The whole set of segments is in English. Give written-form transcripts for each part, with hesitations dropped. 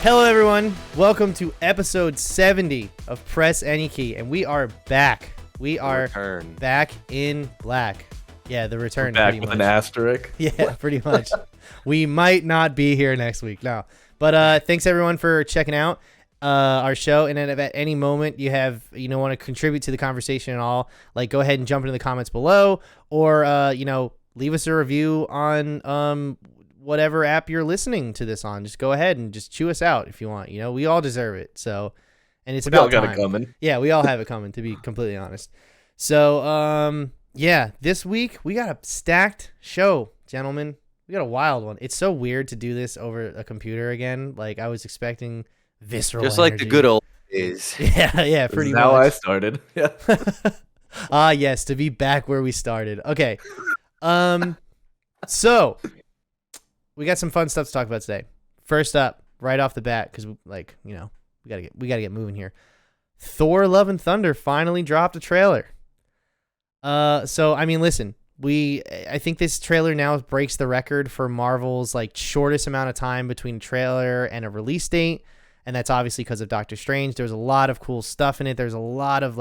Hello, everyone. Welcome to episode 70 of Press Any Key, and we are back. We are back in black. Yeah, the return. We're back with an asterisk. Yeah, pretty much. We might not be here next week. No. But thanks, everyone, for checking out our show. And then if at any moment you want to contribute to the conversation at all, like go ahead and jump into the comments below, or leave us a review on whatever app you're listening to this on. Just go ahead and just chew us out if you want. We all deserve it. So, and it's about time. We all got it coming. Yeah, we all have it coming, to be completely honest. So, yeah, this week we got a stacked show, gentlemen. We got a wild one. It's so weird to do this over a computer again. Like, I was expecting visceral just energy. Like the good old days. Yeah, pretty much. How I started. Yeah. Yes, to be back where we started. Okay. So we got some fun stuff to talk about today. First up, right off the bat, because we gotta get moving here. Thor: Love and Thunder finally dropped a trailer. So I mean, listen, I think this trailer now breaks the record for Marvel's shortest amount of time between trailer and a release date, and that's obviously because of Doctor Strange. There's a lot of cool stuff in it. There's a lot of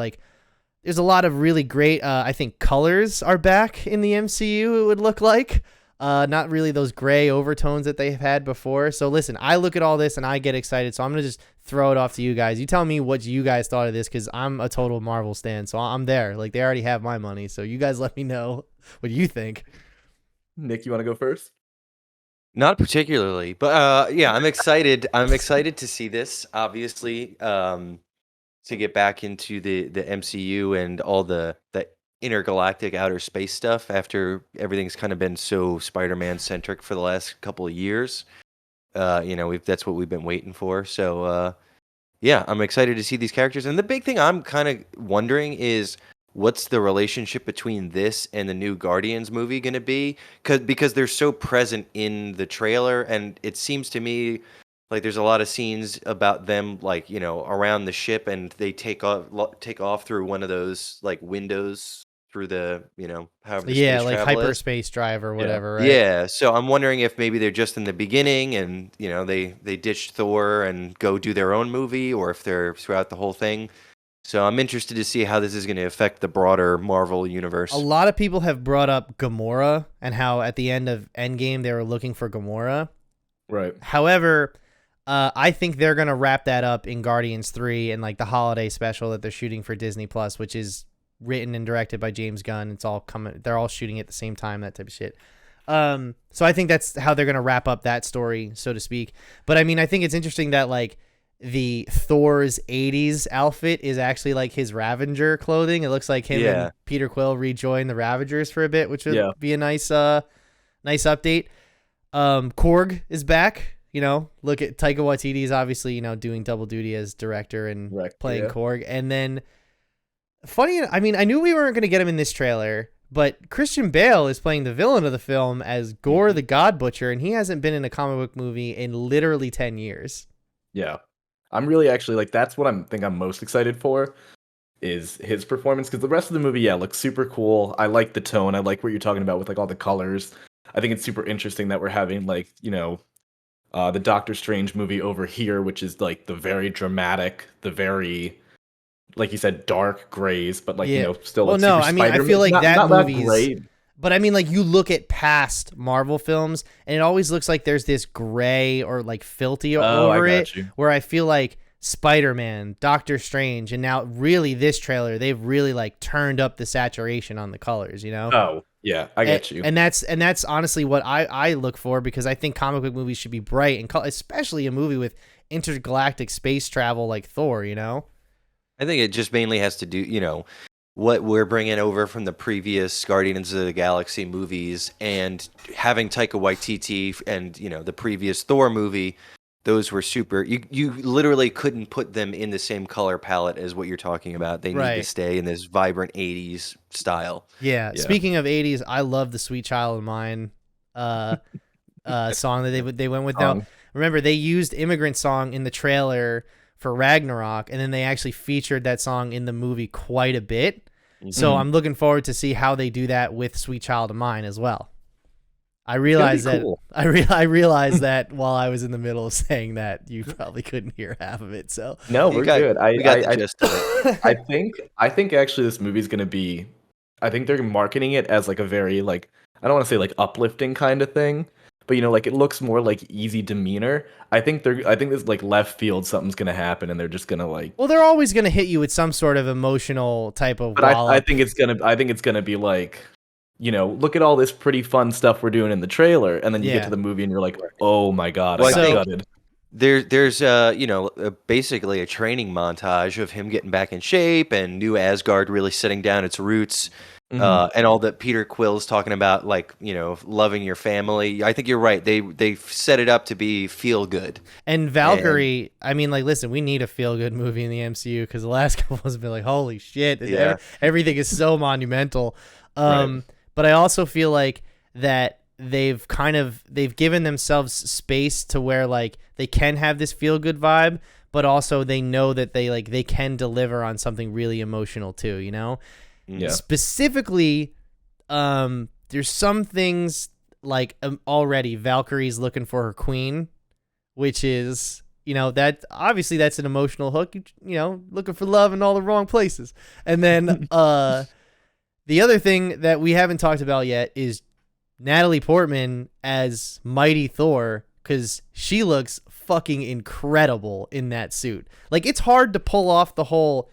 really great. I think colors are back in the MCU. It would look like. Not really those gray overtones that they've had before. So listen, I look at all this and I get excited. So I'm going to just throw it off to you guys. You tell me what you guys thought of this, because I'm a total Marvel stan. So I'm there. They already have my money. So you guys let me know what you think. Nick, you want to go first? Not particularly, but yeah, I'm excited. I'm excited to see this, obviously, to get back into the MCU and all the intergalactic outer space stuff after everything's kind of been so Spider-Man centric for the last couple of years. That's what we've been waiting for. So yeah, I'm excited to see these characters. And the big thing I'm kind of wondering is what's the relationship between this and the new Guardians movie going to be? Because they're so present in the trailer, and it seems to me like there's a lot of scenes about them around the ship, and they take off through one of those windows through the however the space travel hyperspace drive or whatever, right? Yeah, so I'm wondering if maybe they're just in the beginning and they ditched Thor and go do their own movie, or if they're throughout the whole thing. So I'm interested to see how this is going to affect the broader Marvel universe. A lot of people have brought up Gamora and how at the end of Endgame they were looking for Gamora. Right. However, I think they're going to wrap that up in Guardians 3 and the holiday special that they're shooting for Disney Plus, which is written and directed by James Gunn. It's all coming. They're all shooting at the same time, that type of shit. So I think that's how they're going to wrap up that story, so to speak. But I mean, I think it's interesting that the Thor's 80s outfit is actually his Ravager clothing. It looks like him and Peter Quill rejoin the Ravagers for a bit, which would be a nice update. Korg is back. Look at Taika Waititi's obviously, doing double duty as director and playing Korg. And then I knew we weren't going to get him in this trailer, but Christian Bale is playing the villain of the film as Gore the God Butcher, and he hasn't been in a comic book movie in literally 10 years. Yeah. I'm really actually that's what I'm most excited for is his performance, because the rest of the movie, looks super cool. I like the tone. I like what you're talking about with all the colors. I think it's super interesting that we're having the Doctor Strange movie over here, which is the very dramatic, the very, like you said, dark grays, but still. Well, no, I mean, I feel like that movie's great. But I mean, you look at past Marvel films, and it always looks like there's this gray or filthy over it, where I feel like Spider-Man, Doctor Strange, and now really this trailer, they've really turned up the saturation on the colors, Oh, yeah, I get you. And that's honestly what I look for, because I think comic book movies should be bright, and especially a movie with intergalactic space travel like Thor, I think it just mainly has to do, what we're bringing over from the previous Guardians of the Galaxy movies, and having Taika Waititi and, the previous Thor movie. Those were super. You literally couldn't put them in the same color palette as what you're talking about. They need to stay in this vibrant 80s style. Yeah. Speaking of 80s, I love the Sweet Child of Mine song that they went with. Now, remember, they used Immigrant Song in the trailer for Ragnarok, and then they actually featured that song in the movie quite a bit. So I'm looking forward to see how they do that with Sweet Child of Mine as well. I realized that cool. I realized that while I was in the middle of saying that, you probably couldn't hear half of it. So No, You we're got good. we got the gist of it. I think actually this movie's gonna be. I think they're marketing it as like a very like I don't want to say like uplifting kind of thing, but like it looks more like easy demeanor. I think this like left field something's gonna happen and they're just gonna like. well, they're always going to hit you with some sort of emotional type of But wallop. I think it's gonna be like. Look at all this pretty fun stuff we're doing in the trailer, and then you get Yeah. to the movie and you're like, oh my god, Well, I I got think- gutted. There's basically a training montage of him getting back in shape and New Asgard really setting down its roots, and all that Peter Quill's talking about, like loving your family. I think you're right. They set it up to be feel good. And Valkyrie, I mean, like, listen, we need a feel-good movie in the MCU because the last couple has been like, holy shit, Yeah. everything is so monumental. Right. But I also feel like that they've given themselves space to where like they can have this feel-good vibe, but also they know that they can deliver on something really emotional too. Yeah. Specifically, there's some things like already Valkyrie's looking for her queen, which is that obviously that's an emotional hook. Looking for love in all the wrong places, and then the other thing that we haven't talked about yet is Natalie Portman as Mighty Thor, because she looks fucking incredible in that suit. Like, it's hard to pull off the whole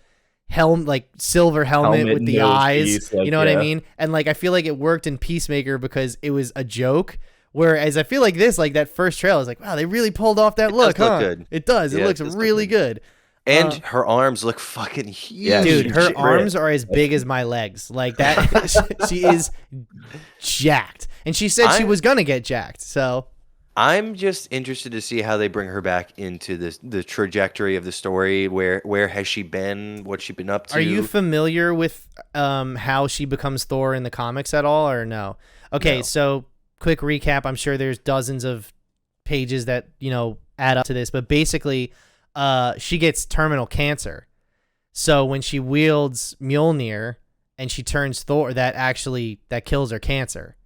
silver helmet with the nose eyes. piece, You know what I mean? And like, I feel like it worked in Peacemaker because it was a joke. Whereas I feel like that first trailer is like, wow, they really pulled off that look, does huh? look good. It does. It Yeah, looks it does look really good. And her arms look fucking huge. Yeah, Dude, she's her ripped. arms are as big as my legs. Like that, she is jacked. And she said she was gonna get jacked. So I'm just interested to see how they bring her back into the trajectory of the story. Where has she been? What's she been up to? are you familiar with how she becomes Thor in the comics at all, or no? Okay, No. so quick recap. I'm sure there's dozens of pages that add up to this, but basically, she gets terminal cancer. So when she wields Mjolnir and she turns Thor, that kills her cancer.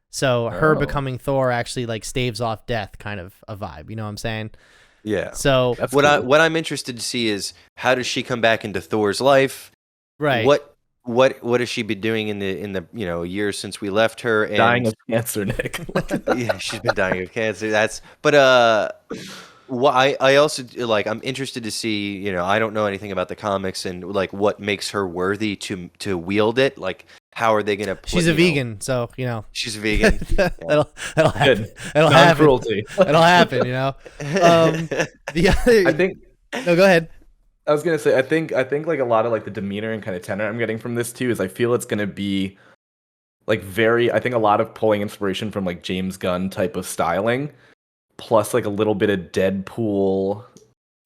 So her Oh. becoming Thor actually like staves off death, kind of a vibe. You know what I'm saying? Yeah. So That's What cool. I'm interested to see is how does she come back into Thor's life? right. What has she been doing in the years since we left her? And Dying of cancer, Nick. yeah, she's been dying of cancer. What I also like. I'm interested to see. I don't know anything about the comics and like what makes her worthy to wield it. Like, how are they gonna? She's a vegan, so She's a vegan. that'll happen. Good. That'll happen. Non-cruelty. That'll happen. The other. I think No, go ahead. I was gonna say I think like a lot of like the demeanor and kind of tenor I'm getting from this too is I feel it's gonna be like I think a lot of pulling inspiration from like James Gunn type of styling, plus like a little bit of Deadpool,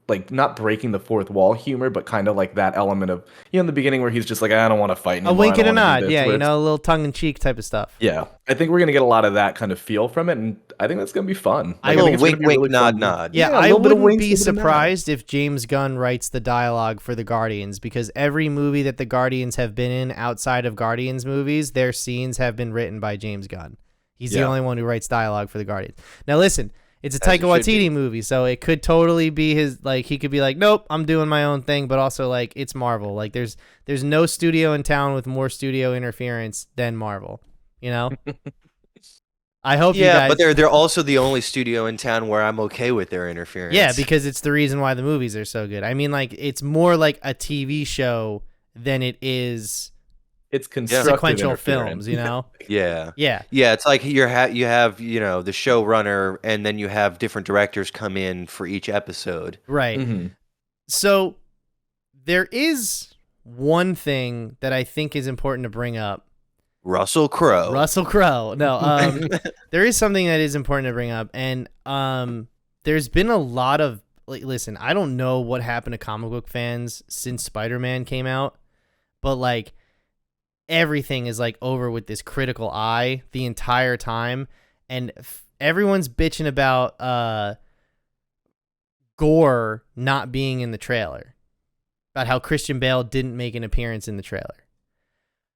like not breaking the fourth wall humor, but kind of like that element of in the beginning where he's just like I don't want to fight anymore. A wink I don't and a wanna do nod. this," Yeah, where it's- a little tongue in cheek type of stuff. Yeah, I think we're gonna get a lot of that kind of feel from it, and I think that's gonna be fun. I Like, will think it's gonna wink, be a wink, really nod, fun- nod. Yeah, a I little bit of wouldn't winks, be a little bit of nods. surprised if James Gunn writes the dialogue for the Guardians, because every movie that the Guardians have been in outside of Guardians movies, their scenes have been written by James Gunn. He's the Yeah. only one who writes dialogue for the Guardians. Now listen, it's a As it Taika should be. Waititi movie, so it could totally be his, like, he could be like, nope, I'm doing my own thing, but also like it's Marvel. Like there's no studio in town with more studio interference than Marvel, I hope you Yeah, guys. but they're also the only studio in town where I'm okay with their interference. Yeah, because it's the reason why the movies are so good. I mean, like, it's more like a TV show than it is It's constructive sequential interference. films, yeah. Yeah. Yeah, it's like you have the showrunner, and then you have different directors come in for each episode. Right. Mhm. So there is one thing that I think is important to bring up. Russell Crowe. Russell Crowe. No, there is something that is important to bring up, and there's been a lot of listen, I don't know what happened to comic book fans since Spider-Man came out, but like everything is like over with this critical eye the entire time, and everyone's bitching about Gore not being in the trailer, about how Christian Bale didn't make an appearance in the trailer.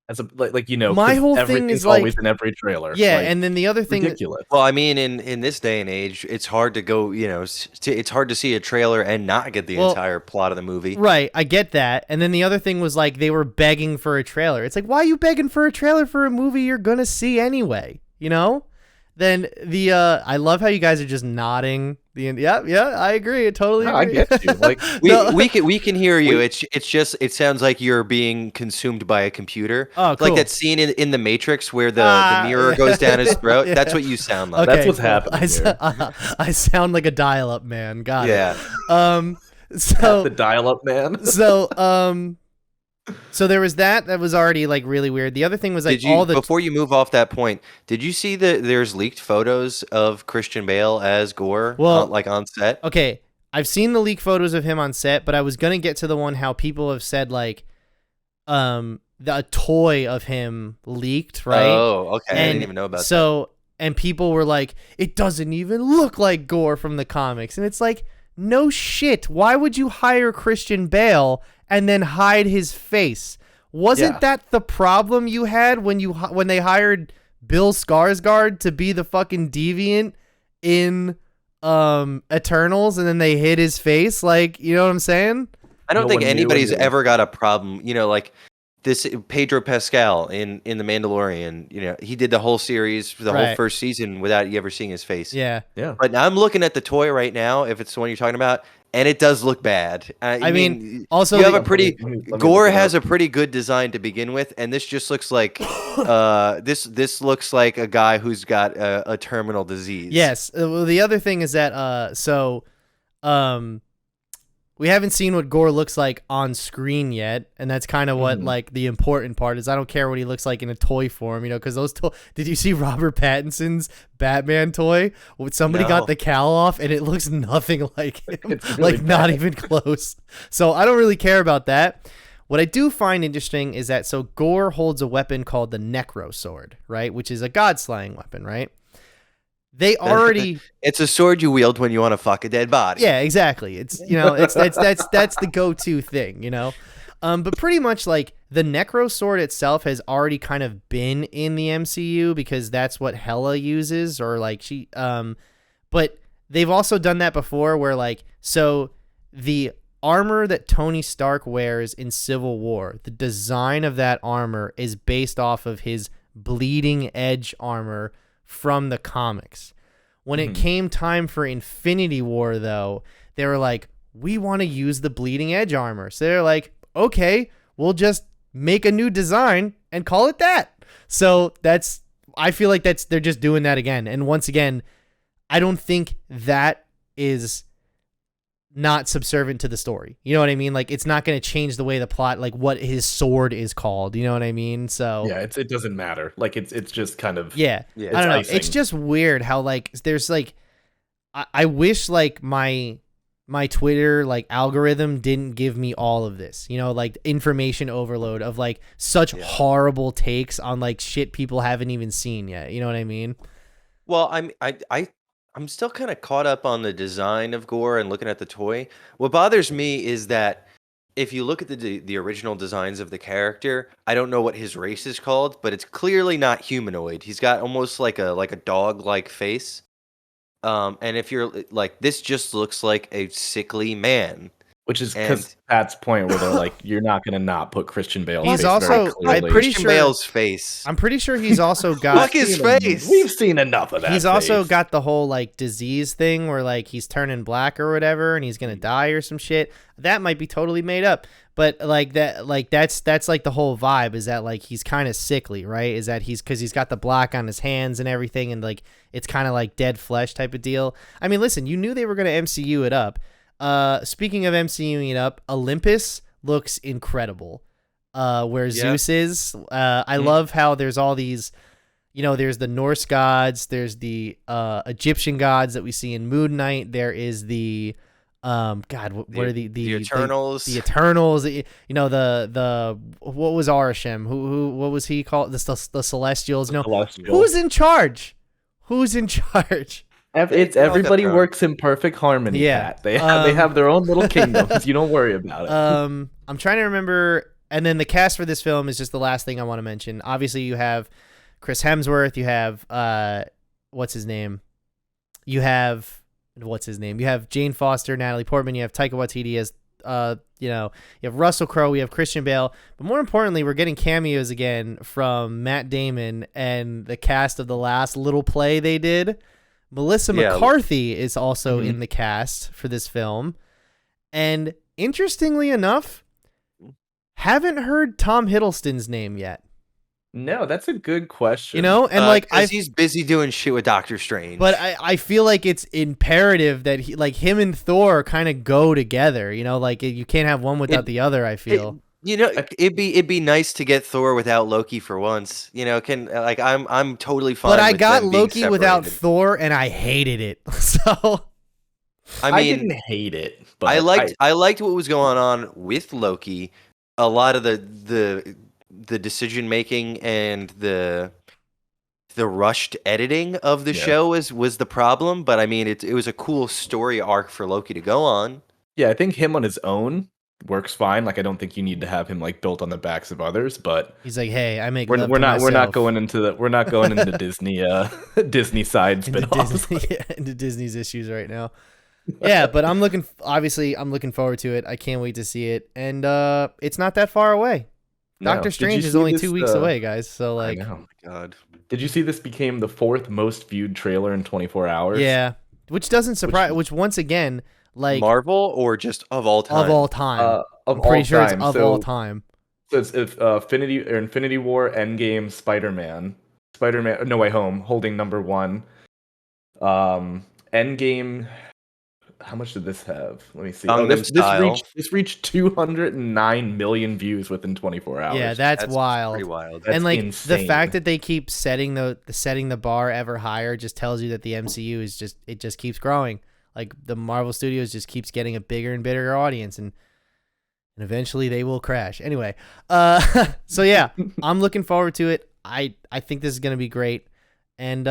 As a like My 'cause whole thing everything's is, like- always in every trailer. Yeah, like, and then the other thing, ridiculous. Well, I mean, in this day and age, it's hard to go. It's hard to see a trailer and not get the Well, entire plot of the movie. right? I get that. And then the other thing was like they were begging for a trailer. It's like, why are you begging for a trailer for a movie you're gonna see anyway? You know? Then the I love how you guys are just nodding. Yeah, I agree. I totally No, I agree. get you. Like, We can hear you. It's just it sounds like you're being consumed by a computer. Oh, cool. Like that scene in the Matrix where the mirror yeah. goes down his throat. Yeah. That's what you sound like. Okay, That's what's cool. happening here. I sound like a dial-up man. Got Yeah. it. the So dial-up man. so there was that was already like really weird. The other thing was like Did you all the before you move off that point? Did you see that there's leaked photos of Christian Bale as Gore? Well, like on set. Okay, I've seen the leak photos of him on set, but I was gonna get to the one how people have said like, the toy of him leaked, right? Oh, okay. I And didn't even know about that. so, and people were like, it doesn't even look like Gore from the comics, and it's like, no shit. Why would you hire Christian Bale and then hide his face? Wasn't Yeah. that the problem you had when they hired Bill Skarsgård to be the fucking deviant in Eternals, and then they hid his face? Like, you know what I'm saying? I don't No think one knew anybody's anything. ever got a problem. Like this Pedro Pascal in The Mandalorian. He did the whole series, the whole Right. first season without you ever seeing his face. Yeah. Yeah. But now I'm looking at the toy right now, if it's the one you're talking about, and it does look bad. I mean, also you have the- a pretty Let me Gore look it has up. a pretty good design to begin with, and this just looks like this looks like a guy who's got a terminal disease. Yes. Well, the other thing is that we haven't seen what Gore looks like on screen yet, and that's kind of what like the important part is. I don't care what he looks like in a toy form, because those did you see Robert Pattinson's Batman toy? Somebody got No. the cowl off, and it looks nothing like him, It's really like not bad. even close. So I don't really care about that. What I do find interesting is that Gore holds a weapon called the Necro Sword, right, which is a god-slaying weapon, right? They already It's a sword you wield when you want to fuck a dead body. yeah, exactly. It's it's that's the go-to thing, but pretty much like the Necro Sword itself has already kind of been in the MCU because that's what Hela uses, or like she but they've also done that before where like the armor that Tony Stark wears in Civil War, the design of that armor is based off of his bleeding edge armor from the comics. When it came time for Infinity War, though, they were like, we want to use the bleeding edge armor. So they're like, okay, we'll just make a new design and call it that. So I feel like they're just doing that again. And once again, I don't think that is not subservient to the story. You know what I mean? Like, it's not going to change the way the plot, like what his sword is called. You know what I mean? So Yeah, it doesn't matter. Like it's just kind of yeah. Yeah. I don't know. icing. It's just weird how like there's like I wish like my Twitter like algorithm didn't give me all of this. Like information overload of like such horrible takes on like shit people haven't even seen yet. You know what I mean? Well, I'm still kind of caught up on the design of Gore and looking at the toy. What bothers me is that if you look at the original designs of the character, I don't know what his race is called, but it's clearly not humanoid. He's got almost like a dog-like face. And if you're like, this just looks like a sickly man. which is And- because Pat's point where they're like, you're not going to not put Christian Bale. He's face also- very I'm clearly. pretty Christian sure- Bale's face. I'm pretty sure he's also got Fuck his face. We've seen enough of that. he's also face. got the whole like disease thing where like he's turning black or whatever and he's gonna die or some shit. That might be totally made up, but like that's like the whole vibe is that like he's kind of sickly, right? Is that because he's got the black on his hands and everything, and like it's kind of like dead flesh type of deal. I mean, listen, you knew they were gonna MCU it up. Speaking of MCUing it up, Olympus looks incredible. Where Zeus is, I love how there's all these. There's the Norse gods, there's the Egyptian gods that we see in Moon Knight. There is the what are the Eternals. The Eternals. The what was Arishem? Who what was he called? The Celestials. Celestial. Who's in charge? Who's in charge? It's They all got everybody their own. works in perfect harmony. Yeah. Pat. They have their own little kingdoms. You don't worry about it. I'm trying to remember and then the cast for this film is just the last thing I want to mention. Obviously, you have Chris Hemsworth. You have what's his name? You have Jane Foster, Natalie Portman. You have Taika Waititi as you have Russell Crowe. We have Christian Bale. But more importantly, we're getting cameos again from Matt Damon and the cast of the last little play they did. Melissa McCarthy is also in the cast for this film. And interestingly enough, haven't heard Tom Hiddleston's name yet. No, that's a good question. And he's busy doing shit with Doctor Strange. But I feel like it's imperative that him and Thor kind of go together. You can't have one without the other. I feel. It'd be nice to get Thor without Loki for once. I'm totally fine. But I with got them being Loki without separated. Thor, and I hated it. So I didn't hate it, but I liked what was going on with Loki. A lot of the decision making and the rushed editing of the show was the problem. But I mean, it was a cool story arc for Loki to go on. Yeah, I think him on his own works fine. Like, I don't think you need to have him like built on the backs of others. But he's like, hey, I make. We're not going into Disney Disney side spinoffs. into Disney's issues right now. Yeah, but I'm looking forward to it. I can't wait to see it, and it's not that far away. Doctor Strange is only 2 weeks away, guys. So oh my god! Did you see this became the 4th most viewed trailer in 24 hours? Yeah, which doesn't surprise. Which once again, like Marvel or just of all time? Of all time. I'm pretty sure it's of all time. So it's Infinity War, Endgame, Spider-Man, No Way Home holding number 1. Endgame. How much did this have? Let me see. This reached 209 million views within 24 hours. Yeah, that's wild. Pretty wild. That's insane. The fact that they keep setting the bar ever higher just tells you that the MCU is just keeps growing. Like the Marvel Studios just keeps getting a bigger and bigger audience, and eventually they will crash. Anyway, so yeah, I'm looking forward to it. I think this is gonna be great. And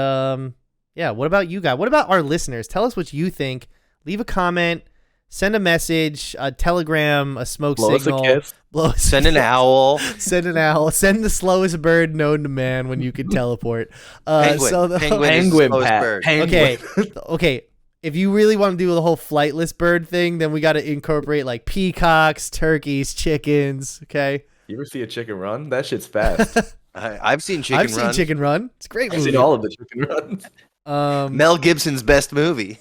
yeah, what about you guys? What about our listeners? Tell us what you think. Leave a comment, send a message, a telegram, a smoke signal. Us a kiss. Send an owl. Send an owl. Send the slowest bird known to man when you can teleport. Penguin. Okay. If you really want to do the whole flightless bird thing, then we got to incorporate like peacocks, turkeys, chickens. Okay. You ever see a chicken run? That shit's fast. I've seen Chicken Run. I've seen Chicken Run. It's a great movie. I've seen all of the chicken runs. Mel Gibson's best movie.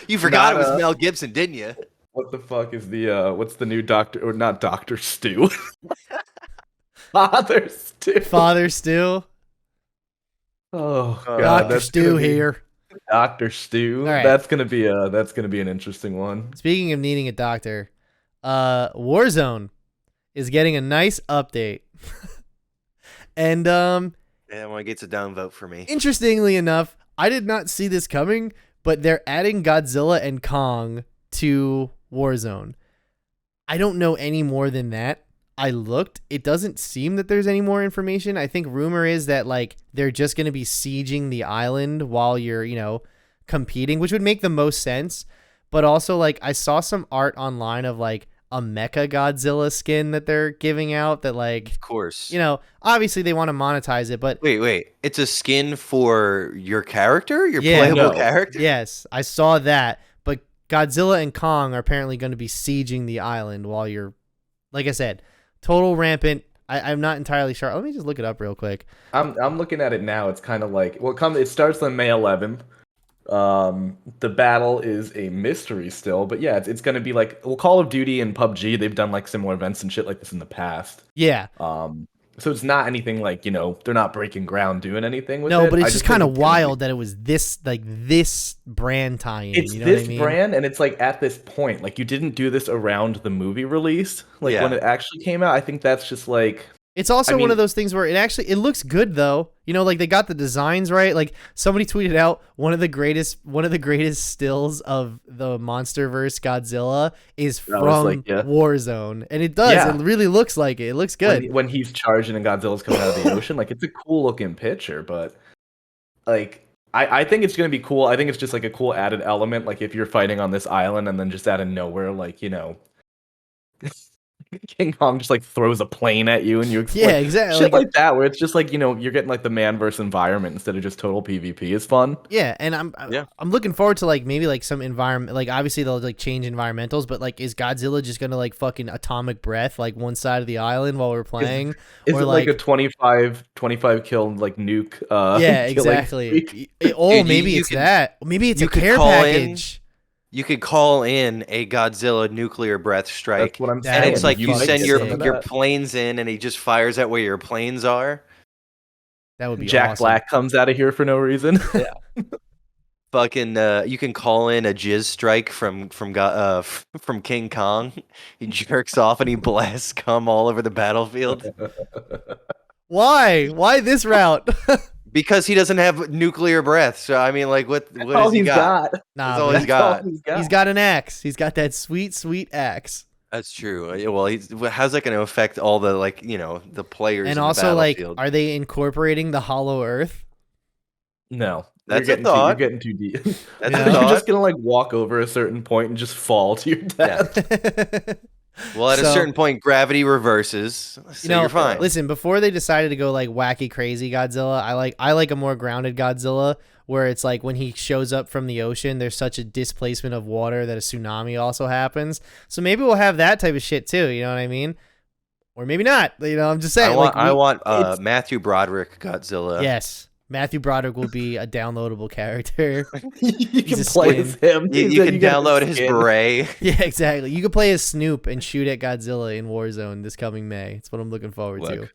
You forgot it was Mel Gibson, didn't you? What the fuck is what's the new Doctor, or not Dr. Stu? Father Stu. Father Stu. Oh god, Dr. Stu here. Dr. Stu. Right. That's gonna be an interesting one. Speaking of needing a doctor, Warzone is getting a nice update. And well, it gets a downvote for me. Interestingly enough, I did not see this coming, but they're adding Godzilla and Kong to Warzone. I don't know any more than that. I looked. It doesn't seem that there's any more information. I think rumor is that like they're just going to be sieging the island while you're, competing, which would make the most sense. But also like I saw some art online of like a Mecha Godzilla skin that they're giving out that like, of course, obviously they want to monetize it, but wait, it's a skin for your character, playable character. Yes, I saw that, but Godzilla and Kong are apparently going to be sieging the island while you're, like I said, total rampant. I'm not entirely sure. Let me just look it up real quick. I'm looking at it now. It's kind of like, it starts on May 11th. The battle is a mystery still, but yeah, it's going to be like, Call of Duty and PUBG, they've done like similar events and shit like this in the past. Yeah. So it's not anything like, they're not breaking ground doing anything with it. No, but it's just kind of wild that it was this brand tie-in. It's brand, and it's like at this point, like you didn't do this around the movie release, like when it actually came out. I think that's just like. It's also one of those things where it looks good though. Like they got the designs right. Like somebody tweeted out one of the greatest stills of the MonsterVerse Godzilla is from Warzone, and it does. Yeah. It really looks like it. It looks good when he's charging and Godzilla's coming out of the ocean. Like it's a cool looking picture, but like I think it's gonna be cool. I think it's just like a cool added element. Like if you're fighting on this island and then just out of nowhere, like King Kong just like throws a plane at you and you explode. Yeah, exactly. Shit like that, where it's just like, you're getting like the man versus environment instead of just total PvP is fun. Yeah, and I'm looking forward to like maybe like some environment, like obviously they'll like change environmentals, but like is Godzilla just gonna like fucking atomic breath like one side of the island while we're playing? Is or it like a 25 kill like nuke yeah, killing exactly. streak? Oh, maybe it's that. Maybe it's a care package. You could call in a Godzilla nuclear breath strike. That's what I'm That saying. And it's like would you be send fucking your sick. planes in, and he just fires at where your planes are. That would be Jack awesome. Black comes out of here for no reason. Fucking, you can call in a jizz strike from King Kong. He jerks off and he blasts cum all over the battlefield Why? Why this route? because he doesn't have nuclear breath. So I mean, like, what That's has all he he's got? got. Nah, That's all but he's got. he's got an axe. He's got that sweet, sweet axe. That's true. Well, how's that going to affect all the the players? And in also, the like, battlefield? are they incorporating the Hollow Earth? No. That's you're a thought. You're getting too deep. That's a You're thought. just gonna like walk over a certain point and just fall to your death. Well, at a certain point, gravity reverses. So you're fine. Listen, before they decided to go like wacky crazy Godzilla, I like a more grounded Godzilla where it's like when he shows up from the ocean, there's such a displacement of water that a tsunami also happens. So maybe we'll have that type of shit too. You know what I mean? Or maybe not. I'm just saying. I want Matthew Broderick Godzilla. Yes. Matthew Broderick will be a downloadable character. You can a play skin. as him. You can download his beret. Yeah, exactly. You can play as Snoop and shoot at Godzilla in Warzone this coming May. That's what I'm looking forward to.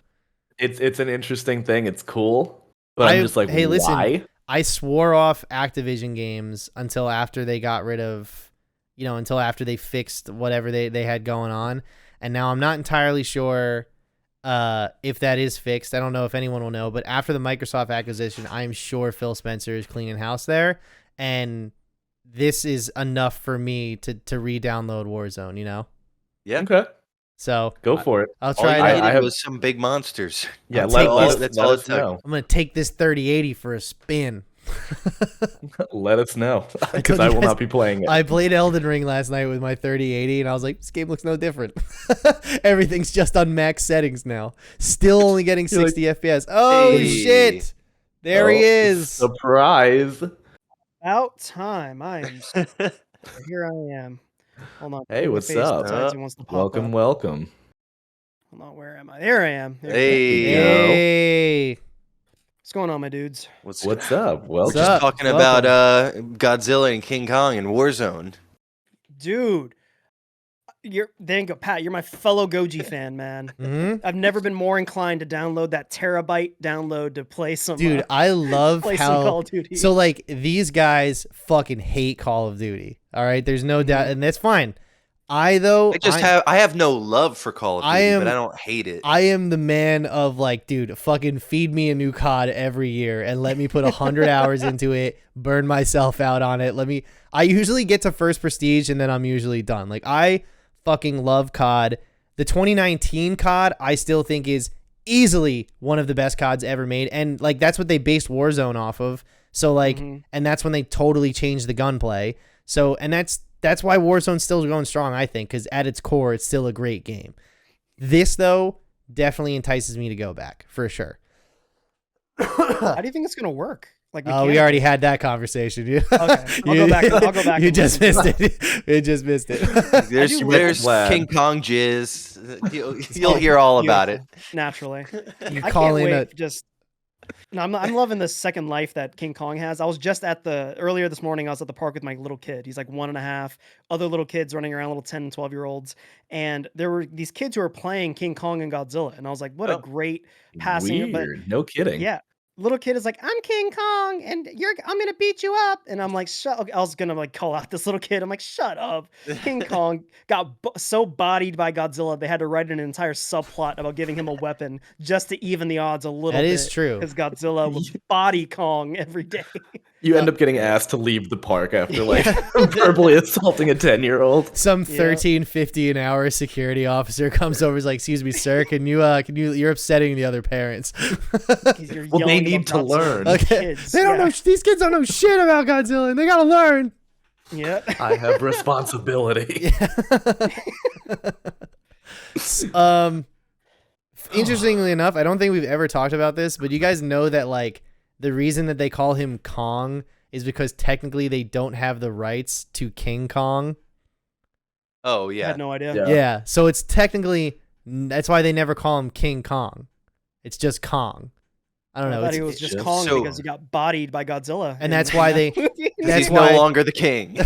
It's an interesting thing. It's cool, but I'm just like, hey, listen, why? I swore off Activision games until after they got rid of, until after they fixed whatever they had going on, and now I'm not entirely sure if that is fixed. I don't know if anyone will know, but after the Microsoft acquisition, I'm sure Phil Spencer is cleaning house there, and this is enough for me to re-download Warzone. Yeah. Okay. So Go for it. I'll All try you it. needed have- was some big monsters. Yeah, I'll take this- that's let all us it took. know. I'm gonna take this 3080 for a spin. Let us know, because told I you will guys- not be playing it. I played Elden Ring last night with my 3080, and I was like, this game looks no different. Everything's just on max settings now. Still only getting You're like, 60 FPS. Oh, Hey. shit. There he is. Surprise! About time. Here I am. Hold on. Hey, My what's face up? decides it wants to pop Welcome, up. welcome. Hold on, where am I? There I am. There we go. Hey, Hey. What's going on, my dudes? What's up? We're Welcome. just up? talking Welcome. about Godzilla and King Kong and Warzone. Dude, thank you, Pat. You're my fellow Goji fan, man. Mhm. I've never been more inclined to download that terabyte download to play some. Dude, I love play some Call how. of Duty. So, like, these guys fucking hate Call of Duty. All right? There's no doubt. And that's fine. I I have no love for Call of Duty, but I don't hate it. I am the man of like, dude, fucking feed me a new COD every year and let me put 100 hours into it, burn myself out on it. I usually get to first prestige and then I'm usually done. Like, I fucking love COD. The 2019 COD, I still think is easily one of the best CODs ever made. And like, that's what they based Warzone off of. So like, and that's when they totally changed the gunplay. So, and that's why Warzone's still going strong, I think, because at its core, it's still a great game. This, though, definitely entices me to go back, for sure. How do you think it's gonna work? Like, Oh, we already had that conversation. Okay, I'll go back. I'll go back. You and just listen. missed it. You just missed it. There's glad. King Kong jizz. You'll hear all about it. Naturally. You I call can't in wait. No, I'm loving this second life that King Kong has. I was just earlier this morning, I was at the park with my little kid. He's like 1.5. Other little kids running around, little 10 and 12-year-olds. And there were these kids who were playing King Kong and Godzilla. And I was like, what a great passing. Weird. No kidding. Yeah. Little kid is like, I'm King Kong and I'm gonna beat you up. And I'm like, shut. Okay, I was gonna like call out this little kid. I'm like, shut up. King Kong got so bodied by Godzilla, they had to write an entire subplot about giving him a weapon just to even the odds a little bit. That is true. Because Godzilla would body Kong every day. You end up getting asked to leave the park after like verbally assaulting a 10-year-old. Some $13.50 an hour security officer comes over, is like, "Excuse me, sir, you're upsetting the other parents." You're Well, they yelling need about to Godzilla learn. to the Okay. kids. They don't know. These kids don't know shit about Godzilla, and they gotta learn. Yeah. I have responsibility. Interestingly enough, I don't think we've ever talked about this, but you guys know that like the reason that they call him Kong is because technically they don't have the rights to King Kong. Oh I yeah. had no idea. Yeah. Yeah, so it's technically that's why they never call him King Kong. It's just Kong. I don't I know. thought It's, he was just just- Kong so- because he got bodied by Godzilla. and that's why they. That's He's why. no longer the king.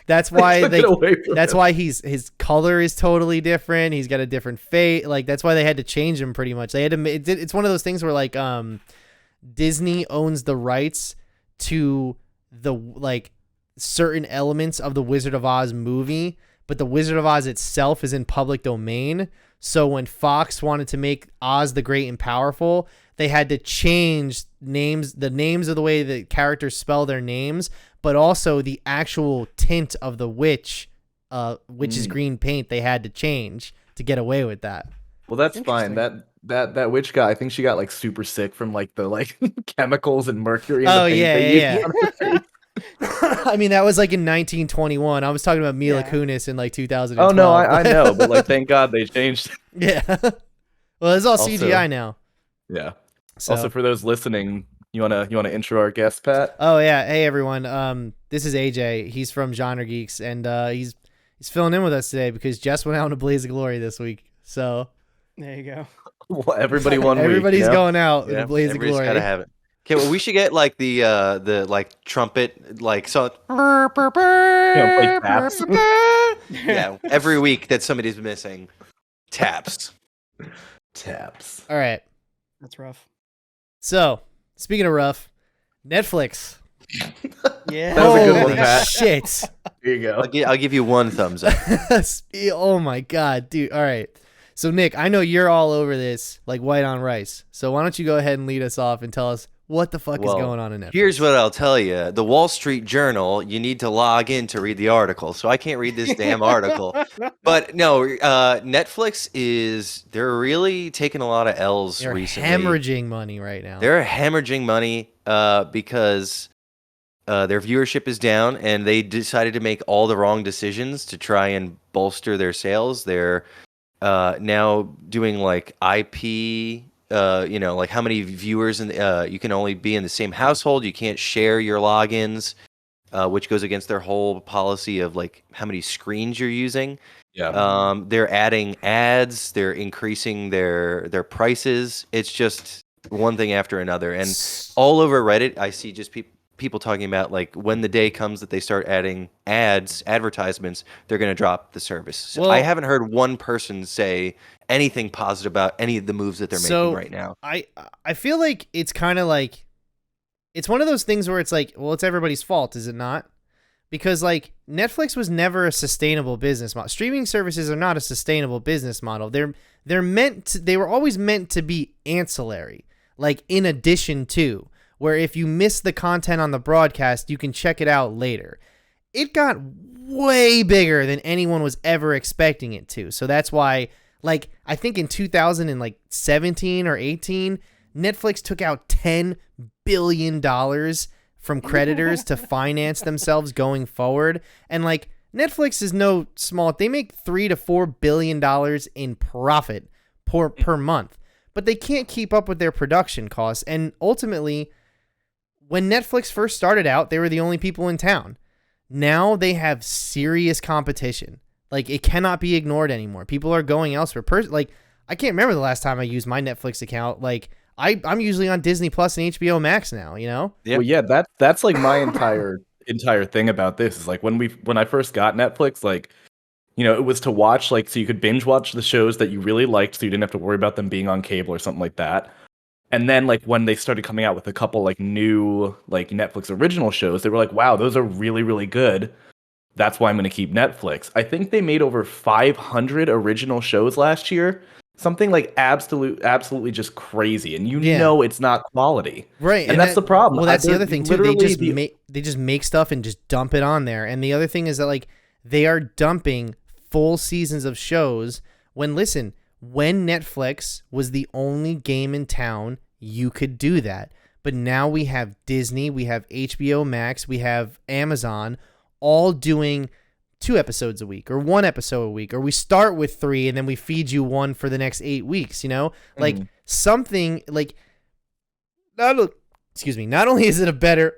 That's why Took they. it away from That's him. why his color is totally different. He's got a different fate. Like that's why they had to change him pretty much. They had to. It's one of those things where like Disney owns the rights to the like certain elements of the Wizard of Oz movie, but the Wizard of Oz itself is in public domain. So when Fox wanted to make Oz the Great and Powerful, they had to change the names of the way the characters spell their names, but also the actual tint of the witch, which is green paint. They had to change to get away with that. Well, that's fine. Interesting. That witch guy, I think she got like super sick from like the like chemicals and mercury. In Oh, the paint yeah, they yeah, used on her face. I mean, that was like in 1921. I was talking about Mila Yeah. Kunis in like 2012. Oh no, I know, but like thank God they changed. Yeah. Well, it's all Also- CGI now. Yeah. So. Also, for those listening, you wanna intro our guest, Pat? Oh yeah, hey everyone. This is AJ. He's from Genre Geeks, and he's filling in with us today because Jess went out in a blaze of glory this week. So There you go. Well, everybody one week. everybody's you know? going out in Yeah, a blaze of everybody's glory. gotta have it. Okay, well, we should get like the like trumpet like so. play taps. Yeah, every week that somebody's missing, taps. Taps. All right. That's rough. So speaking of rough, Netflix. Yeah. That was a good one, Holy Pat. shit. Here you go. I'll give you one thumbs up. Oh my god, dude. All right. So Nick, I know you're all over this like white on rice. So why don't you go ahead and lead us off and tell us what the fuck is Well, going on in Netflix? Here's what I'll tell you. The Wall Street Journal, you need to log in to read the article. So I can't read this damn article. But no, Netflix they're really taking a lot of L's They're recently. hemorrhaging money right now. They're hemorrhaging money because their viewership is down and they decided to make all the wrong decisions to try and bolster their sales. They're now doing like IP, like how many viewers you can only be in the same household. You can't share your logins, which goes against their whole policy of like how many screens you're using. Yeah. They're adding ads. They're increasing their prices. It's just one thing after another. And all over Reddit, I see just people talking about like when the day comes that they start adding advertisements, they're going to drop the service. So Well- I haven't heard one person say anything positive about any of the moves that they're making right now. I feel like it's kind of like it's one of those things where it's like, well, it's everybody's fault, is it not? Because like Netflix was never a sustainable business model. Streaming services are not a sustainable business model. They were always meant to be ancillary, like in addition to, where if you miss the content on the broadcast, you can check it out later. It got way bigger than anyone was ever expecting it to. So that's why, like, I think in 2017 or 18, Netflix took out $10 billion from creditors to finance themselves going forward. And like, Netflix is no small, they make $3 to $4 billion in profit per month, but they can't keep up with their production costs. And ultimately, when Netflix first started out, they were the only people in town. Now they have serious competition. Like, it cannot be ignored anymore. People are going elsewhere. Like, I can't remember the last time I used my Netflix account. Like, I'm usually on Disney Plus and HBO Max now, you know? Yeah. Well, yeah, that's like my entire thing about this is like when I first got Netflix, like, it was to watch, like, so you could binge watch the shows that you really liked, so you didn't have to worry about them being on cable or something like that. And then like when they started coming out with a couple like new like Netflix original shows, they were like, wow, those are really, really good. That's why I'm going to keep Netflix. I think they made over 500 original shows last year. Something like absolutely just crazy. And it's not quality. Right. And that's the problem. Well, that's the They're other thing too. They just make stuff and just dump it on there. And the other thing is that like they are dumping full seasons of shows when Netflix was the only game in town, you could do that. But now we have Disney, we have HBO Max, we have Amazon, all doing 2 episodes a week or 1 episode a week, or we start with 3 and then we feed you 1 for the next 8 weeks, you know? Like something like not only is it a better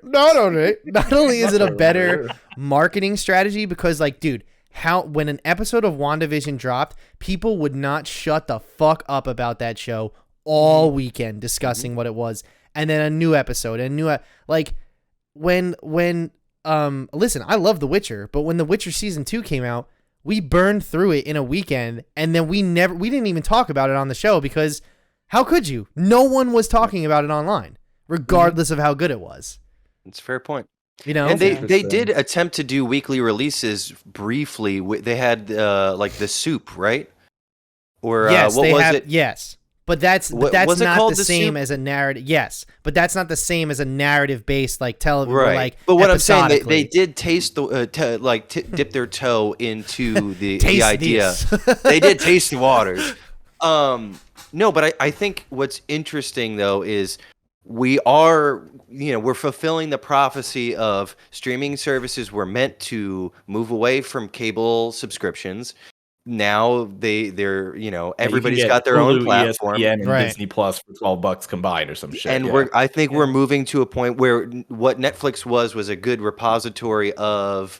marketing strategy, because like, dude, when an episode of WandaVision dropped, people would not shut the fuck up about that show all weekend discussing what it was. And then a new episode, listen, I love The Witcher, but when The Witcher season 2 came out, we burned through it in a weekend, and then we didn't even talk about it on the show, because how could you? No one was talking about it online, regardless of how good it was. It's a fair point. You know, and they did attempt to do weekly releases briefly. They had like the soup, right? Or yes, what was it? Yes. But that's not the same as a narrative. Yes, but that's not the same as a narrative-based like television. Right. Like, but what I'm saying, they did taste the dip their toe into the idea. They did taste the waters. No, but I think what's interesting though is we're fulfilling the prophecy of streaming services were meant to move away from cable subscriptions. Now they're everybody's got their own platform, ESPN and Disney Plus for $12 combined or some shit. And I think we're moving to a point where what Netflix was a good repository of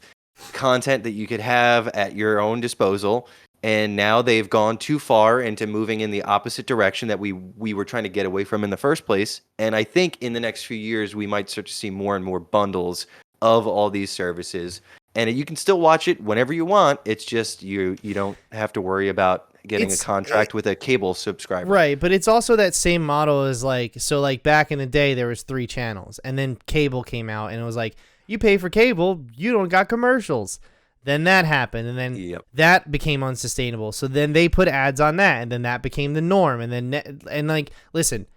content that you could have at your own disposal. And now they've gone too far into moving in the opposite direction that we were trying to get away from in the first place. And I think in the next few years we might start to see more and more bundles of all these services. And you can still watch it whenever you want. It's just you don't have to worry about getting a contract with a cable subscriber. Right, but it's also that same model as like back in the day there was 3 channels, and then cable came out, and it was like, you pay for cable, you don't got commercials. Then that happened, and then that became unsustainable. So then they put ads on that, and then that became the norm. And then listen,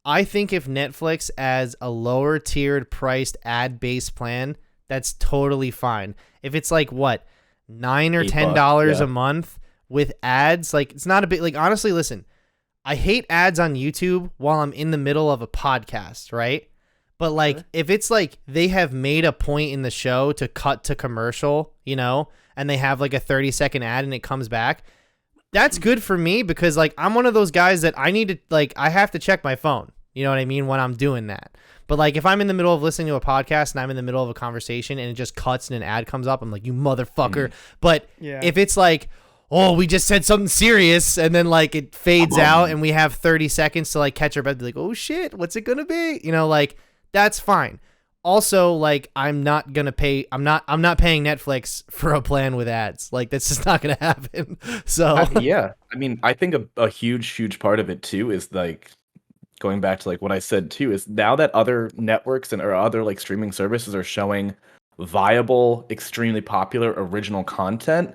I think if Netflix adds a lower tiered priced ad based plan, that's totally fine. If it's like what, $9 or $10 a month with ads, like it's not a bit like, honestly, listen, I hate ads on YouTube while I'm in the middle of a podcast, right? But like if it's like they have made a point in the show to cut to commercial, and they have like a 30-second ad and it comes back, that's good for me, because like I'm one of those guys that I have to check my phone. You know what I mean? When I'm doing that. But like if I'm in the middle of listening to a podcast and I'm in the middle of a conversation and it just cuts and an ad comes up, I'm like, you motherfucker. But if it's like, oh, we just said something serious, and then like it fades out and we have 30 seconds to like catch our breath, be like, oh shit, what's it gonna be? Like that's fine. Also, like I'm not paying Netflix for a plan with ads. Like that's just not gonna happen. So I mean, I think a huge part of it too is like, going back to like what I said too, is now that other networks or other like streaming services are showing viable, extremely popular original content,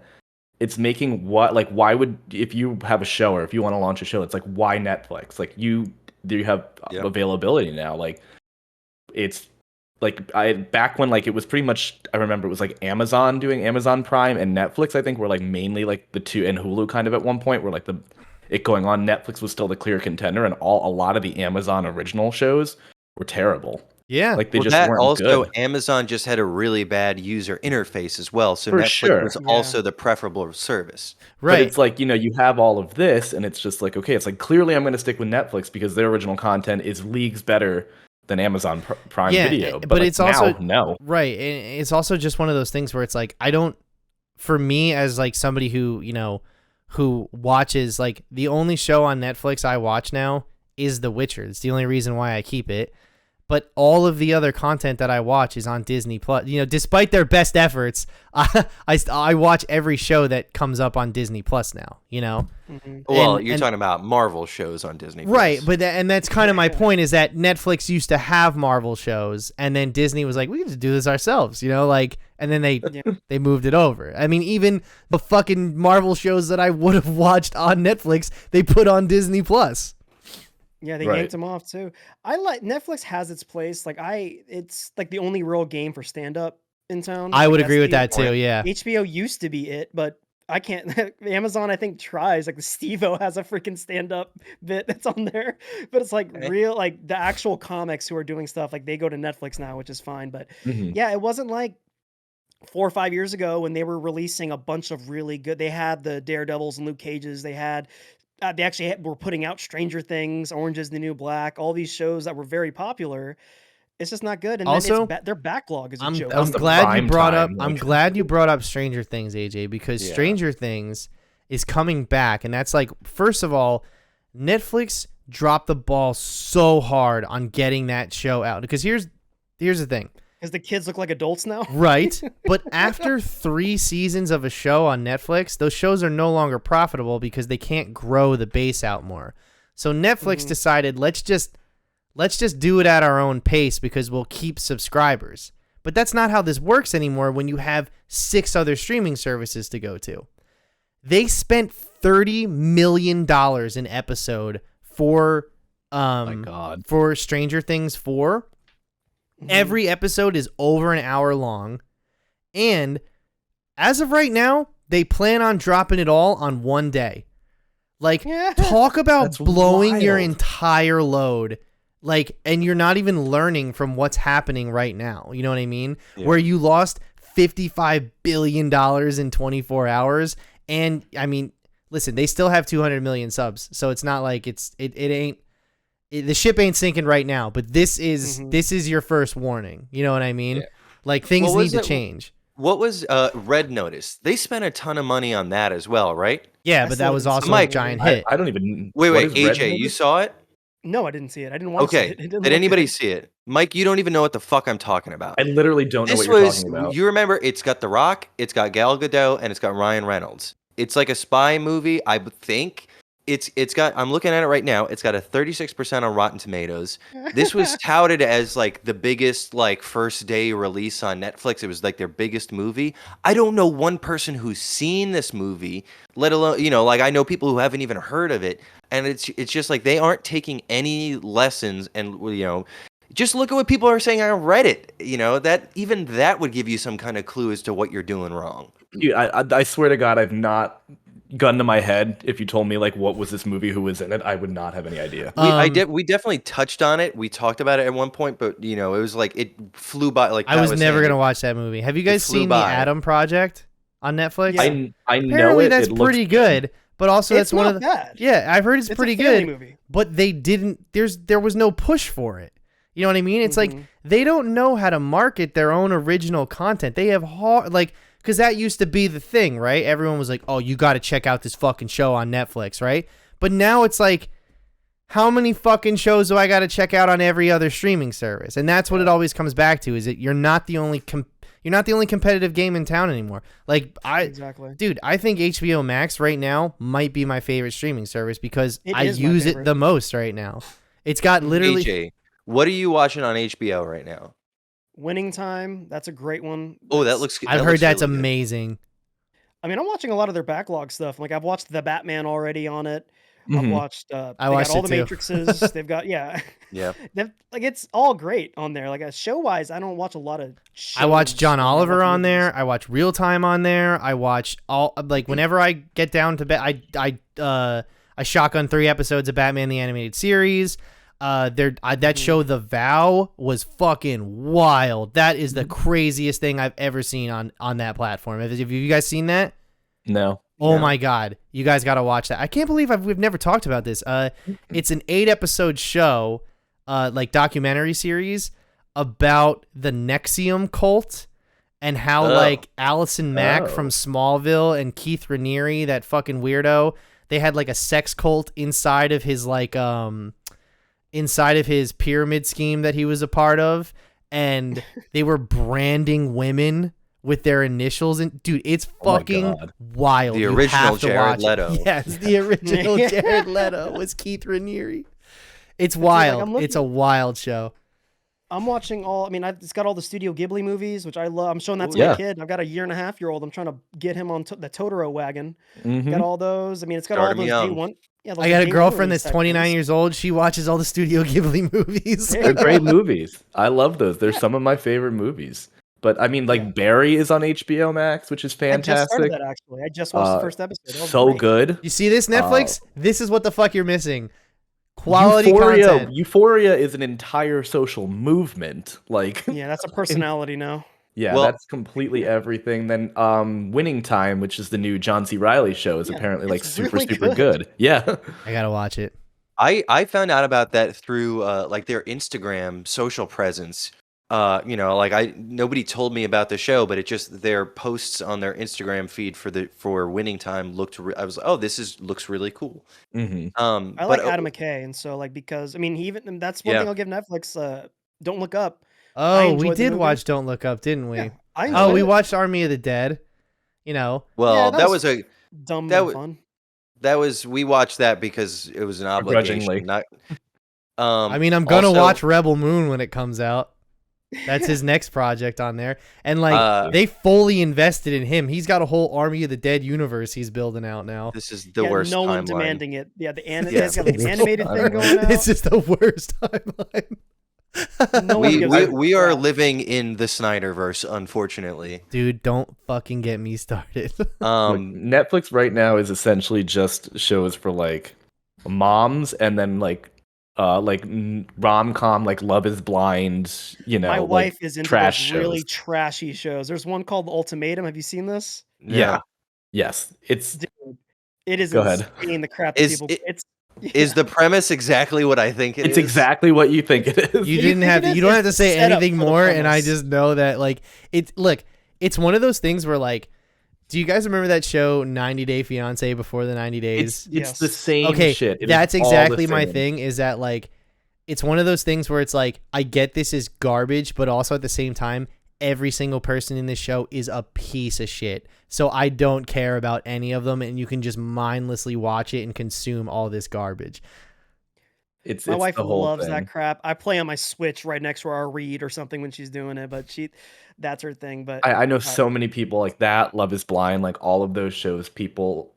it's making why would, if you have a show or if you want to launch a show, it's like, why Netflix? Like you have availability now. Like it's like back when like it was pretty much, I remember it was like Amazon doing Amazon Prime and Netflix, I think were like mainly like the two, and Hulu kind of at one point were like it going on. Netflix was still the clear contender, and a lot of the Amazon original shows were terrible. Yeah, like they just weren't good. Amazon just had a really bad user interface as well, so Netflix was also the preferable service. Right. But it's like, you have all of this, and it's just like, okay, it's like clearly I'm going to stick with Netflix because their original content is leagues better than Amazon Prime Video. But like, it's also no. Right. It's also just one of those things where it's like, for me as like somebody who who watches, like the only show on Netflix I watch now is The Witcher. It's the only reason why I keep it. But all of the other content that I watch is on Disney Plus. Despite their best efforts, I watch every show that comes up on Disney Plus now. Well, you're talking about Marvel shows on Disney Plus. Right? But that's kind of my point, is that Netflix used to have Marvel shows, and then Disney was like, we need to do this ourselves. And then they moved it over. I mean, even the fucking Marvel shows that I would have watched on Netflix, they put on Disney Plus. Yeah, they yanked them off too. Netflix has its place. It's like the only real game for stand up in town. I would agree with that too. Yeah, HBO used to be it, but I can't. Amazon, I think, tries. Like the Steve-O has a freaking stand up bit that's on there, but it's like real, like the actual comics who are doing stuff. Like they go to Netflix now, which is fine. But yeah, it wasn't like 4 or 5 years ago when they were releasing a bunch of really good. They had the Daredevils and Luke Cages. They had they actually were putting out Stranger Things, Orange is the New Black, all these shows that were very popular. It's just not good, and then Also, their backlog is a I'm joke. I'm the glad you prime brought up time, I'm like- glad you brought up Stranger Things, AJ, because Yeah. Stranger Things is coming back, and that's like, first of all, Netflix dropped the ball so hard on getting that show out, because here's the thing. Because the kids look like adults now. Right. But after 3 seasons of a show on Netflix, those shows are no longer profitable because they can't grow the base out more. So Netflix decided, let's just do it at our own pace because we'll keep subscribers. But that's not how this works anymore when you have 6 other streaming services to go to. They spent $30 million an episode for my God. for Stranger Things 4. Every episode is over an hour long. And as of right now, they plan on dropping it all on one day. Like, talk about That's blowing your wild. entire load. Like, and you're not even learning from what's happening right now. You know what I mean? Yeah. Where you lost $55 billion in 24 hours. And, I mean, listen, they still have 200 million subs. So it's not like it ain't. The ship ain't sinking right now, but this is your first warning. You know what I mean? Yeah. Like, things What need was to it? change. What was Red Notice? They spent a ton of money on that as well, right? Yeah, I but still that was haven't also seen a Mike, giant hit. I don't even. Wait, what is Red AJ, you Notice? saw it? No, I didn't see it. I didn't want to see Okay. it. It didn't Did look anybody good. see it? Mike, you don't even know what the fuck I'm talking about. I literally don't know This what you're was, talking about. you remember, it's got The Rock, it's got Gal Gadot, and it's got Ryan Reynolds. It's like a spy movie, I would think. It's got, I'm looking at it right now, it's got a 36% on Rotten Tomatoes. This was touted as like the biggest like first day release on Netflix. It was like their biggest movie. I don't know one person who's seen this movie, let alone, like I know people who haven't even heard of it. And it's just like they aren't taking any lessons, and just look at what people are saying on Reddit. That would give you some kind of clue as to what you're doing wrong. Dude, I swear to God, I've not gun to my head. If you told me like what was this movie, who was in it, I would not have any idea. We definitely touched on it. We talked about it at one point, but it was like it flew by. Like I Pat was never saying, gonna watch that movie. Have you guys flew seen by. The Atom Project on Netflix? Yeah. I know Apparently it. that's it looks pretty good. But also It's that's one not of the bad. Yeah, I've heard it's It's pretty a family good. movie. But they didn't there was no push for it. You know what I mean? It's like they don't know how to market their own original content. They have because that used to be the thing, right? Everyone was like, oh, you got to check out this fucking show on Netflix, right? But now it's like, how many fucking shows do I got to check out on every other streaming service? And that's what it always comes back to, is that you're not the only competitive game in town anymore. Like Exactly. Dude, I think HBO Max right now might be my favorite streaming service because It I is my use it favorite. the most right now. It's got literally AJ, what are you watching on HBO right now? Winning Time. That's a great one. Oh, that That's- looks good. I've That heard looks that's really good. amazing. I mean, I'm watching a lot of their backlog stuff. Like I've watched The Batman already on it. I've Mhm. watched. I They watched got all it the too. Matrixes. They've got Yeah. it's all great on there. Like show wise, I don't watch a lot of. I watch John shows. I Oliver watch on movies. there. I watch Real Time on there. I watch all whenever I get down to bed. I shotgun 3 episodes of Batman the Animated Series. That show The Vow was fucking wild. That is the craziest thing I've ever seen on that platform. Have you guys seen that? No. Oh Yeah. my god, you guys got to watch that. I can't believe we've never talked about this. It's an 8-episode show, like documentary series about the Nexium cult and how like Allison Mack from Smallville and Keith Raniere, that fucking weirdo, they had like a sex cult inside of his inside of his pyramid scheme that he was a part of, and they were branding women with their initials. And dude, it's Oh my fucking God. wild. The You original have to Jared watch it. Leto. Yes, the original Jared Leto was Keith Raniere. It's wild. I'm looking- It's a wild show. I'm watching all. I mean, it's got all the Studio Ghibli movies, which I love. I'm showing that to Yeah. my kid. I've got a 1.5-year-old. I'm trying to get him on the Totoro wagon. Mhm. Got all those. I mean, it's got Start all 'em those day young. one. Yeah, those I got a day one girlfriend release that's 29 titles. years old. She watches all the Studio Ghibli movies. They're great movies. I love those. They're some of my favorite movies. But I mean, like Barry is on HBO Max, which is I just started fantastic. that actually. I just watched the first episode. That was So great. good. You see this, Netflix? This is what the fuck you're missing. Quality Euphoria. content. Euphoria is an entire social movement. Like Yeah, that's a personality now. Yeah, Well, that's completely everything. Then Winning Time, which is the new John C. Reilly show, is Yeah, apparently like it's super really super good. good. Yeah. I gotta watch it. I found out about that through like their Instagram social presence. Like nobody told me about the show, but it just their posts on their Instagram feed for Winning Time I was like, oh, looks really cool. hmm I But like Adam McKay, and so like because I mean that's one yeah, thing I'll give Netflix. Don't Look Up. I Oh, we enjoyed the did movie. watch Don't Look Up, didn't Yeah, we? I Oh, enjoyed we it. watched Army of the Dead. You know, Yeah, well, that was dumb that and was fun. we watched that because it was an Begrudgingly. obligation. Not I mean, I'm gonna also watch Rebel Moon when it comes out. That's his next project on there. And like uh they fully invested in him. He's got a whole Army of the Dead universe he's building out now. this is the Yeah, worst no one timeline. demanding it. Yeah, Yeah. they've got like an animated thing Timeline. going out. This is the worst timeline. No one gives a We are crap. living in the Snyderverse, unfortunately. Dude, don't fucking get me started. Look, Um Netflix right now is essentially just shows for like moms and then like rom-com like Love is Blind, My like wife is into trash those really shows. trashy shows. There's one called The Ultimatum. Have you seen this? Yeah. no. Yes. It's Dude, it is Go ahead. insane. The crap that Is people. it- It's Is the premise exactly what I think it it's is? exactly what you think it is. You You didn't think have it to, is? you don't It's have to the say setup anything for the more, and I premise. just know that like it's one of those things where like, do you guys remember that show 90 Day Fiance before the 90 days? It's the Yes. same Okay, shit. It is that's all the exactly my same. thing, is that like it's one of those things where it's like I get this is garbage, but also at the same time every single person in this show is a piece of shit. So I don't care about any of them, and you can just mindlessly watch it and consume all this garbage. It's My wife the whole loves thing. that crap. I play on my Switch right next to our read or something when she's doing it, but that's her thing. But I know so many people like that, Love is Blind, like all of those shows, people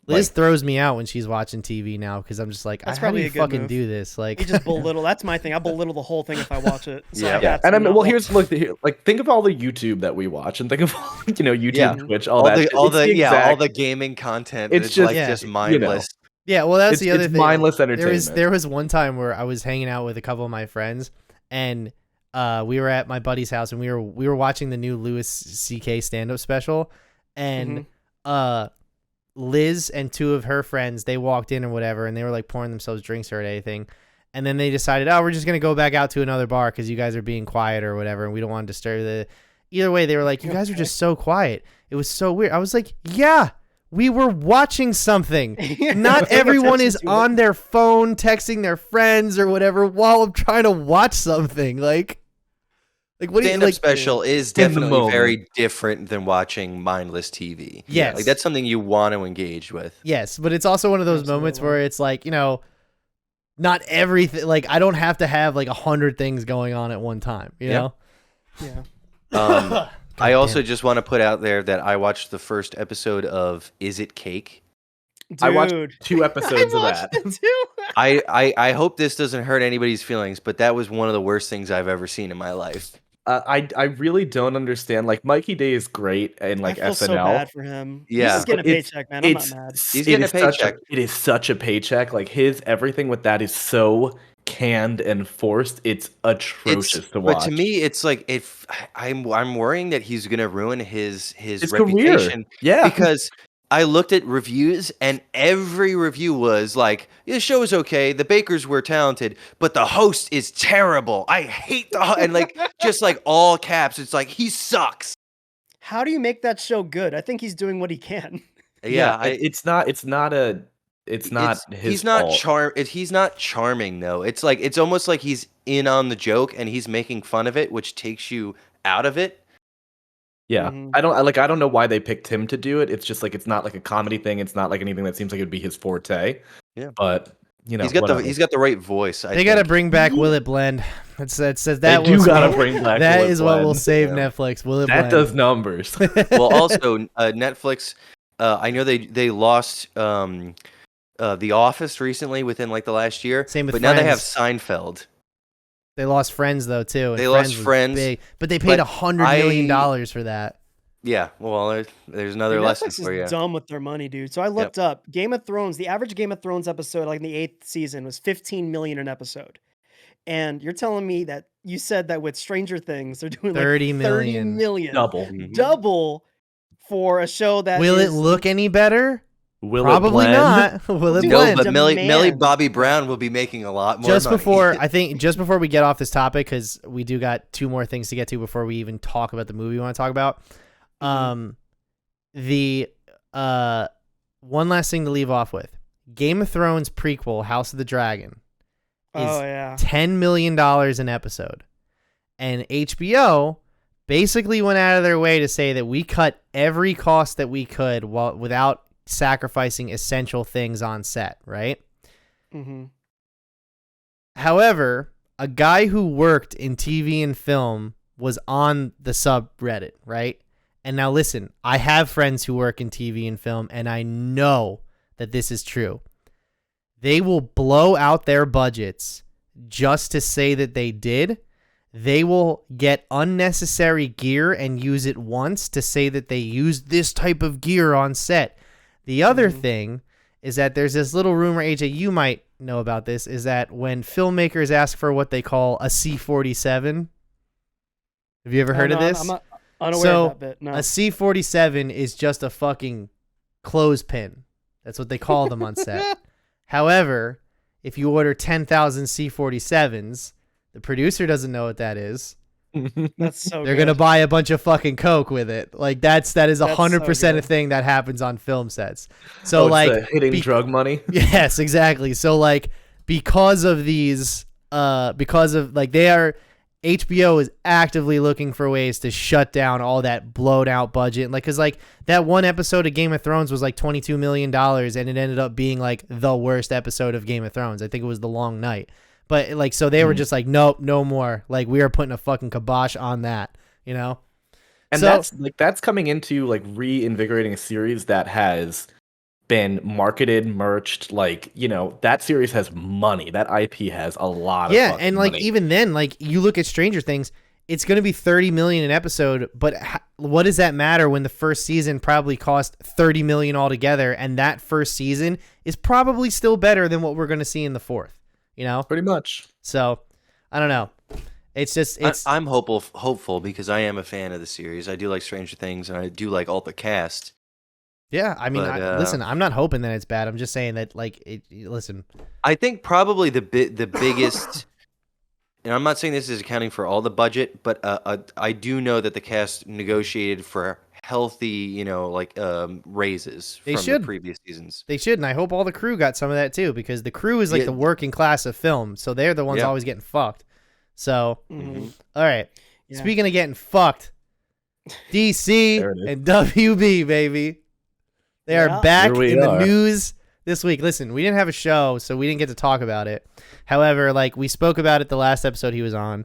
Liz like throws me out when she's watching TV now because I'm just like, That's how do probably you a good fucking move. do this? Like, you just belittle. That's my thing. I belittle the whole thing if I watch it. So Yeah. I've yeah. had to And I mean, not well, watch here's it. look, like think of all the YouTube that we watch, and think of all, YouTube, Yeah. Twitch, all that. Shit. all It's the exact- gaming content. It's It's just, like Yeah. just you know, mindless. yeah, well, that's the other it's thing. mindless entertainment. There was one time where I was hanging out with a couple of my friends, and we were at my buddy's house, and we were watching the new Louis C.K. stand-up special, and Liz and two of her friends, they walked in or whatever, and they were like pouring themselves drinks or anything, and then they decided, oh, we're just gonna go back out to another bar because you guys are being quiet or whatever, and we don't want to disturb the. Either way, they were like, you guys are just so quiet. It was so weird. I was like, yeah. We were watching something. Not Paying everyone is attention to it. on their phone texting their friends or whatever while I'm trying to watch something. Like what do you Stand-up like? special is In the definitely moment. very different than watching mindless TV. Yes. Like that's something you want to engage with. Yes, but it's also one of those moments Absolutely. where it's like, not everything. Like I don't have to have like 100 things going on at one time. You Yep. know. Yeah. I God also damn. just want to put out there that I watched the first episode of Is It Cake? Dude. I watched 2 I episodes of watched that. it too. I hope this doesn't hurt anybody's feelings, but that was one of the worst things I've ever seen in my life. I really don't understand. Like Mikey Day is great in like I feel SNL. so bad for him. Yeah. He's just getting a But it's- paycheck, man. I'm not mad. He's getting a paycheck. It is such a paycheck. Like everything with that is so canned and forced. It's atrocious to watch. But to me, it's like if I'm worrying that he's gonna ruin his His reputation. career. Yeah. Because I looked at reviews and every review was like, the show is okay, the bakers were talented, but the host is terrible. I hate the and like just like all caps, it's like he sucks. How do you make that show good? I think he's doing what he can. Yeah, it's not his he's not fault. he's not charming though. It's like it's almost like he's in on the joke and he's making fun of it, which takes you out of it. Yeah. Mhm. I don't know why they picked him to do it. It's just like it's not like a comedy thing. It's not like anything that seems like it'd be his forte. Yeah. But He's got the right voice. They got to bring back Will It Blend. That says that. They do will gotta save- bring back That Will It is what will Blend. save Yeah. Netflix. Will It that Blend? does numbers. Well, also Netflix. I know they lost The Office recently within like the last year. Same with but now they have Friends. Seinfeld. They lost Friends though too. and They lost was Friends, big, but they paid but $100 million for that. Yeah, well, there's another Dude, lesson Netflix for you. is dumb with their money, dude. So I looked up Game of Thrones. The average Game of Thrones episode, like in the 8th season, was 15 million an episode. And you're telling me that you said that with Stranger Things, they're doing 30 like 30 million. million. Double. Double for a show that Will it is look any better? Will Probably it blend? not. Will it Dude, No, blend? but Millie demand. Bobby Brown will be making a lot more Just money. before we get off this topic, because we do got 2 more things to get to before we even talk about the movie we want to talk about. The one last thing to leave off with: Game of Thrones prequel House of the Dragon is $10 million an episode, and HBO basically went out of their way to say that we cut every cost that we could without sacrificing essential things on set, right? However, a guy who worked in TV and film was on the subreddit, right? And now listen, I have friends who work in TV and film, and I know that this is true. They will blow out their budgets just to say that they did. They will get unnecessary gear and use it once to say that they used this type of gear on set. The other thing is that there's this little rumor, AJ, you might know about this, is that when filmmakers ask for what they call a C-47, have you ever heard of this? I'm not unaware of that bit. No. A C-47 is just a fucking clothespin. That's what they call them on set. However, if you order 10,000 C-47s, the producer doesn't know what that is. That's so They're good. going to buy a bunch of fucking coke with it. Like that is That's 100% so a good. thing that happens on film sets. So It's like the hitting drug money. yes, exactly. So like because of these HBO is actively looking for ways to shut down all that blown out budget. Like, cause like that one episode of Game of Thrones was like $22 million and it ended up being like the worst episode of Game of Thrones. I think it was The Long Night. But like, so they were just like, nope, no more. Like we are putting a fucking kibosh on that, you know? And So- that's coming into like reinvigorating a series that has been marketed, merched, like, you know, that series has money. That IP has a lot of fucking and like money. even then, like you look at Stranger Things, it's going to be 30 million an episode, but what does that matter when the first season probably cost 30 million altogether, and that first season is probably still better than what we're going to see in the fourth, you know? Pretty much. So, I don't know. It's just I'm hopeful because I am a fan of the series. I do like Stranger Things, and I do like all the cast. yeah, I mean, But, listen, I'm not hoping that it's bad. I'm just saying that like listen. I think probably the biggest, and I'm not saying this is accounting for all the budget, but I do know that the cast negotiated for healthy, you know, like raises They from should. the previous seasons. They should, and I hope all the crew got some of that too, because the crew is like Yeah. the working class of film, so they're the ones Yeah. always getting fucked. So, Mhm. all right. Yeah. Speaking of getting fucked, DC There it is. and WB, baby. They are Yeah. back Here we in the are. news this week. Listen, we didn't have a show, so we didn't get to talk about it. However, like we spoke about it the last episode he was on.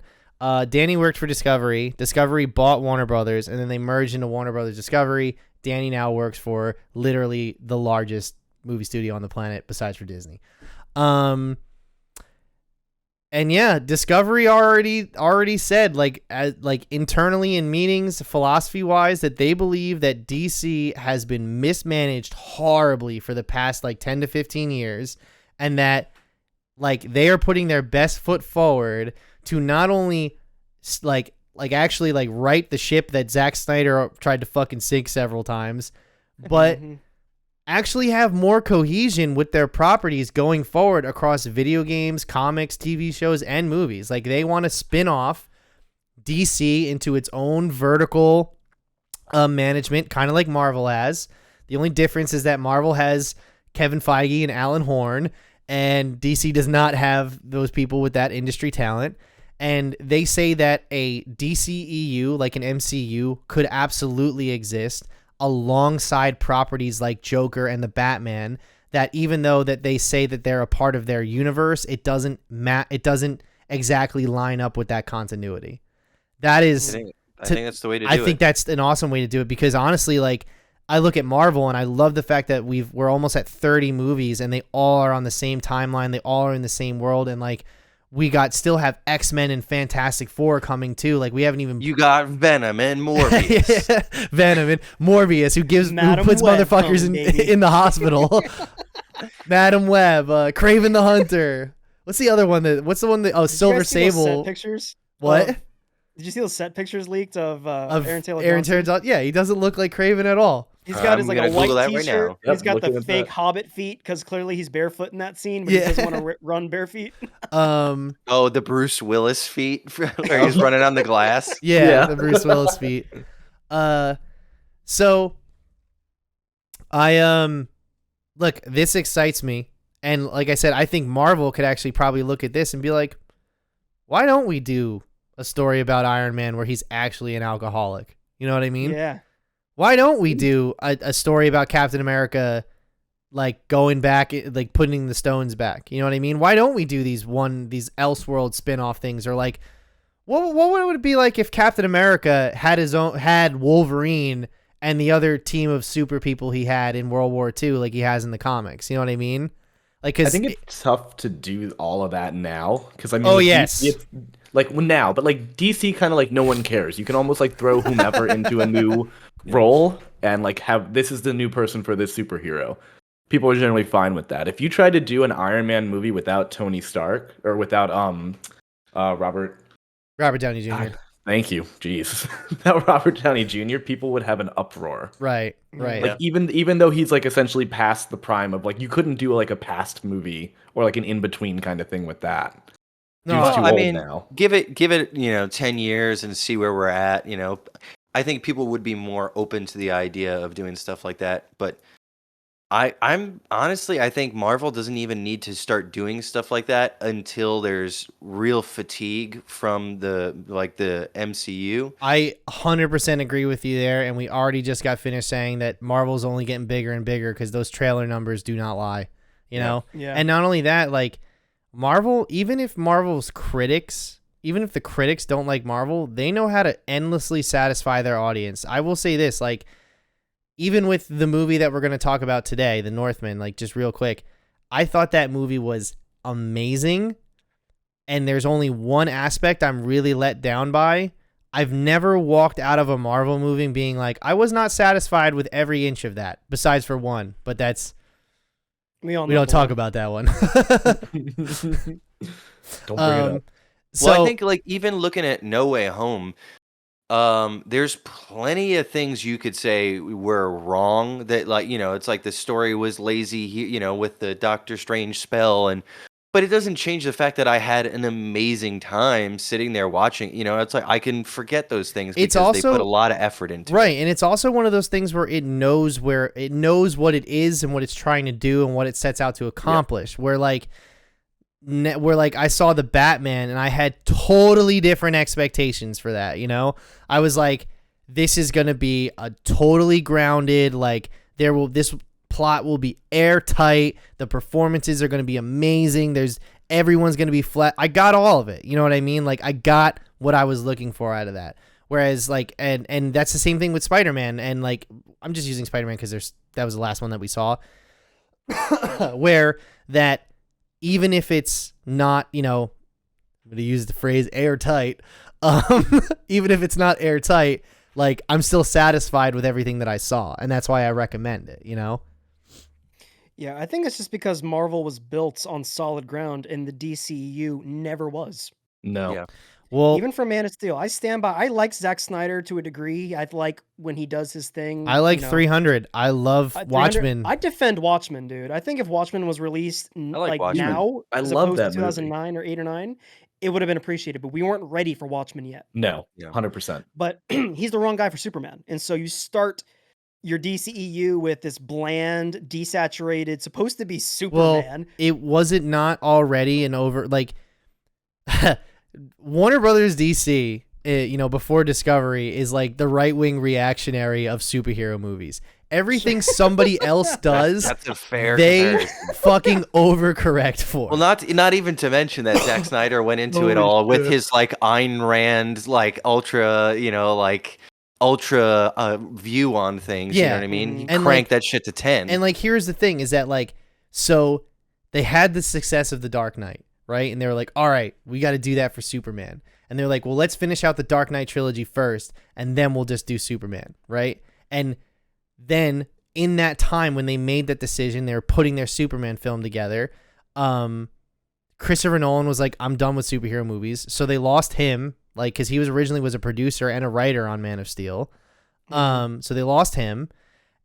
Danny worked for Discovery. Discovery bought Warner Brothers, and then they merged into Warner Brothers Discovery. Danny now works for literally the largest movie studio on the planet, besides for Disney. And yeah, Discovery already said like internally in meetings, philosophy wise, that they believe that DC has been mismanaged horribly for the past like 10 to 15 years, and that like they are putting their best foot forward to not only like actually like right the ship that Zack Snyder tried to fucking sink several times, but Mhm. actually have more cohesion with their properties going forward across video games, comics, TV shows, and movies. Like they want to spin off DC into its own vertical management, kind of like Marvel has. The only difference is that Marvel has Kevin Feige and Alan Horn, and DC does not have those people with that industry talent. And they say that a DCEU, like an MCU, could absolutely exist alongside properties like Joker and the Batman, that even though that they say that they're a part of their universe, it doesn't exactly line up with that continuity. That is, I think that's the way to do I it. think that's an awesome way to do it, because honestly, like I look at Marvel and I love the fact that we're almost at 30 movies and they all are on the same timeline, they all are in the same world, and like we still have X-Men and Fantastic Four coming too. Like we haven't even You got Venom and Morbius. Venom and Morbius, who Madam puts Web motherfuckers coming, baby. in the hospital. Madam Web, Craven the Hunter, What's the other one that? What's the one that? Oh, Did you Silver guys see those set Sable. pictures. What? Did you see those set pictures leaked of Of Aaron Taylor Aaron Johnson? Taylor. Yeah, he doesn't look like Craven at all. He's got his I'm like a gonna Google white that right t-shirt. now. Yep, He's got looking the at fake that. Hobbit feet because clearly he's barefoot in that scene, but Yeah. he doesn't want to run bare feet. Oh, the Bruce Willis feet where he's running on the glass. Yeah, Yeah. the Bruce Willis feet. So I look, this excites me, and like I said, I think Marvel could actually probably look at this and be like, why don't we do a story about Iron Man where he's actually an alcoholic? You know what I mean? Yeah. Why don't we do a story about Captain America, like going back, like putting the stones back? You know what I mean? Why don't we do these Elseworld spin-off things, or like, what would it be like if Captain America had Wolverine and the other team of super people he had in World War II, like he has in the comics? You know what I mean? Like, I cause think it's tough to do all of that now because I mean, Oh, with yes. DC, it's, like now, but like DC kind of like no one cares. You can almost like throw whomever into a new role and like have this is the new person for this superhero. People are generally fine with that. If you try to do an Iron Man movie without Tony Stark or without Robert Downey Jr. God, thank you, jeez, without Robert Downey Jr., people would have an uproar. Right. Like even though he's like essentially past the prime of like you couldn't do like a past movie or like an in between kind of thing with that. No, Dude's too I old mean, now. give it 10 years and see where we're at. I think people would be more open to the idea of doing stuff like that. But I'm honestly, I think Marvel doesn't even need to start doing stuff like that until there's real fatigue from the MCU. I 100% agree with you there, and we already just got finished saying that Marvel's only getting bigger and bigger because those trailer numbers do not lie, you know? Yeah. And not only that, like, Marvel, even if the critics don't like Marvel, they know how to endlessly satisfy their audience. I will say this, like, even with the movie that we're going to talk about today, The Northman, like, just real quick, I thought that movie was amazing, and there's only one aspect I'm really let down by. I've never walked out of a Marvel movie being like, I was not satisfied with every inch of that, besides for one, but that's... We don't talk about that one. Don't bring it up. So, Well, I think like even looking at No Way Home, there's plenty of things you could say were wrong. That it's like the story was lazy, with the Doctor Strange spell, but it doesn't change the fact that I had an amazing time sitting there watching. It's like I can forget those things It's because they also- put a lot of effort into it. right, and it's also one of those things where it knows what it is and what it's trying to do and what it sets out to accomplish. Where like I saw the Batman and I had totally different expectations for that. I was like, this is gonna be a totally grounded, like this plot will be airtight. The performances are going to be amazing. Everyone's going to be flat. I got all of it. You know what I mean? Like I got what I was looking for out of that. Whereas like, and that's the same thing with Spider-Man. And like, I'm just using Spider-Man because that was the last one that we saw where that even if it's not, I'm going to use the phrase airtight. Even if it's not airtight, like I'm still satisfied with everything that I saw. And that's why I recommend it, Yeah, I think it's just because Marvel was built on solid ground and the DCU never was. No. Yeah. Well, Even for Man of Steel, I stand by. I like Zack Snyder to a degree. I like when he does his thing. I like 300. I love 300 Watchmen. I defend Watchmen, dude. I think if Watchmen was released like Watchmen. now, I as love opposed that to 2009 or 8 or 9, it would have been appreciated. But we weren't ready for Watchmen yet. No. Yeah. 100%. But he's the wrong guy for Superman, and so you start your DCEU with this bland, desaturated, supposed to be Superman. It wasn't not already an over like Warner Brothers DC, before Discovery is like the right-wing reactionary of superhero movies. Everything somebody else does, That's a fair they comparison. fucking overcorrect for. Well, not even to mention that Zack Snyder went into it all with his like Ayn Rand ultra view on things. You know what I mean? He And, cranked that shit to 10. And like, here's the thing: is that like, so they had the success of The Dark Knight, right? And they were like, all right, we got to do that for Superman. And they're like, well, let's finish out the Dark Knight trilogy first, and then we'll just do Superman, right? And then in that time when they made that decision, they were putting their Superman film together. Christopher Nolan was like, I'm done with superhero movies. So they lost him, like, because he was originally a producer and a writer on Man of Steel. So they lost him.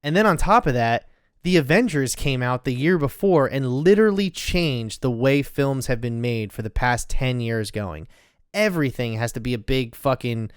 And then on top of that, the Avengers came out the year before and literally changed the way films have been made for the past 10 years going. Everything has to be a big fucking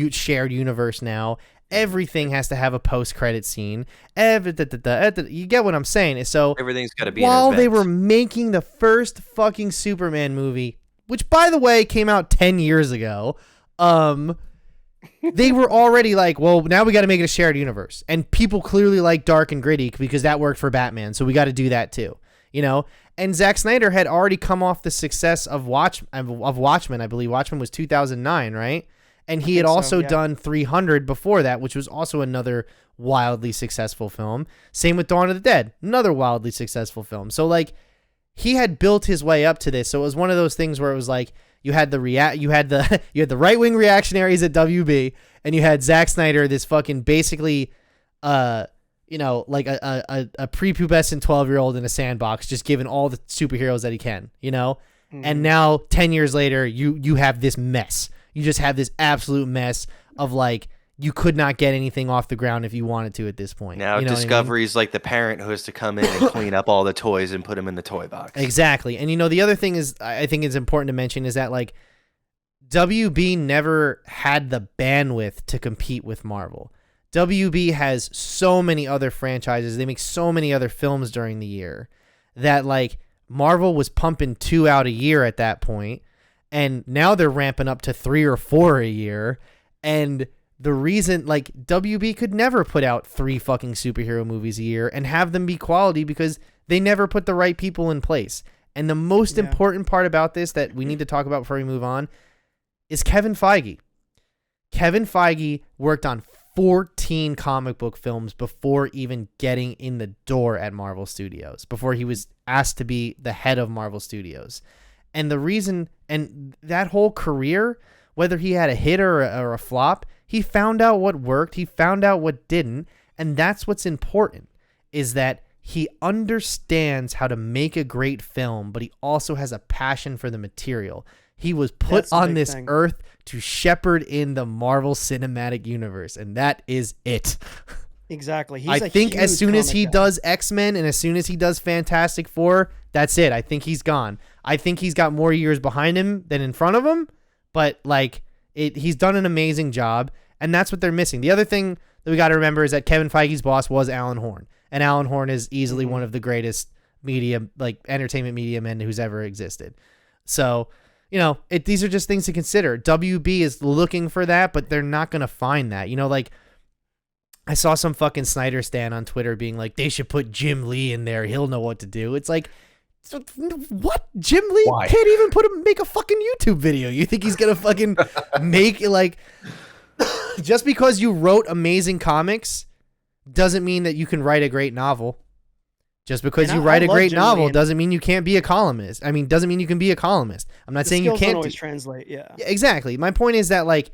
shared universe now. Everything has to have a post-credit scene. You get what I'm saying? So everything's got to be while an they event. were making the first fucking Superman movie, which by the way came out 10 years ago, they were already like, well, now we got to make it a shared universe. And people clearly like dark and gritty because that worked for Batman. So we got to do that too, you know? And Zack Snyder had already come off the success of Watchmen. I believe Watchmen was 2009, right? And he had also done 300 before that, which was also another wildly successful film. Same with Dawn of the Dead, another wildly successful film. So like he had built his way up to this. So it was one of those things where it was like you had the right-wing reactionaries at WB, and you had Zack Snyder, this fucking basically like a prepubescent 12-year-old in a sandbox just giving all the superheroes that he can, you know? And now 10 years later, you have this mess. You just have this absolute mess of like you could not get anything off the ground if you wanted to at this point. Now you know Discovery's like the parent who has to come in and clean up all the toys and put them in the toy box. Exactly. And you know, the other thing is I think it's important to mention is that like WB never had the bandwidth to compete with Marvel. WB has so many other franchises. They make so many other films during the year that like Marvel was pumping 2 out a year at that point. And now they're ramping up to 3 or 4 a year. And the reason, like, WB could never put out 3 fucking superhero movies a year and have them be quality because they never put the right people in place. And the most important part about this that we need to talk about before we move on is Kevin Feige. Kevin Feige worked on 14 comic book films before even getting in the door at Marvel Studios, before he was asked to be the head of Marvel Studios. And the reason, and that whole career, whether he had a hit or a flop, he found out what worked, he found out what didn't, and that's what's important, is that he understands how to make a great film, but he also has a passion for the material. He was put on this earth to shepherd in the Marvel Cinematic Universe, and that is it. Exactly. I think as soon as he does X-Men and as soon as he does Fantastic Four, that's it. I think he's gone. I think he's got more years behind him than in front of him, but like he's done an amazing job, and that's what they're missing. The other thing that we got to remember is that Kevin Feige's boss was Alan Horn, and Alan Horn is easily one of the greatest entertainment media men who's ever existed. So, you know, these are just things to consider. WB is looking for that, but they're not going to find that. You know, like I saw some fucking Snyder stan on Twitter being like, they should put Jim Lee in there. He'll know what to do. It's like, what? Jim Lee can't even make a fucking YouTube video. You think he's gonna fucking make like just because you wrote amazing comics doesn't mean that you can write a great novel. Just because you write a great novel doesn't mean you can't be a columnist. I mean, doesn't mean you can be a columnist. I'm not saying you can't always translate. Yeah, exactly. My point is that like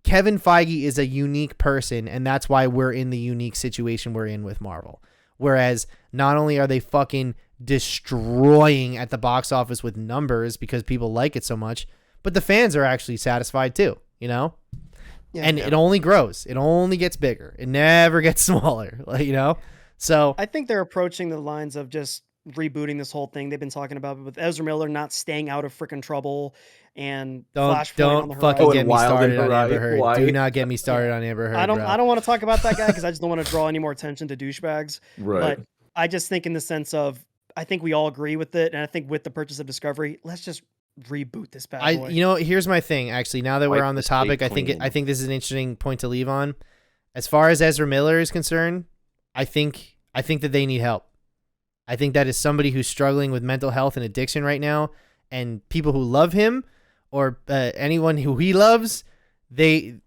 Kevin Feige is a unique person, and that's why we're in the unique situation we're in with Marvel. Whereas not only are they fucking destroying at the box office with numbers because people like it so much, but the fans are actually satisfied too, you know? Yeah, and it only grows. It only gets bigger. It never gets smaller, you know? So I think they're approaching the lines of just rebooting this whole thing. They've been talking about with Ezra Miller not staying out of freaking trouble and don't fucking get me started on Amber Heard. Do not get me started on Amber Heard. I don't want to talk about that guy because I just don't want to draw any more attention to douchebags. Right. But I just think in the sense of I think we all agree with it, and I think with the purchase of Discovery, let's just reboot this bad boy. You know, here's my thing. Actually, now that we're on the topic, I think this is an interesting point to leave on. As far as Ezra Miller is concerned, I think that they need help. I think that is somebody who's struggling with mental health and addiction right now, and people who love him or anyone who he loves, they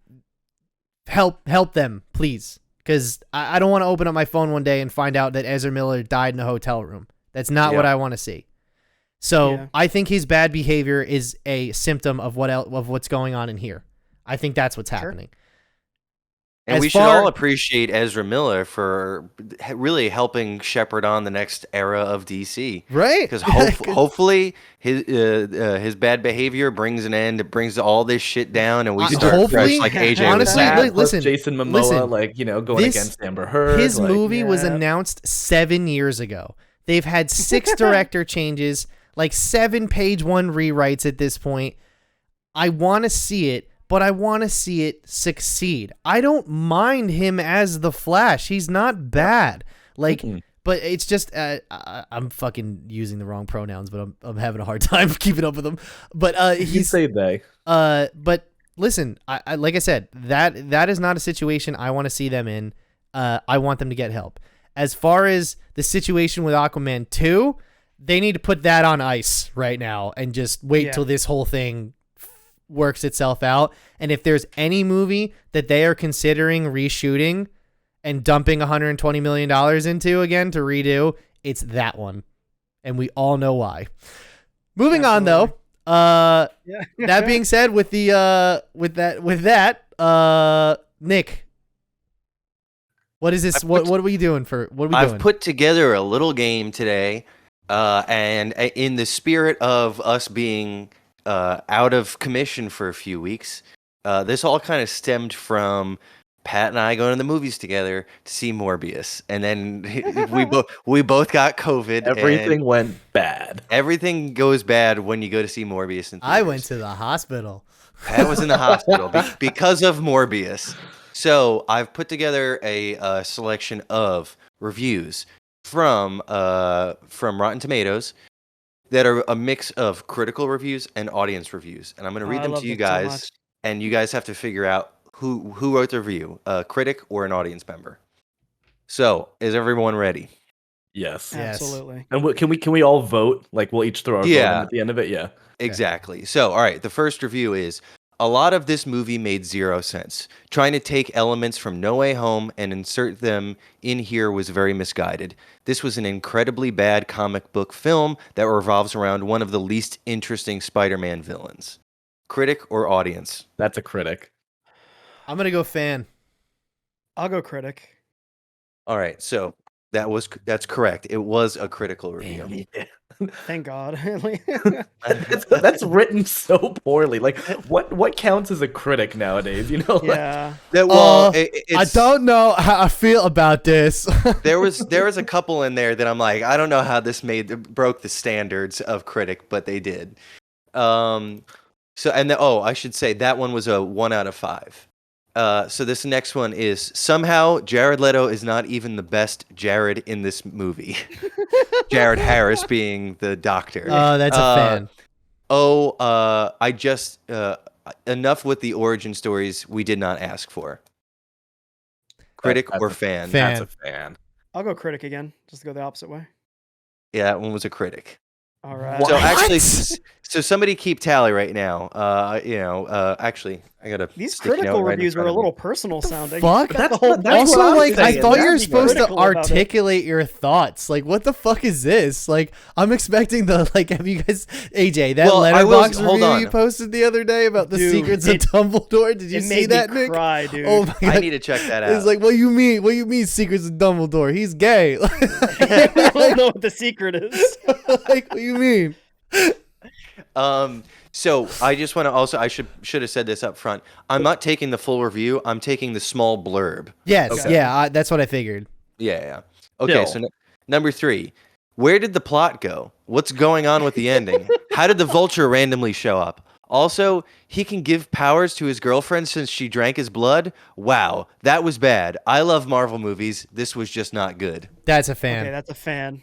help them, please. Because I don't want to open up my phone one day and find out that Ezra Miller died in a hotel room. That's not what I want to see. So I think his bad behavior is a symptom of what's going on in here. I think that's what's happening. And As we should far- all appreciate Ezra Miller for really helping shepherd on the next era of DC. Right? Because hopefully his bad behavior brings an end. It brings all this shit down, and we start hopefully- fresh like AJ honestly, was saying. Plus listen, Jason Momoa, listen. like, you know, going This- against Amber Heard. His like, movie was Yeah. announced 7 years ago. They've had 6 director changes, like 7 page 1 rewrites at this point. I want to see it, but I want to see it succeed. I don't mind him as the Flash. He's not bad. Like, but it's just I'm fucking using the wrong pronouns, but I'm having a hard time keeping up with him. But you he's say they. but listen, I like I said, that is not a situation I want to see them in. I want them to get help. As far as the situation with Aquaman 2, they need to put that on ice right now and just wait till this whole thing works itself out. And if there's any movie that they are considering reshooting and dumping $120 million into again to redo, it's that one. And we all know why. Moving on though. That being said, with that, Nick, what is this? What are we doing for? What are we doing? I've put together a little game today, and in the spirit of us being out of commission for a few weeks, this all kind of stemmed from Pat and I going to the movies together to see Morbius, and then we both got COVID. Everything went bad. Everything goes bad when you go to see Morbius. In I theaters. went to the hospital. Pat was in the hospital because of Morbius. So I've put together a selection of reviews from Rotten Tomatoes that are a mix of critical reviews and audience reviews, and I'm going to read them to you guys, and you guys have to figure out who wrote the review, a critic or an audience member. So, is everyone ready? Yes. Absolutely. And can we all vote? Like, we'll each throw our vote in at the end of it. Yeah. Exactly. So, all right, the first review is: a lot of this movie made zero sense. Trying to take elements from No Way Home and insert them in here was very misguided. This was an incredibly bad comic book film that revolves around one of the least interesting Spider-Man villains. Critic or audience? That's a critic. I'm gonna go fan. I'll go critic. All right, so that's correct. It was a critical review. Thank God. That's written so poorly. Like, what counts as a critic nowadays? You know? Yeah. I don't know how I feel about this. there was a couple in there that I'm like, I don't know how this broke the standards of critic, but they did. I should say that one was a 1 out of 5. So this next one is: somehow Jared Leto is not even the best Jared in this movie. Jared Harris being the doctor. Oh, that's a fan. I just enough with the origin stories we did not ask for. Critic or fan? That's a fan. I'll go critic again, just to go the opposite way. Yeah, that one was a critic. All right. So actually, so somebody keep tally right now. Actually, I gotta. These sticky note critical right in reviews front were a of me. little personal sounding. Fuck. That's whole what Also, I'm like, I saying. thought you were Be supposed to critical about it. articulate your thoughts. Like, what the fuck is this? Like, I'm expecting have you guys, AJ, that letterbox hold review on. you posted the other day about the Dude, secrets of Dumbledore? Did you It see made that, me Nick? cry, dude. Oh my god. I need to check that out. It's like, what do you mean? What do you mean secrets of Dumbledore? He's gay. We don't know what the secret is. Like, what do you mean? So I just want to also, I should have said this up front. I'm not taking the full review. I'm taking the small blurb. Yes, Okay. yeah, that's what I figured. Yeah. Okay, Still. so number 3. Where did the plot go? What's going on with the ending? How did the vulture randomly show up? Also, he can give powers to his girlfriend since she drank his blood? Wow, that was bad. I love Marvel movies. This was just not good. That's a fan. Okay, that's a fan.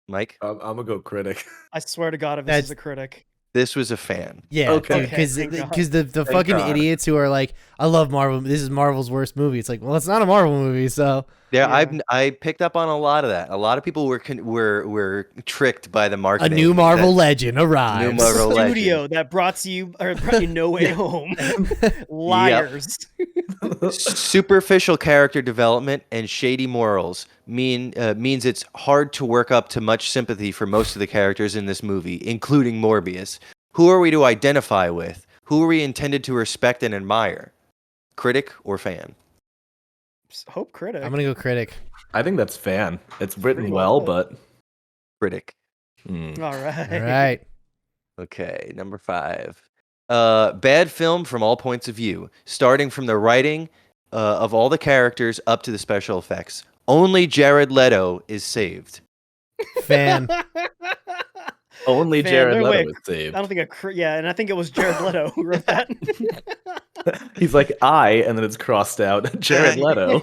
Mike? I'm gonna go critic. I swear to God, if That's- this is a critic. This was a fan. Yeah, Okay. because Thank God. the fucking God. idiots who are like, I love Marvel. This is Marvel's worst movie. It's like, well, it's not a Marvel movie, so Yeah, Yeah. I picked up on a lot of that. A lot of people were tricked by the a marketing. new Marvel legend arrives. New Marvel legend. Studio that brought you No Way Home. Liars. Superficial character development and shady morals means it's hard to work up to much sympathy for most of the characters in this movie, including Morbius. Who are we to identify with? Who are we intended to respect and admire? Critic or fan? hope critic. I'm gonna go critic. I think that's fan. It's written Pretty well, well. but Critic. All right. All right. Okay, number 5. Bad film from all points of view, starting from the writing of all the characters up to the special effects. Only Jared Leto is saved. Fan. only Fan, Jared no Leto way. is saved. I don't think yeah, and I think it was Jared Leto who wrote that. He's like and then it's crossed out Jared Leto.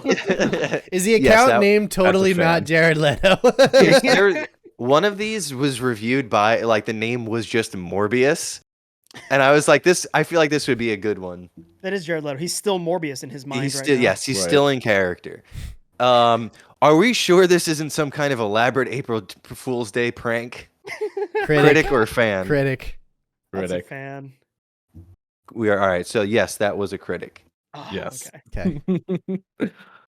Is the Yes, account that- name totally fan. not Jared Leto? One of these was reviewed by, like, the name was just Morbius. And I was like, I feel like this would be a good one. That is Jared Leto. He's still Morbius in his mind He's right still, now. yes, he's Right. still in character. Are we sure this isn't some kind of elaborate April Fool's Day prank? Critic or fan? Critic. That's a Critic. fan. We are all right. So yes, that was a critic. Oh, Yes. Okay. Okay.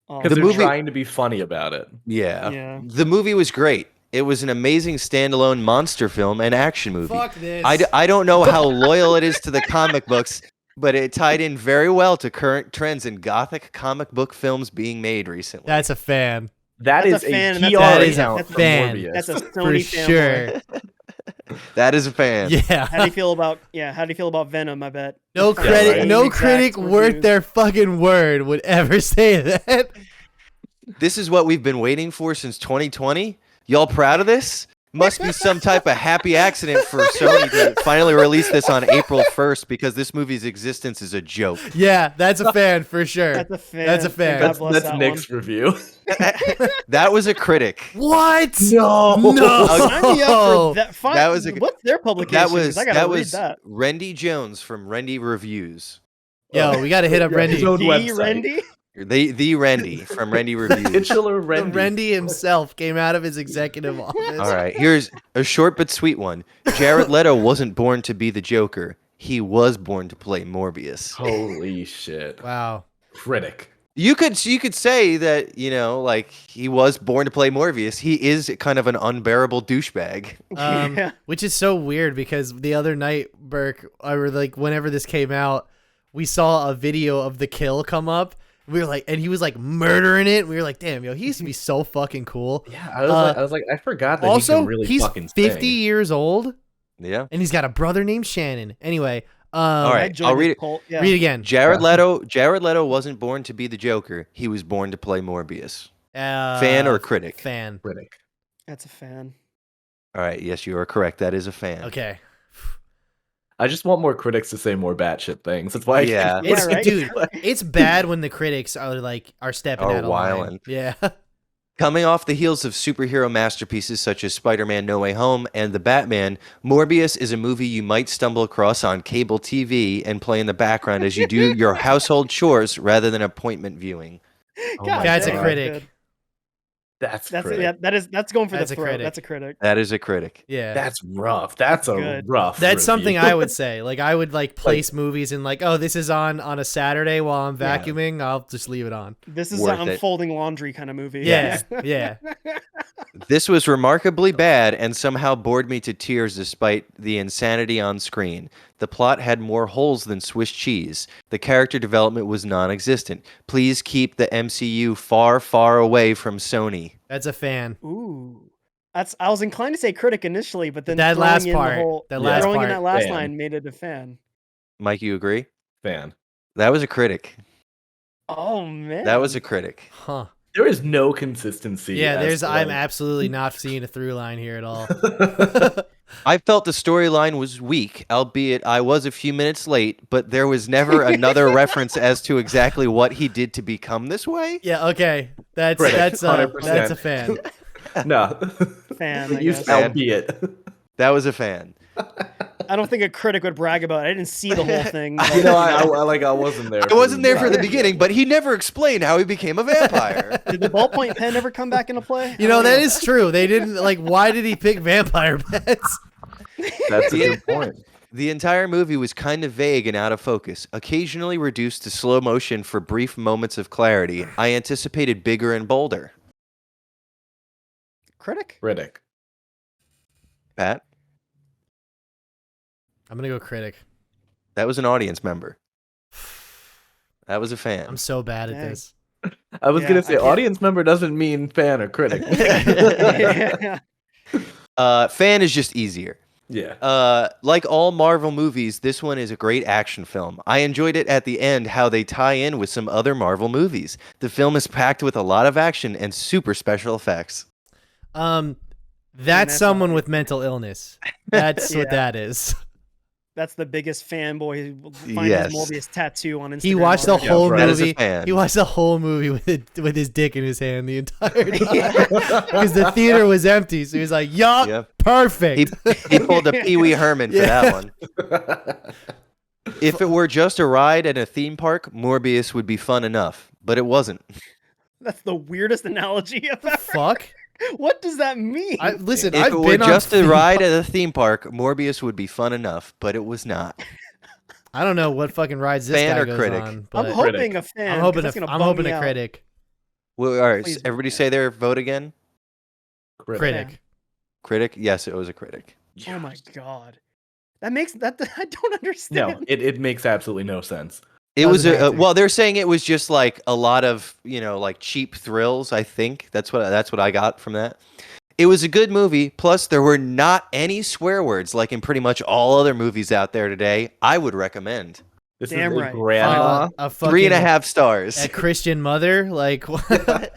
Oh, Because they're movie- trying to be funny about it. Yeah. Yeah. The movie was great. It was an amazing standalone monster film and action movie. Fuck this. I don't know how loyal it is to the comic books, but it tied in very well to current trends in gothic comic book films being made recently. That's a fan. That That's is a fan, and PR that is a account from fan. Morbius. That's a For Sony fanboy. sure. That is a fan. Yeah. How do you feel about How do you feel about Venom? I bet. No Yeah, credit. right. No Exact critic worth reviews. their fucking word would ever say that. This is what we've been waiting for since 2020. Y'all proud of this? Must be some type of happy accident for Sony to finally release this on April 1st because this movie's existence is a joke. Yeah, that's a fan for sure. That's a fan. That's a fan. God That's, bless that's that Nick's review. That was a critic. What? No. No. one. Sign me up for that. That was a- What's their publication? That 'Cause was I gotta that read was that. Rendy Jones from Rendy Reviews. Yo, we gotta hit up Yeah, his Rendy. own D. website. Rendy? The Rendy from Rendy The Reviews. titular The Rendy. Rendy himself came out of his executive office. All right, here's a short but sweet one. Jared Leto wasn't born to be the Joker. He was born to play Morbius. Holy shit. Wow. Critic. You could say that, like, he was born to play Morbius. He is kind of an unbearable douchebag. Yeah. Which is so weird because the other night, Burke, whenever this came out, we saw a video of the kill come up. We were like, and he was like murdering it. We were like, damn, yo, he used to be so fucking cool. Yeah, I was like, I forgot that he Also, can really he's fucking 50 sing. years old, Yeah. and he's got a brother named Shannon. Anyway, All I right, joined I'll this read it. cult, yeah. read again. Jared Leto wasn't born to be the Joker. He was born to play Morbius. Fan or critic? Fan. Critic. That's a fan. All right, yes, you are correct. That is a fan. Okay. I just want more critics to say more batshit things. That's why I Yeah. can't It's, right? dude, it's bad when the critics are stepping Are out of line. wildin'. Yeah. Coming off the heels of superhero masterpieces such as Spider-Man No Way Home and The Batman, Morbius is a movie you might stumble across on cable TV and play in the background as you do your household chores rather than appointment viewing. Oh God my That's a damn, God. critic. good. That's That's critic. that's going for That's the a throat. critic. That's a critic. That is a critic. Yeah. That's rough. That's a Good. rough. That's review. something I would say. Like I would place movies and oh, this is on a Saturday while I'm Yeah. vacuuming. I'll just leave it on. This is Worth an it. unfolding laundry kind of movie. Yeah. Yeah. This was remarkably bad and somehow bored me to tears despite the insanity on screen. The plot had more holes than Swiss cheese. The character development was non-existent. Please keep the MCU far, far away from Sony. That's a fan. Ooh. I was inclined to say critic initially, but then That throwing last in part, the whole, that last throwing part, in that last fan. line made it a fan. Mike, you agree? fan. That was a critic. Oh man. That was a critic. Huh. There is no consistency. Yeah, as to, I'm like- absolutely not seeing a through line here at all. I felt the storyline was weak, albeit I was a few minutes late, but there was never another reference as to exactly what he did to become this way. Yeah, okay. That's Critic, that's 100%. a fan. No. Fan, I You guess. albeit. That was a fan. I don't think a critic would brag about it. I didn't see the whole thing. You know, I wasn't there. I wasn't there for the entire- beginning, but he never explained how he became a vampire. Did the ballpoint pen ever come back into play? You know, that is true. They didn't why did he pick vampire pets? That's a good point. The entire movie was kind of vague and out of focus, occasionally reduced to slow motion for brief moments of clarity. I anticipated bigger and bolder. Critic? Critic. Pat, I'm gonna go critic. that was an audience member. That was a fan. I'm so bad at Dang. this. I was Yeah, gonna I say can't- audience member doesn't mean fan or critic. Yeah. Fan is just easier. Yeah. Like all Marvel movies, this one is a great action film. I enjoyed it at the end how they tie in with some other Marvel movies. The film is packed with a lot of action and super special effects. That's that's someone not- with mental illness. That's what Yeah. that is. That's the biggest fanboy who will find Yes. his Morbius tattoo on Instagram. He watched the already. whole right. That is a movie. fan. He watched the whole movie with his dick in his hand the entire time because the theater was empty. So he was like, "Yup, Yep. perfect." He pulled a Pee Wee Herman for that one. If it were just a ride at a theme park, Morbius would be fun enough, but it wasn't. That's the weirdest analogy I've ever. Fuck. What does that mean? Listen, If I've it were been on just a theme ride park- at a theme park, Morbius would be fun enough, but it was not. I don't know what fucking rides this Fan guy or goes critic? on, I'm but hoping a fan. I'm 'cause hoping that's gonna I'm bum hoping me a out. critic. Well, all right, Please, everybody yeah. say their vote again. Critic. Critic? Yes, it was a critic. Oh my god, that makes that I don't understand. No, it makes absolutely no sense. It was Doesn't have to. well, they're saying it was just like a lot of, like cheap thrills, I think. That's what I got from that. It was a good movie, plus there were not any swear words like in pretty much all other movies out there today. I would recommend. This Damn is a right. grandma. A fucking 3.5 stars. a Christian mother, like what?